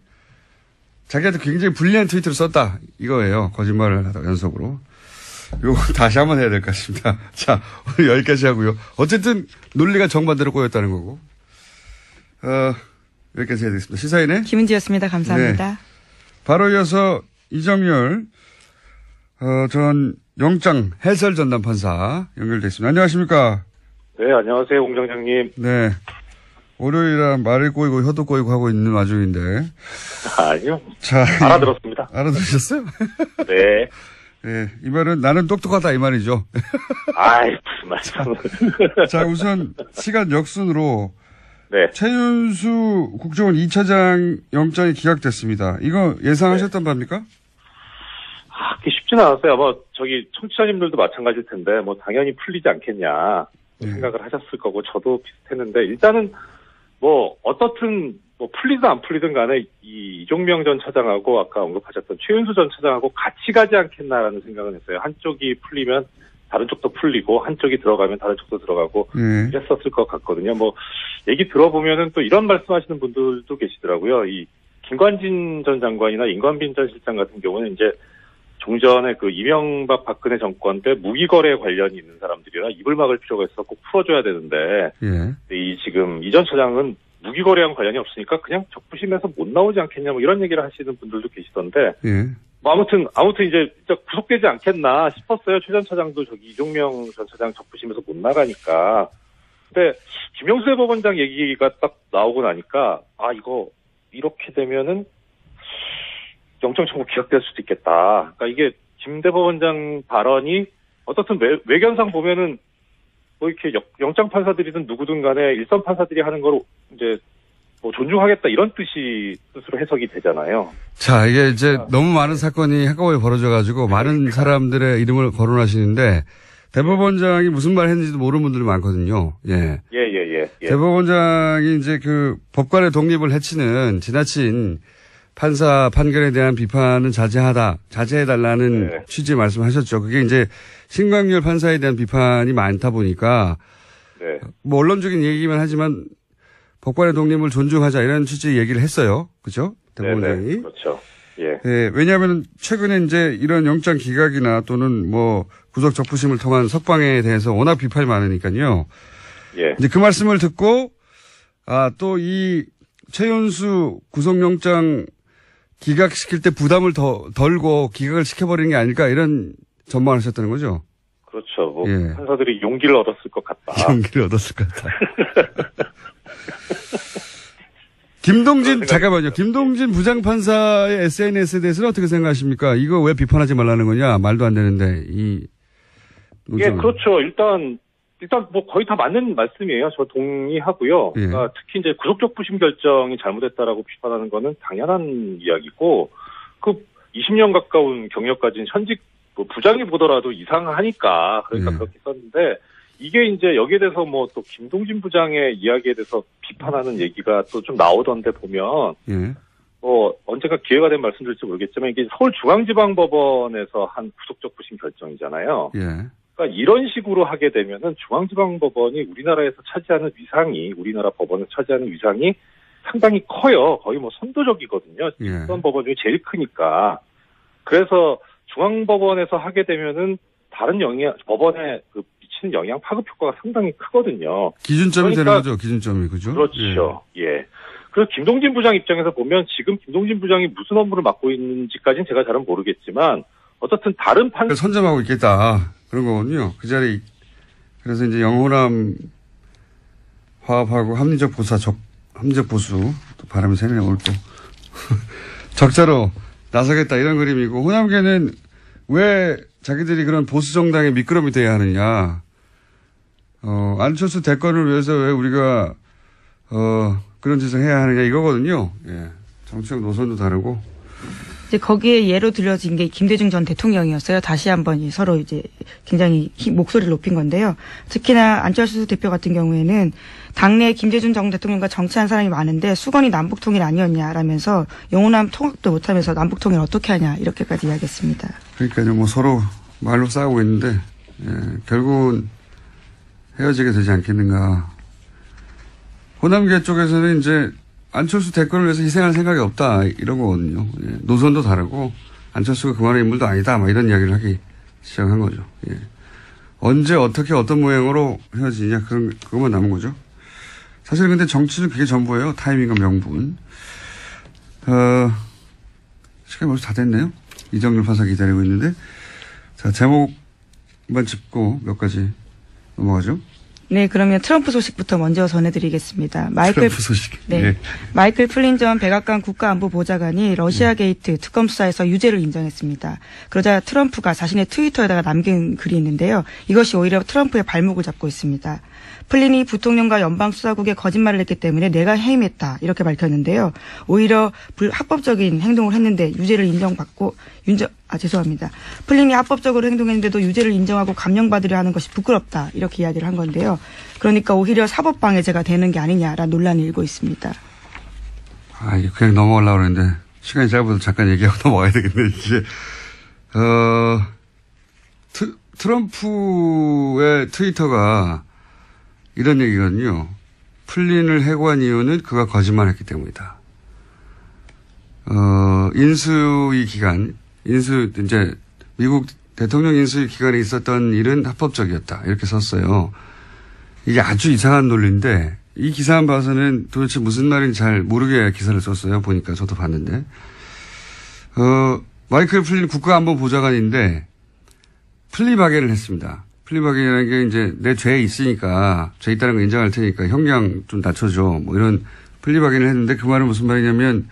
자기한테 굉장히 불리한 트위터를 썼다. 이거예요. 거짓말을 하다가 연속으로. 이거 다시 한번 해야 될 것 같습니다. 자, 오늘 여기까지 하고요. 어쨌든 논리가 정반대로 꼬였다는 거고. 여기까지 해야 되겠습니다. 시사인의 김은지였습니다. 감사합니다. 네. 바로 이어서 이정열 전 영장 해설 전담 판사 연결돼 있습니다. 안녕하십니까? 네, 안녕하세요, 공장장님. 네. 월요일이라 말이 꼬이고 혀도 꼬이고 하고 있는 와중인데. 아니요. 자, 알아들었습니다. 알아들으셨어요? 네. 네, 이 말은 나는 똑똑하다 이 말이죠. 아이, 무슨 말씀. 자, 우선 시간 역순으로 네. 최윤수 국정원 2차장 영장이 기각됐습니다. 이거 예상하셨던 바입니까? 그게 쉽지는 않았어요. 아마 청취자님들도 마찬가지일 텐데 당연히 풀리지 않겠냐 생각을 하셨을 거고 저도 비슷했는데 일단은 어떻든 풀리든 안 풀리든 간에 이종명 전 차장하고 아까 언급하셨던 최윤수 전 차장하고 같이 가지 않겠나라는 생각은 했어요. 한쪽이 풀리면 다른 쪽도 풀리고 한쪽이 들어가면 다른 쪽도 들어가고 이랬었을 것 같거든요. 얘기 들어보면은 또 이런 말씀하시는 분들도 계시더라고요. 이 김관진 전 장관이나 임관빈 전 실장 같은 경우는 이제 종전에 그 이명박 박근혜 정권 때 무기거래 관련이 있는 사람들이라 입을 막을 필요가 있어 꼭 풀어줘야 되는데 지금 이 전 차장은 무기거래랑 관련이 없으니까 그냥 적부심에서 못 나오지 않겠냐 이런 얘기를 하시는 분들도 계시던데 아무튼 이제 구속되지 않겠나 싶었어요. 최 전 차장도 이종명 전 차장 적부심에서 못 나가니까. 근데 김영수 대법원장 얘기가 딱 나오고 나니까 이거 이렇게 되면은 영장 청구 기각될 수도 있겠다. 그러니까 이게 김 대법원장 발언이 어떻든 외견상 보면은 이렇게 영장 판사들이든 누구든 간에 일선 판사들이 하는 걸 이제 뭐 존중하겠다 이런 뜻이 뜻으로 해석이 되잖아요. 자, 이게 이제 너무 많은 사건이 한꺼번에 벌어져가지고 많은 사람들의 이름을 거론하시는데 대법원장이 무슨 말 했는지도 모르는 분들이 많거든요. 예. 예. 대법원장이 이제 그 법관의 독립을 해치는 지나친 판사 판결에 대한 비판은 자제해달라는 네. 취지의 말씀하셨죠. 그게 이제 신광열 판사에 대한 비판이 많다 보니까 네. 뭐 언론적인 얘기만 하지만 법관의 독립을 존중하자 이런 취지의 얘기를 했어요. 그죠? 대법원장이. 네. 그렇죠. 예. 네, 왜냐하면 최근에 이제 이런 영장 기각이나 또는 뭐 구속 적부심을 통한 석방에 대해서 워낙 비판이 많으니까요. 예. 이제 그 말씀을 듣고 또 이 최윤수 구속영장 기각시킬 때 부담을 덜고 기각을 시켜버리는 게 아닐까 이런 전망을 하셨다는 거죠. 그렇죠. 뭐 예. 판사들이 용기를 얻었을 것 같다. 용기를 얻었을 것 같다. 잠깐만요. 김동진 부장판사의 SNS에 대해서는 어떻게 생각하십니까? 이거 왜 비판하지 말라는 거냐? 말도 안 되는데, 예, 그렇죠. 일단 뭐 거의 다 맞는 말씀이에요. 저 동의하고요. 예. 그러니까 특히 이제 구속적 부심 결정이 잘못했다라고 비판하는 거는 당연한 이야기고, 그 20년 가까운 경력 가진 현직 뭐 부장이 보더라도 이상하니까 그러니까 예. 그렇게 썼는데, 이게 이제 여기에 대해서 뭐 또 김동진 부장의 이야기에 대해서 비판하는 얘기가 또 좀 나오던데 보면, 예. 뭐 언젠가 기회가 되면 말씀드릴지 모르겠지만 이게 서울중앙지방법원에서 한 구속적 부심 결정이잖아요. 예. 그러니까 이런 식으로 하게 되면은 중앙지방법원이 우리나라에서 차지하는 위상이, 우리나라 법원에서 차지하는 위상이 상당히 커요. 거의 뭐 선도적이거든요. 예. 어떤 법원 중에 제일 크니까. 그래서 중앙법원에서 하게 되면은 다른 법원에 그 미치는 영향 파급 효과가 상당히 크거든요. 기준점이 그러니까, 되는 거죠. 기준점이. 그죠? 그렇죠. 예. 그래서 김동진 부장 입장에서 보면 지금 김동진 부장이 무슨 업무를 맡고 있는지까지는 제가 잘은 모르겠지만 어쨌든 다른 선점하고 있겠다. 그런 거군요. 그 자리. 그래서 이제 영호남 화합하고 합리적 보수. 또 바람이 새네, 오늘 또. 적자로 나서겠다 이런 그림이고, 호남계는 왜 자기들이 그런 보수 정당의 미끄럼이 돼야 하느냐. 안철수 대권을 위해서 왜 우리가, 그런 짓을 해야 하느냐 이거거든요. 예. 정치적 노선도 다르고. 이제 거기에 예로 들려진 게 김대중 전 대통령이었어요. 다시 한번 서로 이제 굉장히 목소리를 높인 건데요. 특히나 안철수 대표 같은 경우에는 당내에 김대중 전 대통령과 정치한 사람이 많은데 수건이 남북통일 아니었냐라면서 영호남 통합도 못하면서 남북통일 어떻게 하냐 이렇게까지 이야기했습니다. 그러니까요. 뭐 서로 말로 싸우고 있는데 결국은 헤어지게 되지 않겠는가. 호남계 쪽에서는 이제 안철수 대권을 위해서 희생할 생각이 없다 이런 거거든요. 예. 노선도 다르고 안철수가 그만한 인물도 아니다 막 이런 이야기를 하기 시작한 거죠. 예. 언제 어떻게 어떤 모양으로 헤어지냐 그것만 남은 거죠. 사실 근데 정치는 그게 전부예요. 타이밍과 명분. 시간이 벌써 다 됐네요. 이정률 판사 기다리고 있는데 자 제목만 짚고 몇 가지 넘어가죠. 네, 그러면 트럼프 소식부터 먼저 전해드리겠습니다. 트럼프 소식. 네, 예. 마이클 플린 전 백악관 국가안보보좌관이 러시아 게이트 특검 수사에서 유죄를 인정했습니다. 그러자 트럼프가 자신의 트위터에다가 남긴 글이 있는데요. 이것이 오히려 트럼프의 발목을 잡고 있습니다. 플린이 부통령과 연방수사국에 거짓말을 했기 때문에 내가 해임했다 이렇게 밝혔는데요. 오히려 합법적인 행동을 했는데 유죄를 인정받고 죄송합니다. 플린이 합법적으로 행동했는데도 유죄를 인정하고 감형받으려 하는 것이 부끄럽다 이렇게 이야기를 한 건데요. 그러니까 오히려 사법방해죄가 되는 게 아니냐라는 논란이 일고 있습니다. 이게 그냥 넘어가려고 그랬는데 시간이 짧아서 잠깐 얘기하고 넘어가야 되겠네. 이제 트럼프의 트위터가 이런 얘기거든요. 플린을 해고한 이유는 그가 거짓말했기 때문이다. 이제 미국 대통령 인수위 기간에 있었던 일은 합법적이었다. 이렇게 썼어요. 이게 아주 이상한 논리인데 이 기사만 봐서는 도대체 무슨 말인지 잘 모르게 기사를 썼어요. 보니까 저도 봤는데. 마이클 플린 국가안보보좌관인데 플리바게를 했습니다. 플리바게라는 게 이제 내 죄에 있으니까 죄 있다는 거 인정할 테니까 형량 좀 낮춰줘. 뭐 이런 플리바게를 했는데 그 말은 무슨 말이냐면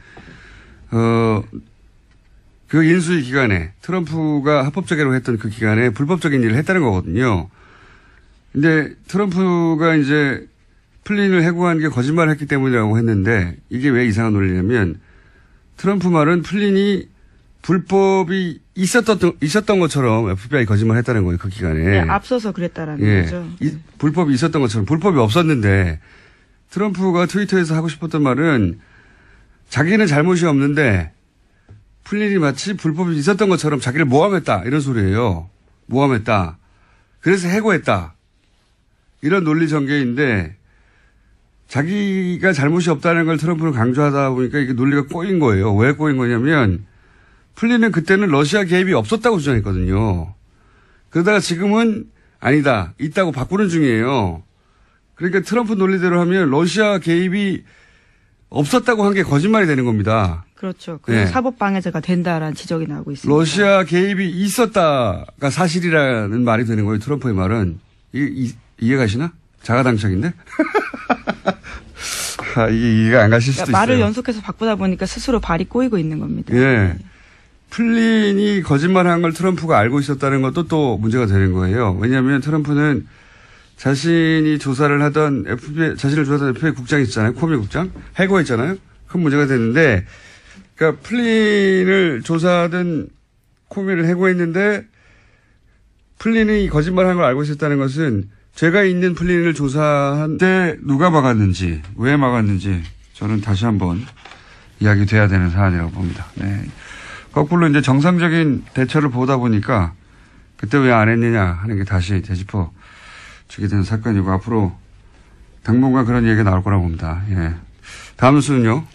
그 인수위 기간에 트럼프가 합법적이라고 했던 그 기간에 불법적인 일을 했다는 거거든요. 근데 트럼프가 이제 플린을 해고한 게 거짓말을 했기 때문이라고 했는데 이게 왜 이상한 논리냐면 트럼프 말은 플린이 불법이 있었던 것처럼 FBI 거짓말 했다는 거예요. 그 기간에. 네, 앞서서 그랬다라는 거죠. 불법이 있었던 것처럼 불법이 없었는데 트럼프가 트위터에서 하고 싶었던 말은 자기는 잘못이 없는데 플린이 마치 불법이 있었던 것처럼 자기를 모함했다. 이런 소리예요. 모함했다. 그래서 해고했다. 이런 논리 전개인데 자기가 잘못이 없다는 걸 트럼프는 강조하다 보니까 이게 논리가 꼬인 거예요. 왜 꼬인 거냐면 플린은 그때는 러시아 개입이 없었다고 주장했거든요. 그러다가 지금은 아니다. 있다고 바꾸는 중이에요. 그러니까 트럼프 논리대로 하면 러시아 개입이 없었다고 한 게 거짓말이 되는 겁니다. 그렇죠. 그래서 사법방해죄가 된다라는 지적이 나오고 있습니다. 러시아 개입이 있었다가 사실이라는 말이 되는 거예요. 트럼프의 말은. 이해가시나? 자가당착인데? 이게 이해가 안 가실 수도 있어요. 말을 연속해서 바꾸다 보니까 스스로 발이 꼬이고 있는 겁니다. 예. 플린이 거짓말한 걸 트럼프가 알고 있었다는 것도 또 문제가 되는 거예요. 왜냐하면 트럼프는 자신이 조사를 하던 FBI, 자신을 조사하던 FBI 국장이 있잖아요. 코미 국장. 해고했잖아요. 큰 문제가 됐는데, 그러니까 플린을 조사하던 코미를 해고했는데, 플린이 거짓말한 걸 알고 있었다는 것은 죄가 있는 플린을 조사한 때 누가 막았는지, 왜 막았는지 저는 다시 한번 이야기돼야 되는 사안이라고 봅니다. 네. 거꾸로 이제 정상적인 대처를 보다 보니까 그때 왜 안 했느냐 하는 게 다시 되짚어 주게 되는 사건이고 앞으로 당분간 그런 얘기가 나올 거라고 봅니다. 예. 다음 수는요.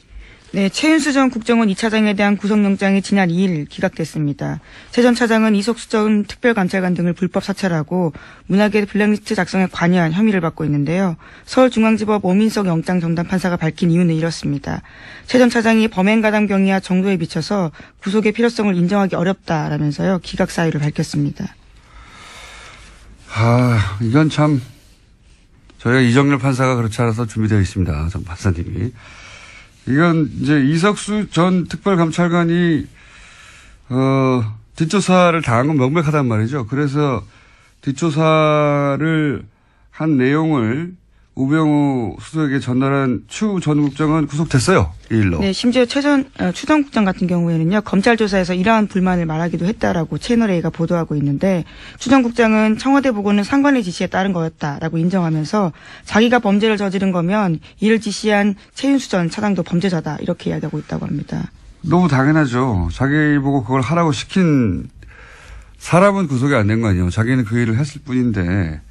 네, 최윤수 전 국정원 2차장에 대한 구속영장이 지난 2일 기각됐습니다. 최 전 차장은 이석수 전 특별감찰관 등을 불법 사찰하고 문화계 블랙리스트 작성에 관여한 혐의를 받고 있는데요. 서울중앙지법 오민석 영장전담 판사가 밝힌 이유는 이렇습니다. 최 전 차장이 범행가담 경위와 정도에 비춰서 구속의 필요성을 인정하기 어렵다라면서요. 기각 사유를 밝혔습니다. 이건 참 저희가 이정렬 판사가 그렇지 않아서 준비되어 있습니다. 전 판사님이. 이건 이제 이석수 전 특별감찰관이 뒷조사를 당한 건 명백하단 말이죠. 그래서 뒷조사를 한 내용을 우병우 수석에게 전달한 추 전 국장은 구속됐어요. 이 일로. 네, 심지어 추 전 국장 같은 경우에는요. 검찰 조사에서 이러한 불만을 말하기도 했다라고 채널A가 보도하고 있는데 추 전 국장은 청와대 보고는 상관의 지시에 따른 거였다라고 인정하면서 자기가 범죄를 저지른 거면 이를 지시한 최윤수 전 차장도 범죄자다 이렇게 이야기하고 있다고 합니다. 너무 당연하죠. 자기 보고 그걸 하라고 시킨 사람은 구속이 안 된 거 아니에요. 자기는 그 일을 했을 뿐인데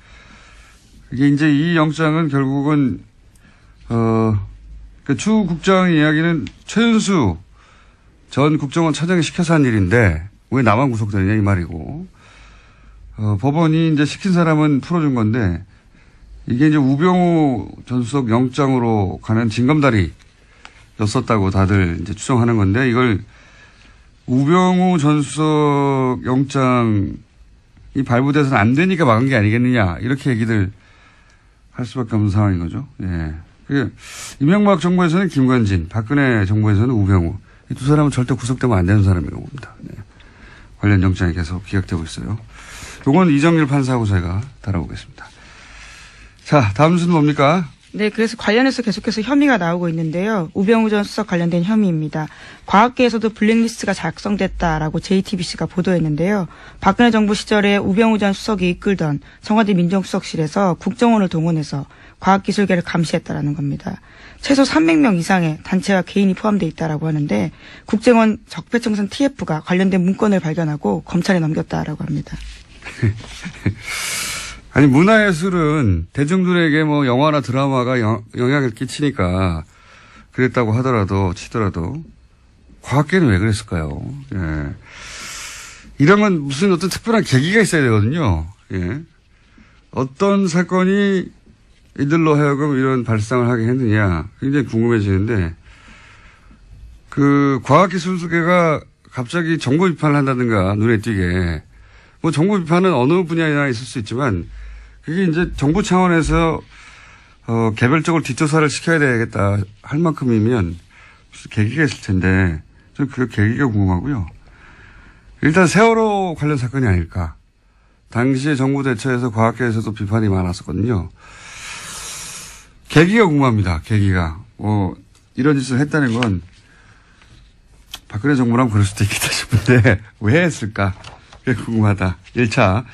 이게 이제 이 영장은 결국은 추 국장 이야기는 최윤수 전 국정원 차장이 시켜서 한 일인데 왜 나만 구속되느냐 이 말이고 법원이 이제 시킨 사람은 풀어준 건데 이게 이제 우병우 전 수석 영장으로 가는 징검다리였었다고 다들 이제 추정하는 건데 이걸 우병우 전 수석 영장이 발부돼서는 안 되니까 막은 게 아니겠느냐 이렇게 얘기들 할 수밖에 없는 상황인 거죠. 예. 이명박 정부에서는 김관진, 박근혜 정부에서는 우병우. 이 두 사람은 절대 구속되면 안 되는 사람이라고 봅니다. 네. 관련 영장이 계속 기각되고 있어요. 요건 이정렬 판사하고 저희가 다뤄보겠습니다. 자, 다음 순은 뭡니까? 네, 그래서 관련해서 계속해서 혐의가 나오고 있는데요. 우병우 전 수석 관련된 혐의입니다. 과학계에서도 블랙리스트가 작성됐다라고 JTBC가 보도했는데요. 박근혜 정부 시절에 우병우 전 수석이 이끌던 청와대 민정수석실에서 국정원을 동원해서 과학기술계를 감시했다라는 겁니다. 최소 300명 이상의 단체와 개인이 포함되어 있다라고 하는데 국정원 적폐청산 TF가 관련된 문건을 발견하고 검찰에 넘겼다라고 합니다. 아니 문화예술은 대중들에게 뭐 영화나 드라마가 영향을 끼치니까 그랬다고 하더라도 치더라도 과학계는 왜 그랬을까요? 예. 이런 건 무슨 어떤 특별한 계기가 있어야 되거든요. 예. 어떤 사건이 이들로 하여금 이런 발상을 하게 했느냐 굉장히 궁금해지는데 그 과학기술계가 갑자기 정부 비판을 한다든가 눈에 띄게 뭐 정부 비판은 어느 분야나 있을 수 있지만 그게 이제 정부 차원에서 개별적으로 뒷조사를 시켜야 되겠다 할 만큼이면 무슨 계기가 있을 텐데 저는 그 계기가 궁금하고요. 일단 세월호 관련 사건이 아닐까. 당시에 정부 대처에서 과학계에서도 비판이 많았었거든요. 계기가 궁금합니다. 계기가. 이런 짓을 했다는 건 박근혜 정부라면 그럴 수도 있겠다 싶은데 왜 했을까? 그게 궁금하다. 1차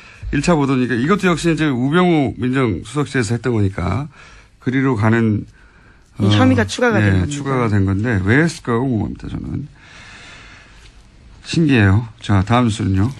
보도니까 이것도 역시 이제 우병우 민정수석실에서 했던 거니까 그리로 가는 혐의가 추가가 된 겁니다. 추가가 된 건데 왜 했을까 궁금합니다. 저는. 신기해요. 자, 다음 뉴스는요.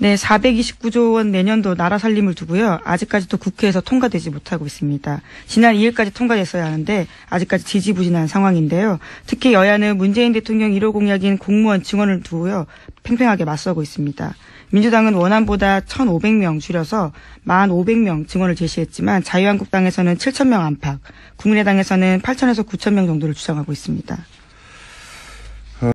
네, 429조 원 내년도 나라 살림을 두고요. 아직까지도 국회에서 통과되지 못하고 있습니다. 지난 2일까지 통과됐어야 하는데 아직까지 지지부진한 상황인데요. 특히 여야는 문재인 대통령 1호 공약인 공무원 증원을 두고요. 팽팽하게 맞서고 있습니다. 민주당은 원안보다 1,500명 줄여서 1,500명 증원을 제시했지만 자유한국당에서는 7,000명 안팎, 국민의당에서는 8,000에서 9,000명 정도를 주장하고 있습니다.